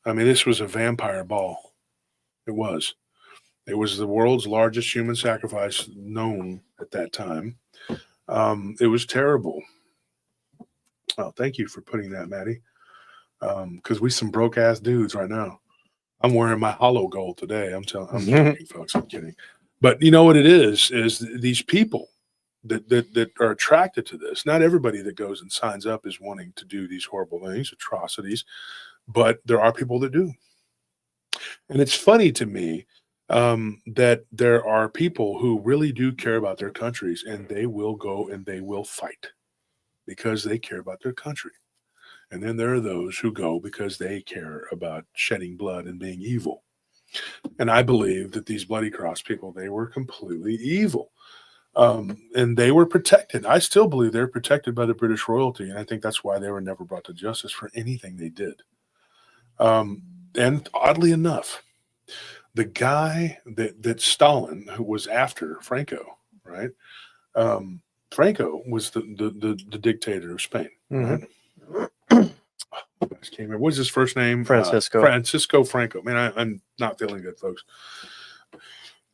I mean, this was a vampire ball. It was. It was the world's largest human sacrifice known at that time. It was terrible. Oh, thank you for putting that, Maddie. Because we some broke ass dudes right now. I'm wearing my hollow gold today. I'm kidding, folks. I'm kidding. But you know what it is these people that are attracted to this. Not everybody that goes and signs up is wanting to do these horrible things, atrocities, but there are people that do. And it's funny to me that there are people who really do care about their countries, and they will go and they will fight because they care about their country. And then there are those who go because they care about shedding blood and being evil. And I believe that these Bloody Cross people, they were completely evil. And they were protected. I still believe they're protected by the British royalty. And I think that's why they were never brought to justice for anything they did. And oddly enough, the guy that Stalin, who was after Franco, right? Franco was the dictator of Spain. Right? What's his first name? Francisco. Francisco Franco. Man, I'm not feeling good, folks.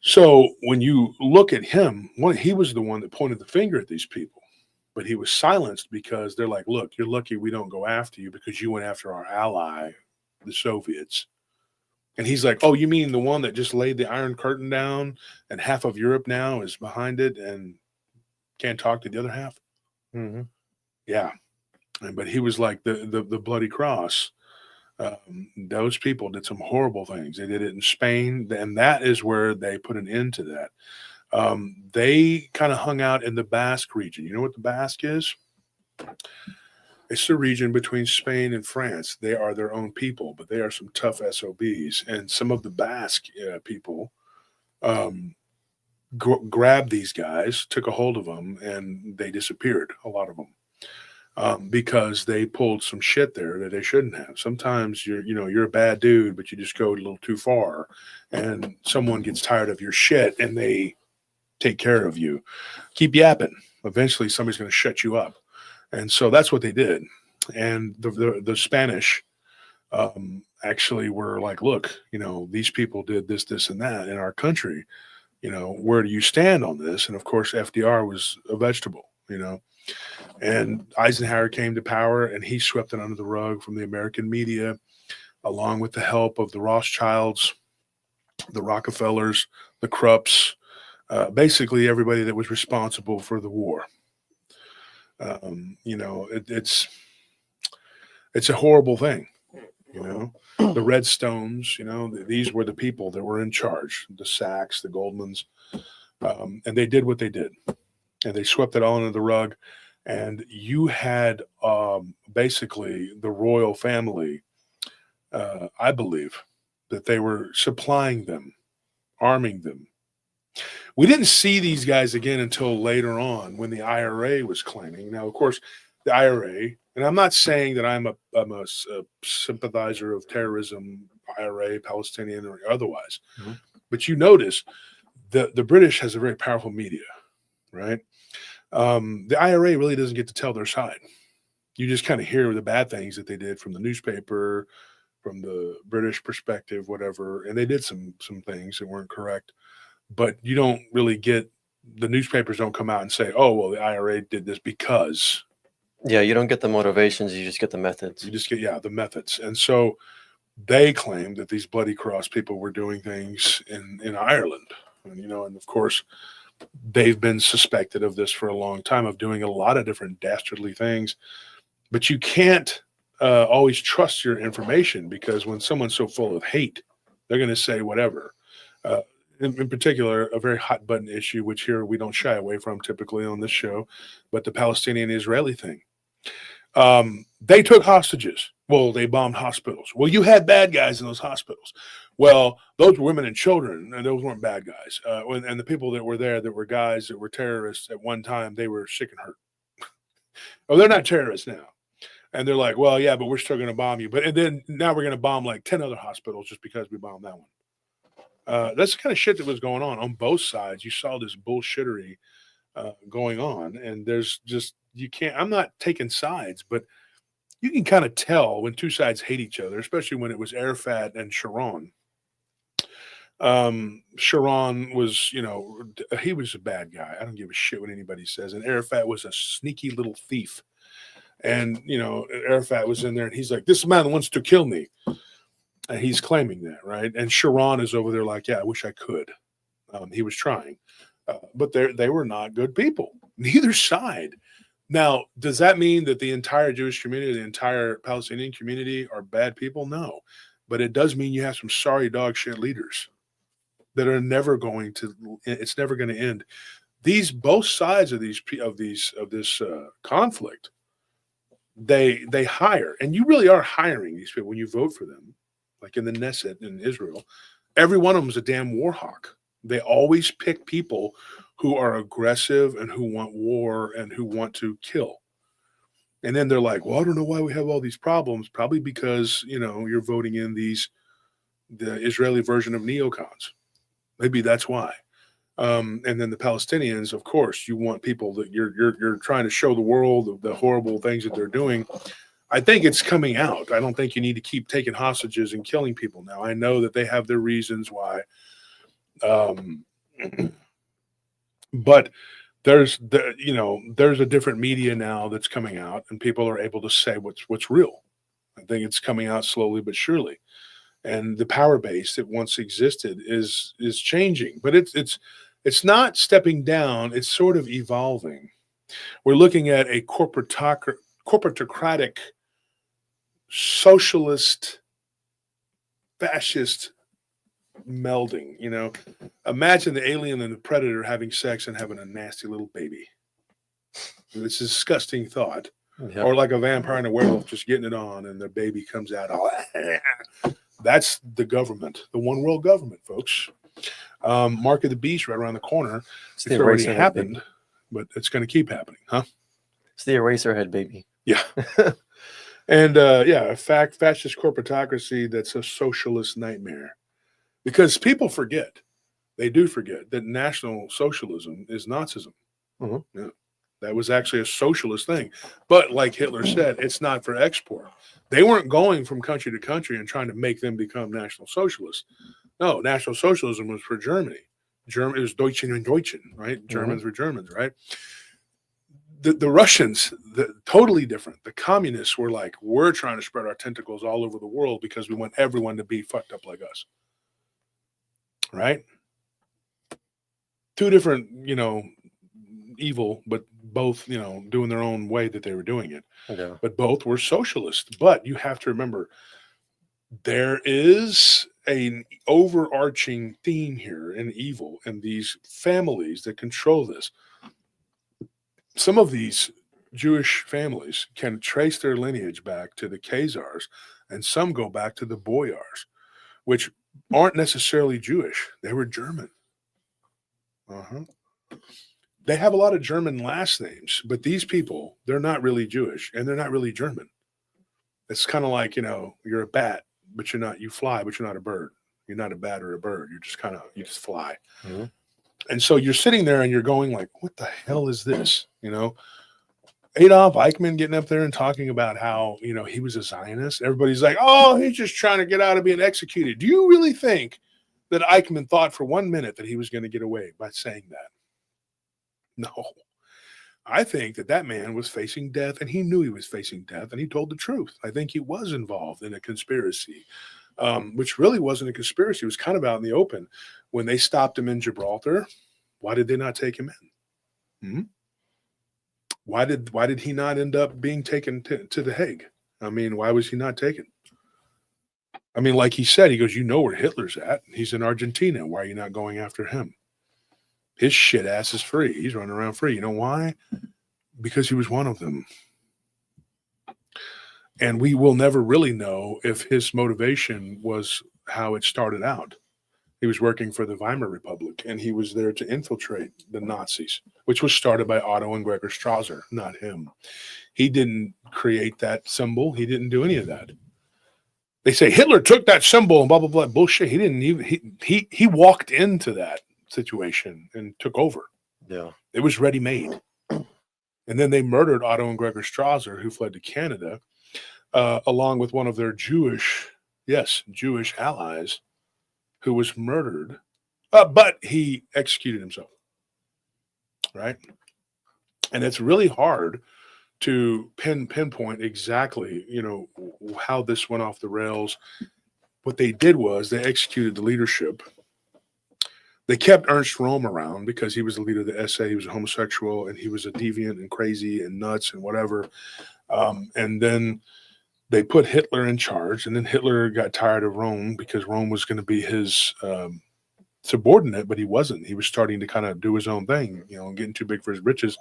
So when you look at him, he was the one that pointed the finger at these people, but he was silenced because they're like, look, you're lucky we don't go after you because you went after our ally, the Soviets. And he's like, oh, you mean the one that just laid the Iron Curtain down and half of Europe now is behind it and can't talk to the other half? Mm-hmm. Yeah. But he was like the Bloody Cross. Those people did some horrible things. They did it in Spain, and that is where they put an end to that. They kind of hung out in the Basque region. You know what the Basque is? It's the region between Spain and France. They are their own people, but they are some tough SOBs. And some of the Basque people grabbed these guys, took a hold of them, and they disappeared, a lot of them. Because they pulled some shit there that they shouldn't have. Sometimes you're a bad dude, but you just go a little too far, and someone gets tired of your shit and they take care of you. Keep yapping. Eventually, somebody's going to shut you up, and so that's what they did. And the Spanish actually were like, look, these people did this, this, and that in our country. Where do you stand on this? And of course, FDR was a vegetable. And Eisenhower came to power, and he swept it under the rug from the American media, along with the help of the Rothschilds, the Rockefellers, the Krupps, basically everybody that was responsible for the war. You know, it's a horrible thing. You know, the Redstones. You know, these were the people that were in charge. The Sachs, the Goldmans, and they did what they did, and they swept it all under the rug. And you had basically the royal family. I believe that they were supplying them, arming them. We didn't see these guys again until later on when the IRA was claiming. Now, of course, the IRA, and I'm not saying that I'm a sympathizer of terrorism, IRA, Palestinian, or otherwise, but you notice the British has a very powerful media, right? The IRA really doesn't get to tell their side. You just kind of hear the bad things that they did from the newspaper, from the British perspective, whatever, and they did some things that weren't correct. But you don't really get, the newspapers don't come out and say, oh, well, the IRA did this because. Yeah, you don't get the motivations, you just get the methods. You just get, yeah, the methods. And so they claim that these Bloody Cross people were doing things in Ireland. And, you know, and of course, they've been suspected of this for a long time, of doing a lot of different dastardly things. But you can't always trust your information, because when someone's so full of hate, they're going to say whatever. In particular, a very hot button issue, which here we don't shy away from typically on this show, but the Palestinian-Israeli thing. They took hostages. Well, they bombed hospitals. Well, you had bad guys in those hospitals. Well, those were women and children, and those weren't bad guys. And the people that were there that were guys that were terrorists at one time, they were sick and hurt. Oh, they're not terrorists now. And they're like, well, yeah, but we're still going to bomb you. And then now we're going to bomb like 10 other hospitals just because we bombed that one. That's the kind of shit that was going on both sides. You saw this bullshittery going on, and there's just, you can't, I'm not taking sides, but you can kind of tell when two sides hate each other, especially when it was Arafat and Sharon. Sharon was, you know, he was a bad guy. I don't give a shit what anybody says. And Arafat was a sneaky little thief. And, you know, Arafat was in there and he's like, this man wants to kill me. And he's claiming that, right? And Sharon is over there like, yeah, I wish I could. He was trying. But they were not good people. Neither side. Now, does that mean that the entire Jewish community, the entire Palestinian community are bad people? No. But it does mean you have some sorry dog shit leaders that are never going to, it's never going to end. Both sides of this conflict, they hire, and you really are hiring these people when you vote for them, like in the Knesset in Israel. Every one of them is a damn war hawk. They always pick people who are aggressive and who want war and who want to kill. And then they're like, well, I don't know why we have all these problems. Probably because, you know, you're voting in the Israeli version of neocons. Maybe that's why. And then the Palestinians, of course, you want people that you're trying to show the world the horrible things that they're doing. I think it's coming out. I don't think you need to keep taking hostages and killing people now. I know that they have their reasons why. But there's a different media now that's coming out, and people are able to say what's real. I think it's coming out slowly but surely. And the power base that once existed is changing, but it's not stepping down. It's sort of evolving. We're looking at a corporatocratic, socialist, fascist melding. You know, imagine the alien and the predator having sex and having a nasty little baby. It's a disgusting thought. Yep. Or like a vampire and a werewolf just getting it on, and their baby comes out. That's the government, the one world government, folks. Mark of the Beast right around the corner. It's already happened, baby. But it's going to keep happening, huh? It's the Eraserhead baby. Yeah. And a fascist corporatocracy that's a socialist nightmare. Because people forget, they do forget that National Socialism is Nazism. Mm-hmm. Yeah. That was actually a socialist thing. But like Hitler said, it's not for export. They weren't going from country to country and trying to make them become National Socialists. No, National Socialism was for Germany. It was Deutschen und Deutschen, right? Germans were Germans, right? The Russians, totally different. The communists were like, we're trying to spread our tentacles all over the world because we want everyone to be fucked up like us. Right? Two different, evil, but both, you know, doing their own way that they were doing it. Yeah. But both were socialists. But you have to remember, there is an overarching theme here in evil and these families that control this. Some of these Jewish families can trace their lineage back to the Khazars, and some go back to the Boyars, which aren't necessarily Jewish. They were German. They have a lot of German last names, but these people, they're not really Jewish, and they're not really German. It's kind of like, you know, you're a bat, but you're not, you fly, but you're not a bird. You're not a bat or a bird. You're just kind of, you just fly. Mm-hmm. And so you're sitting there and you're going like, what the hell is this? You know, Adolf Eichmann getting up there and talking about how, you know, he was a Zionist. Everybody's like, oh, he's just trying to get out of being executed. Do you really think that Eichmann thought for 1 minute that he was going to get away by saying that? No. I think that that man was facing death, and he knew he was facing death, and he told the truth. I think he was involved in a conspiracy, which really wasn't a conspiracy. It was kind of out in the open. When they stopped him in Gibraltar, why did they not take him in? Why did he not end up being taken to The Hague? I mean, why was he not taken? I mean, like he said, he goes, you know where Hitler's at. He's in Argentina. Why are you not going after him? His shit ass is free. He's running around free. You know why? Because he was one of them. And we will never really know if his motivation was how it started out. He was working for the Weimar Republic, and he was there to infiltrate the Nazis, which was started by Otto and Gregor Strasser, not him. He didn't create that symbol. He didn't do any of that. They say Hitler took that symbol and blah, blah, blah. Bullshit. He didn't even, he walked into that situation and took over. Yeah. It was ready-made. And then they murdered Otto and Gregor Strasser, who fled to Canada, along with one of their Jewish allies, who was murdered, but he executed himself, right? And it's really hard to pinpoint exactly, you know, how this went off the rails. What they did was they executed the leadership. They kept Ernst Röhm around because he was the leader of the SA. He was a homosexual, and he was a deviant and crazy and nuts and whatever. And then they put Hitler in charge, and then Hitler got tired of Rome because Rome was going to be his subordinate, but he wasn't. He was starting to kind of do his own thing, you know, getting too big for his britches.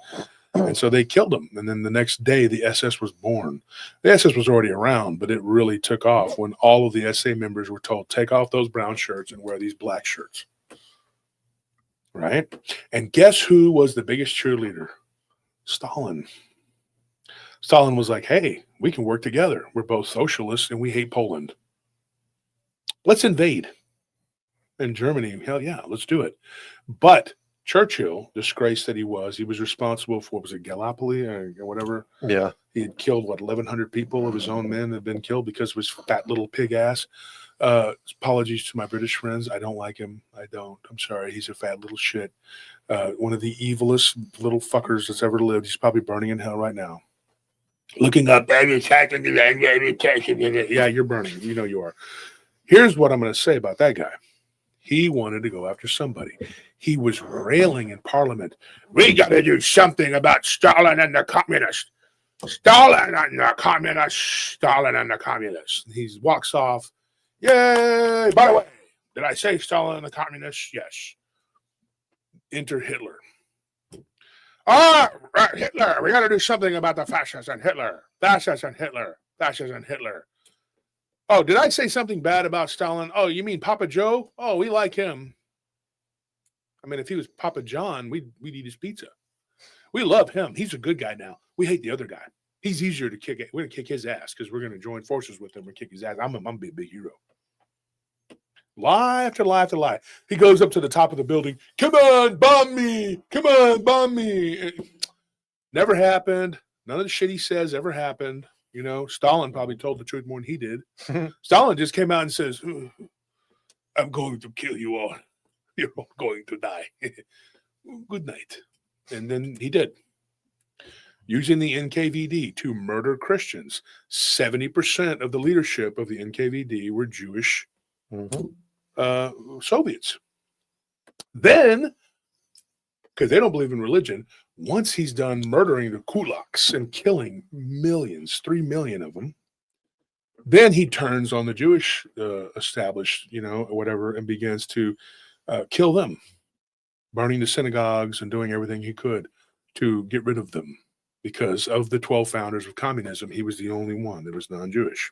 And so they killed him. And then the next day, the SS was born. The SS was already around, but it really took off when all of the SA members were told, take off those brown shirts and wear these black shirts. Right? And guess who was the biggest cheerleader? Stalin. Stalin was like, hey, we can work together. We're both socialists and we hate Poland. Let's invade. And Germany, hell yeah, let's do it. But Churchill, disgraced that he was responsible for, was it Gallipoli or whatever? Yeah. He had killed, 1,100 people of his own men had been killed because of his fat little pig ass. Apologies to my British friends. I don't like him. I don't. I'm sorry. He's a fat little shit. One of the evilest little fuckers that's ever lived. He's probably burning in hell right now. Looking up, yeah, you're burning. You know you are. Here's what I'm going to say about that guy. He wanted to go after somebody. He was railing in Parliament. We got to do something about Stalin and the communists. Stalin and the communists. Stalin and the communists. He walks off. Yay! By the way, did I say Stalin and the communists? Yes. Enter Hitler. Hitler. We got to do something about the fascists and Hitler. Fascists and Hitler. Fascists and Hitler. Oh, did I say something bad about Stalin? Oh, you mean Papa Joe? Oh, we like him. I mean, if he was Papa John, we'd eat his pizza. We love him. He's a good guy now. We hate the other guy. He's easier to kick. We're going to kick his ass because we're going to join forces with him and kick his ass. I'm a big hero. Lie after lie after lie. He goes up to the top of the building. Come on, bomb me. Come on, bomb me. Never happened. None of the shit he says ever happened. You know, Stalin probably told the truth more than he did. Stalin just came out and says, I'm going to kill you all. You're all going to die. Good night. And then he did. Using the NKVD to murder Christians. 70% of the leadership of the NKVD were Jewish Soviets. Then, because they don't believe in religion, Once he's done murdering the kulaks and killing millions, 3 million of them, then he turns on the Jewish established, or whatever, and begins to kill them, burning the synagogues and doing everything he could to get rid of them. Because of the 12 founders of communism, he was the only one that was non-Jewish.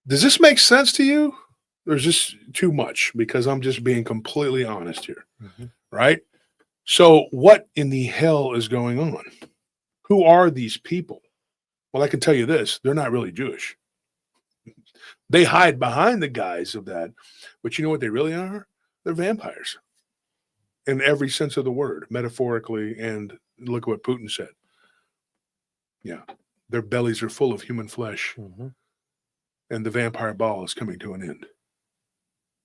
Does this make sense to you? Or is this too much? Because I'm just being completely honest here, right? So what in the hell is going on? Who are these people? Well, I can tell you this. They're not really Jewish. They hide behind the guise of that. But you know what they really are? They're vampires. In every sense of the word, metaphorically, and look what Putin said. Yeah. Their bellies are full of human flesh. And the vampire ball is coming to an end.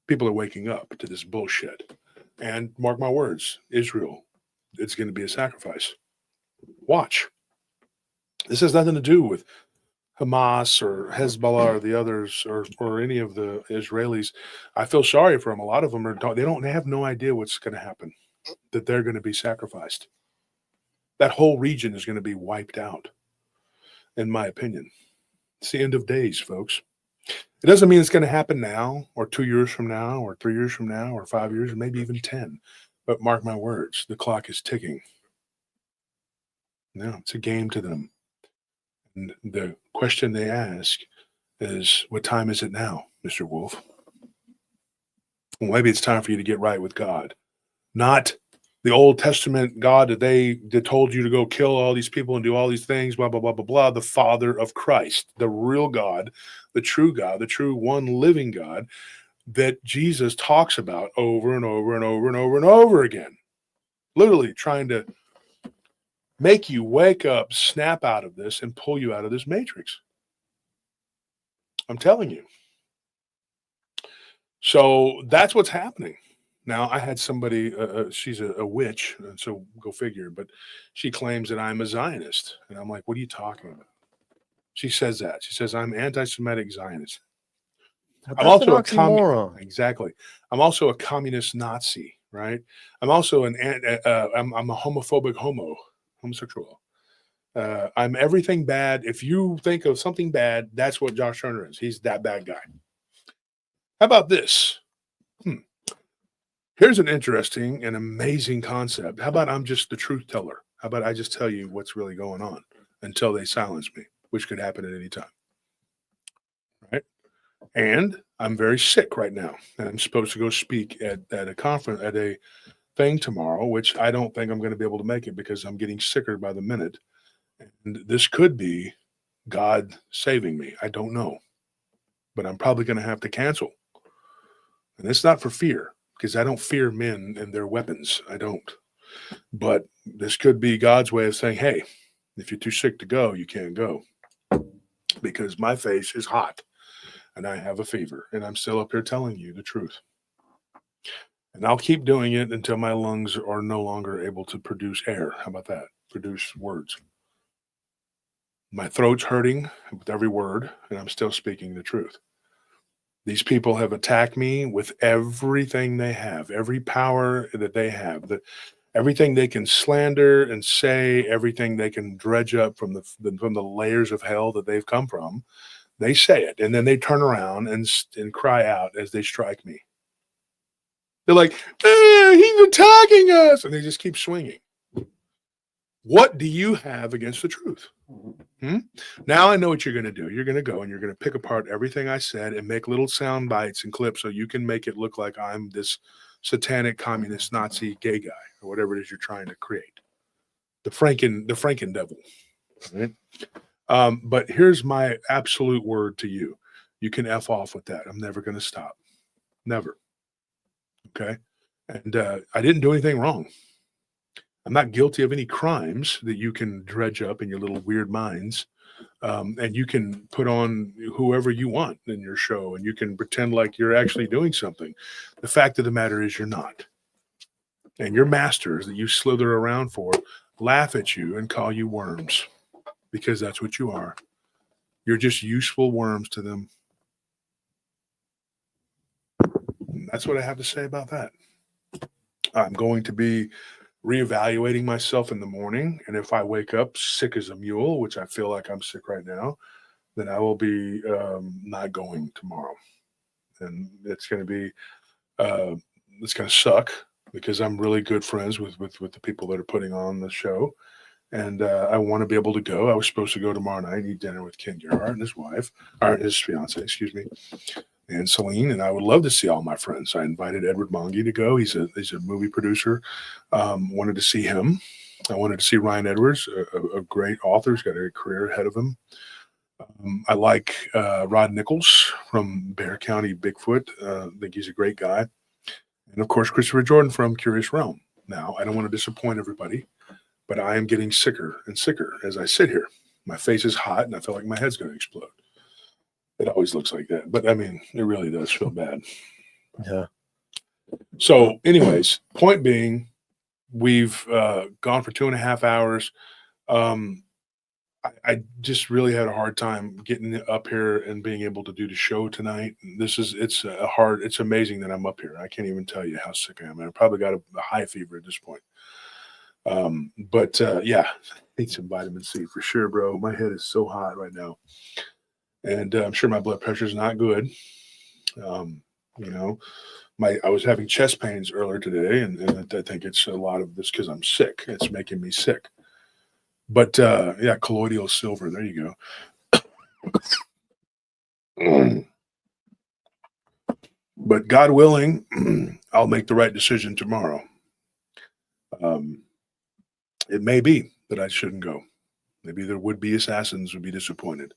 People are waking up to this bullshit. And mark my words, Israel, it's going to be a sacrifice. Watch. This has nothing to do with Hamas or Hezbollah or the others or any of the Israelis. I feel sorry for them. A lot of them they don't have no idea what's going to happen, that they're going to be sacrificed. That whole region is going to be wiped out, in my opinion. It's the end of days, folks. It doesn't mean it's going to happen now or 2 years from now or 3 years from now or 5 years or maybe even 10. But mark my words, the clock is ticking. No, it's a game to them. And the question they ask is, what time is it now, Mr. Wolf? Well, maybe it's time for you to get right with God. Not the Old Testament God that told you to go kill all these people and do all these things, blah, blah, blah, blah, blah. The Father of Christ, the real God, the true one living God that Jesus talks about over and over and over and over and over again. Literally trying to make you wake up, snap out of this, and pull you out of this matrix. I'm telling you. So that's what's happening. Now, I had somebody, she's a witch, and so go figure, but she claims that I'm a Zionist. And I'm like, what are you talking about? She says that. She says, I'm anti-Semitic Zionist. That's I'm also an oxymoron. Exactly. I'm also a communist Nazi, right? I'm also I'm a homophobic homosexual. I'm everything bad. If you think of something bad, that's what Josh Turner is. He's that bad guy. How about this? Here's an interesting and amazing concept. How about I'm just the truth teller? How about I just tell you what's really going on until they silence me, which could happen at any time. Right? And I'm very sick right now. And I'm supposed to go speak at a conference, at a thing tomorrow, which I don't think I'm going to be able to make it because I'm getting sicker by the minute. And this could be God saving me. I don't know. But I'm probably going to have to cancel. And it's not for fear, because I don't fear men and their weapons. I don't. But this could be God's way of saying, hey, if you're too sick to go, you can't go. Because my face is hot and I have a fever. And I'm still up here telling you the truth. And I'll keep doing it until my lungs are no longer able to produce air. How about that? Produce words. My throat's hurting with every word, and I'm still speaking the truth. These people have attacked me with everything they have, every power that they have, everything they can slander and say, everything they can dredge up from the layers of hell that they've come from. They say it, and then they turn around and cry out as they strike me. They're like, he's attacking us, and they just keep swinging. What do you have against the truth? Now I know what you're going to do. You're going to go and you're going to pick apart everything I said and make little sound bites and clips so you can make it look like I'm this satanic communist Nazi gay guy or whatever it is you're trying to create. The Franken devil. Right? But here's my absolute word to you. You can F off with that. I'm never going to stop. Never. Okay? And I didn't do anything wrong. I'm not guilty of any crimes that you can dredge up in your little weird minds. And you can put on whoever you want in your show, and you can pretend like you're actually doing something. The fact of the matter is you're not. And your masters that you slither around for laugh at you and call you worms, because that's what you are. You're just useful worms to them. And that's what I have to say about that. I'm going to be reevaluating myself in the morning. And if I wake up sick as a mule, which I feel like I'm sick right now, then I will be not going tomorrow. And it's going to be, it's going to suck because I'm really good friends with the people that are putting on the show. And I want to be able to go. I was supposed to go tomorrow night and eat dinner with Ken Gerhardt and his wife, or his fiance, excuse me, and Celine. And I would love to see all my friends. I invited Edward Monge to go. He's a movie producer. Wanted to see him. I wanted to see Ryan Edwards, a great author. He's got a career ahead of him. I like Rod Nichols from Bear County Bigfoot. I think he's a great guy. And of course, Christopher Jordan from Curious Realm. Now, I don't want to disappoint everybody, but I am getting sicker and sicker as I sit here. My face is hot and I feel like my head's going to explode. It always looks like that. But I mean, it really does feel bad. Yeah. So anyways, point being, we've gone for 2.5 hours. I just really had a hard time getting up here and being able to do the show tonight. It's amazing that I'm up here. I can't even tell you how sick I am. I probably got a high fever at this point. But yeah, I need some vitamin C for sure, bro. My head is so hot right now. And I'm sure my blood pressure is not good. You know, I was having chest pains earlier today, and I think it's a lot of this because I'm sick. It's making me sick. But yeah, colloidal silver. There you go. But God willing, I'll make the right decision tomorrow. It may be that I shouldn't go. Maybe the would-be assassins would be disappointed.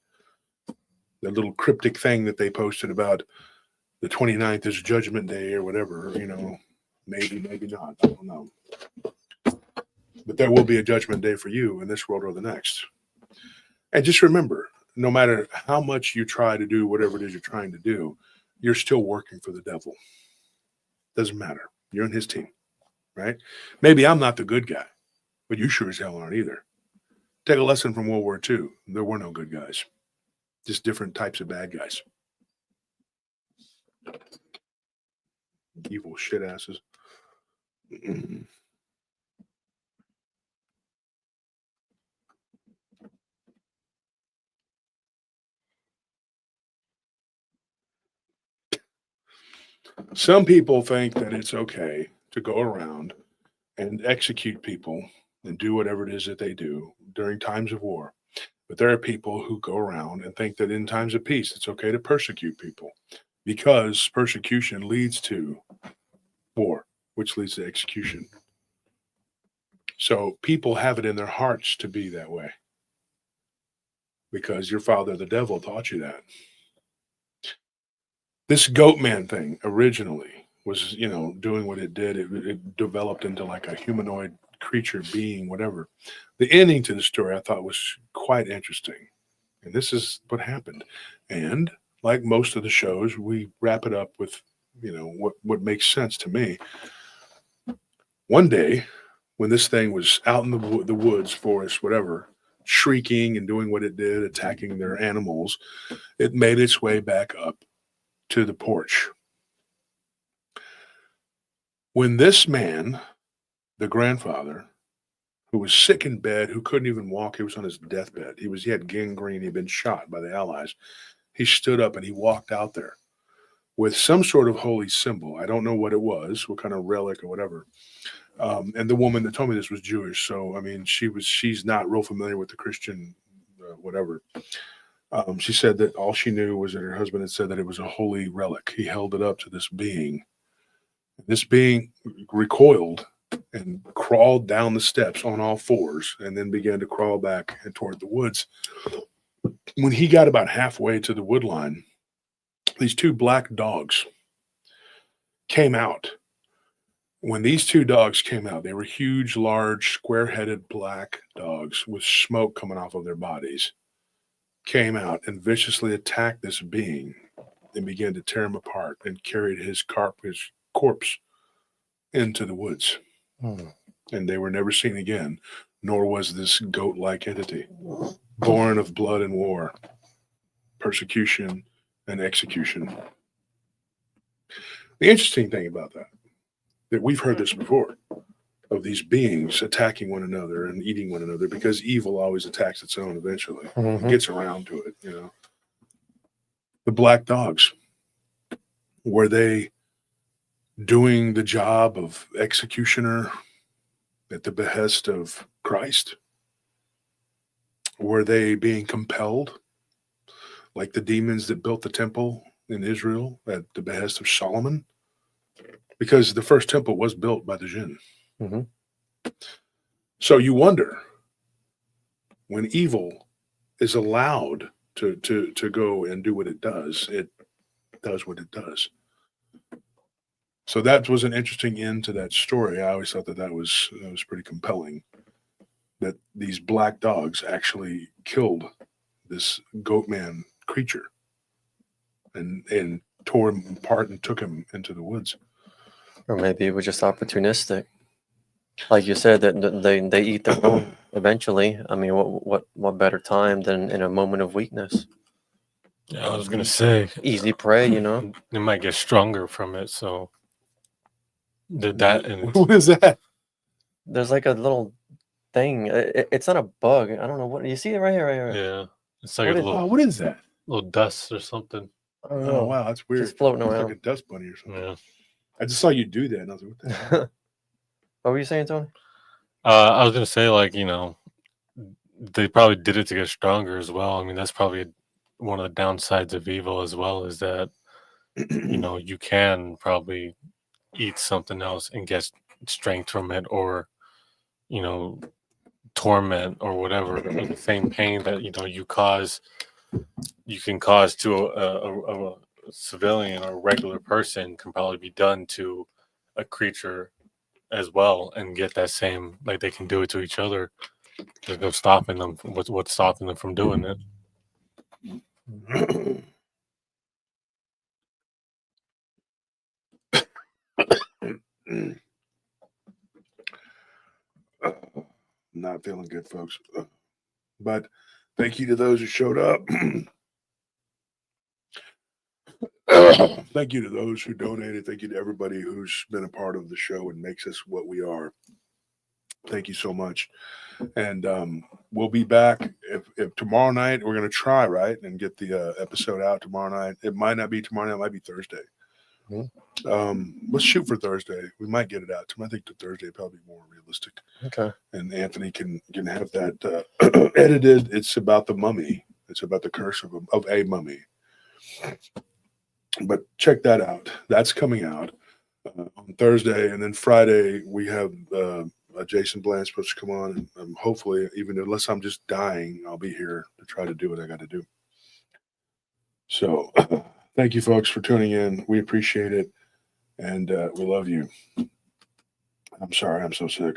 The little cryptic thing that they posted about the 29th is Judgment Day or whatever, you know, maybe not. I don't know. But there will be a judgment day for you in this world or the next. And just remember, no matter how much you try to do whatever it is you're trying to do, you're still working for the devil. Doesn't matter. You're in his team, right? Maybe I'm not the good guy, but you sure as hell aren't either. Take a lesson from World War II. There were no good guys, just different types of bad guys. Evil shit asses. Some people think that it's okay to go around and execute people and do whatever it is that they do during times of war. But there are people who go around and think that in times of peace, it's okay to persecute people because persecution leads to war, which leads to execution. So people have it in their hearts to be that way because your father, the devil, taught you that. This goat man thing originally was, you know, doing what it did. It developed into like a humanoid creature being, whatever. The ending to the story I thought was quite interesting. And this is what happened. And like most of the shows, we wrap it up with, you know, what makes sense to me. One day, when this thing was out in the woods, forest, whatever, shrieking and doing what it did, attacking their animals, it made its way back up to the porch. When this man, the grandfather, who was sick in bed, who couldn't even walk, he was on his deathbed. He had gangrene. He'd been shot by the Allies. He stood up and he walked out there with some sort of holy symbol. I don't know what it was, what kind of relic or whatever. And the woman that told me this was Jewish. So, I mean, she's not real familiar with the Christian, whatever. She said that all she knew was that her husband had said that it was a holy relic. He held it up to this being. This being recoiled and crawled down the steps on all fours and then began to crawl back toward the woods. When he got about halfway to the wood line, these two black dogs came out. When these two dogs came out, they were huge, large, square-headed black dogs with smoke coming off of their bodies. Came out and viciously attacked this being and began to tear him apart and carried his corpse into the woods. And they were never seen again, nor was this goat-like entity, born of blood and war, persecution and execution. The interesting thing about that we've heard this before. of these beings attacking one another and eating one another, because evil always attacks its own eventually. It gets around to it, you know. The black dogs, were they doing the job of executioner at the behest of Christ? Were they being compelled, like the demons that built the temple in Israel at the behest of Solomon? Because the first temple was built by the jinn. So you wonder, when evil is allowed to go and do what it does what it does. So that was an interesting end to that story. I always thought that was pretty compelling, that these black dogs actually killed this goat man creature and tore him apart and took him into the woods. Or maybe it was just opportunistic. Like you said, that they eat their own eventually. I mean, what better time than in a moment of weakness? Yeah, I was gonna say Easy prey, you know. they might get stronger from it. So did that, and What is that? There's like a little thing. It's not a bug. I don't know what you see it right here, right here. yeah, it's like What a is- little What is that? dust or something. I don't Oh know. wow, that's weird. Just floating It's around. like a dust bunny or something. Yeah. I just saw you do that, and I was like, what the hell? What were you saying, Tony? I was gonna say, like, you know, they probably did it to get stronger as well. I mean, that's probably one of the downsides of evil as well, is that, you know, you can probably eat something else and get strength from it, or, you know, torment or whatever, the same pain that, you know, you can cause to a civilian or regular person can probably be done to a creature as well, and get that same, like, they can do it to each other. There's no stopping them. What's stopping them from doing it? Not feeling good, folks. But thank you to those who showed up. Thank you to those who donated. Thank you to everybody who's been a part of the show and makes us what we are. Thank you so much. And we'll be back if tomorrow night. We're going to try, right, and get the episode out tomorrow night. It might not be tomorrow night. It might be Thursday. Let's shoot for Thursday. We might get it out. I think the Thursday probably more realistic. Okay. And Anthony can have that edited. It's about the mummy. It's about the curse of a mummy. But check that out. That's coming out on Thursday, and then Friday we have Jason Bland supposed to come on, and hopefully, even unless I'm just dying, I'll be here to try to do what I got to do. So, thank you, folks, for tuning in. We appreciate it, and we love you. I'm sorry, I'm so sick.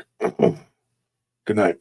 Good night.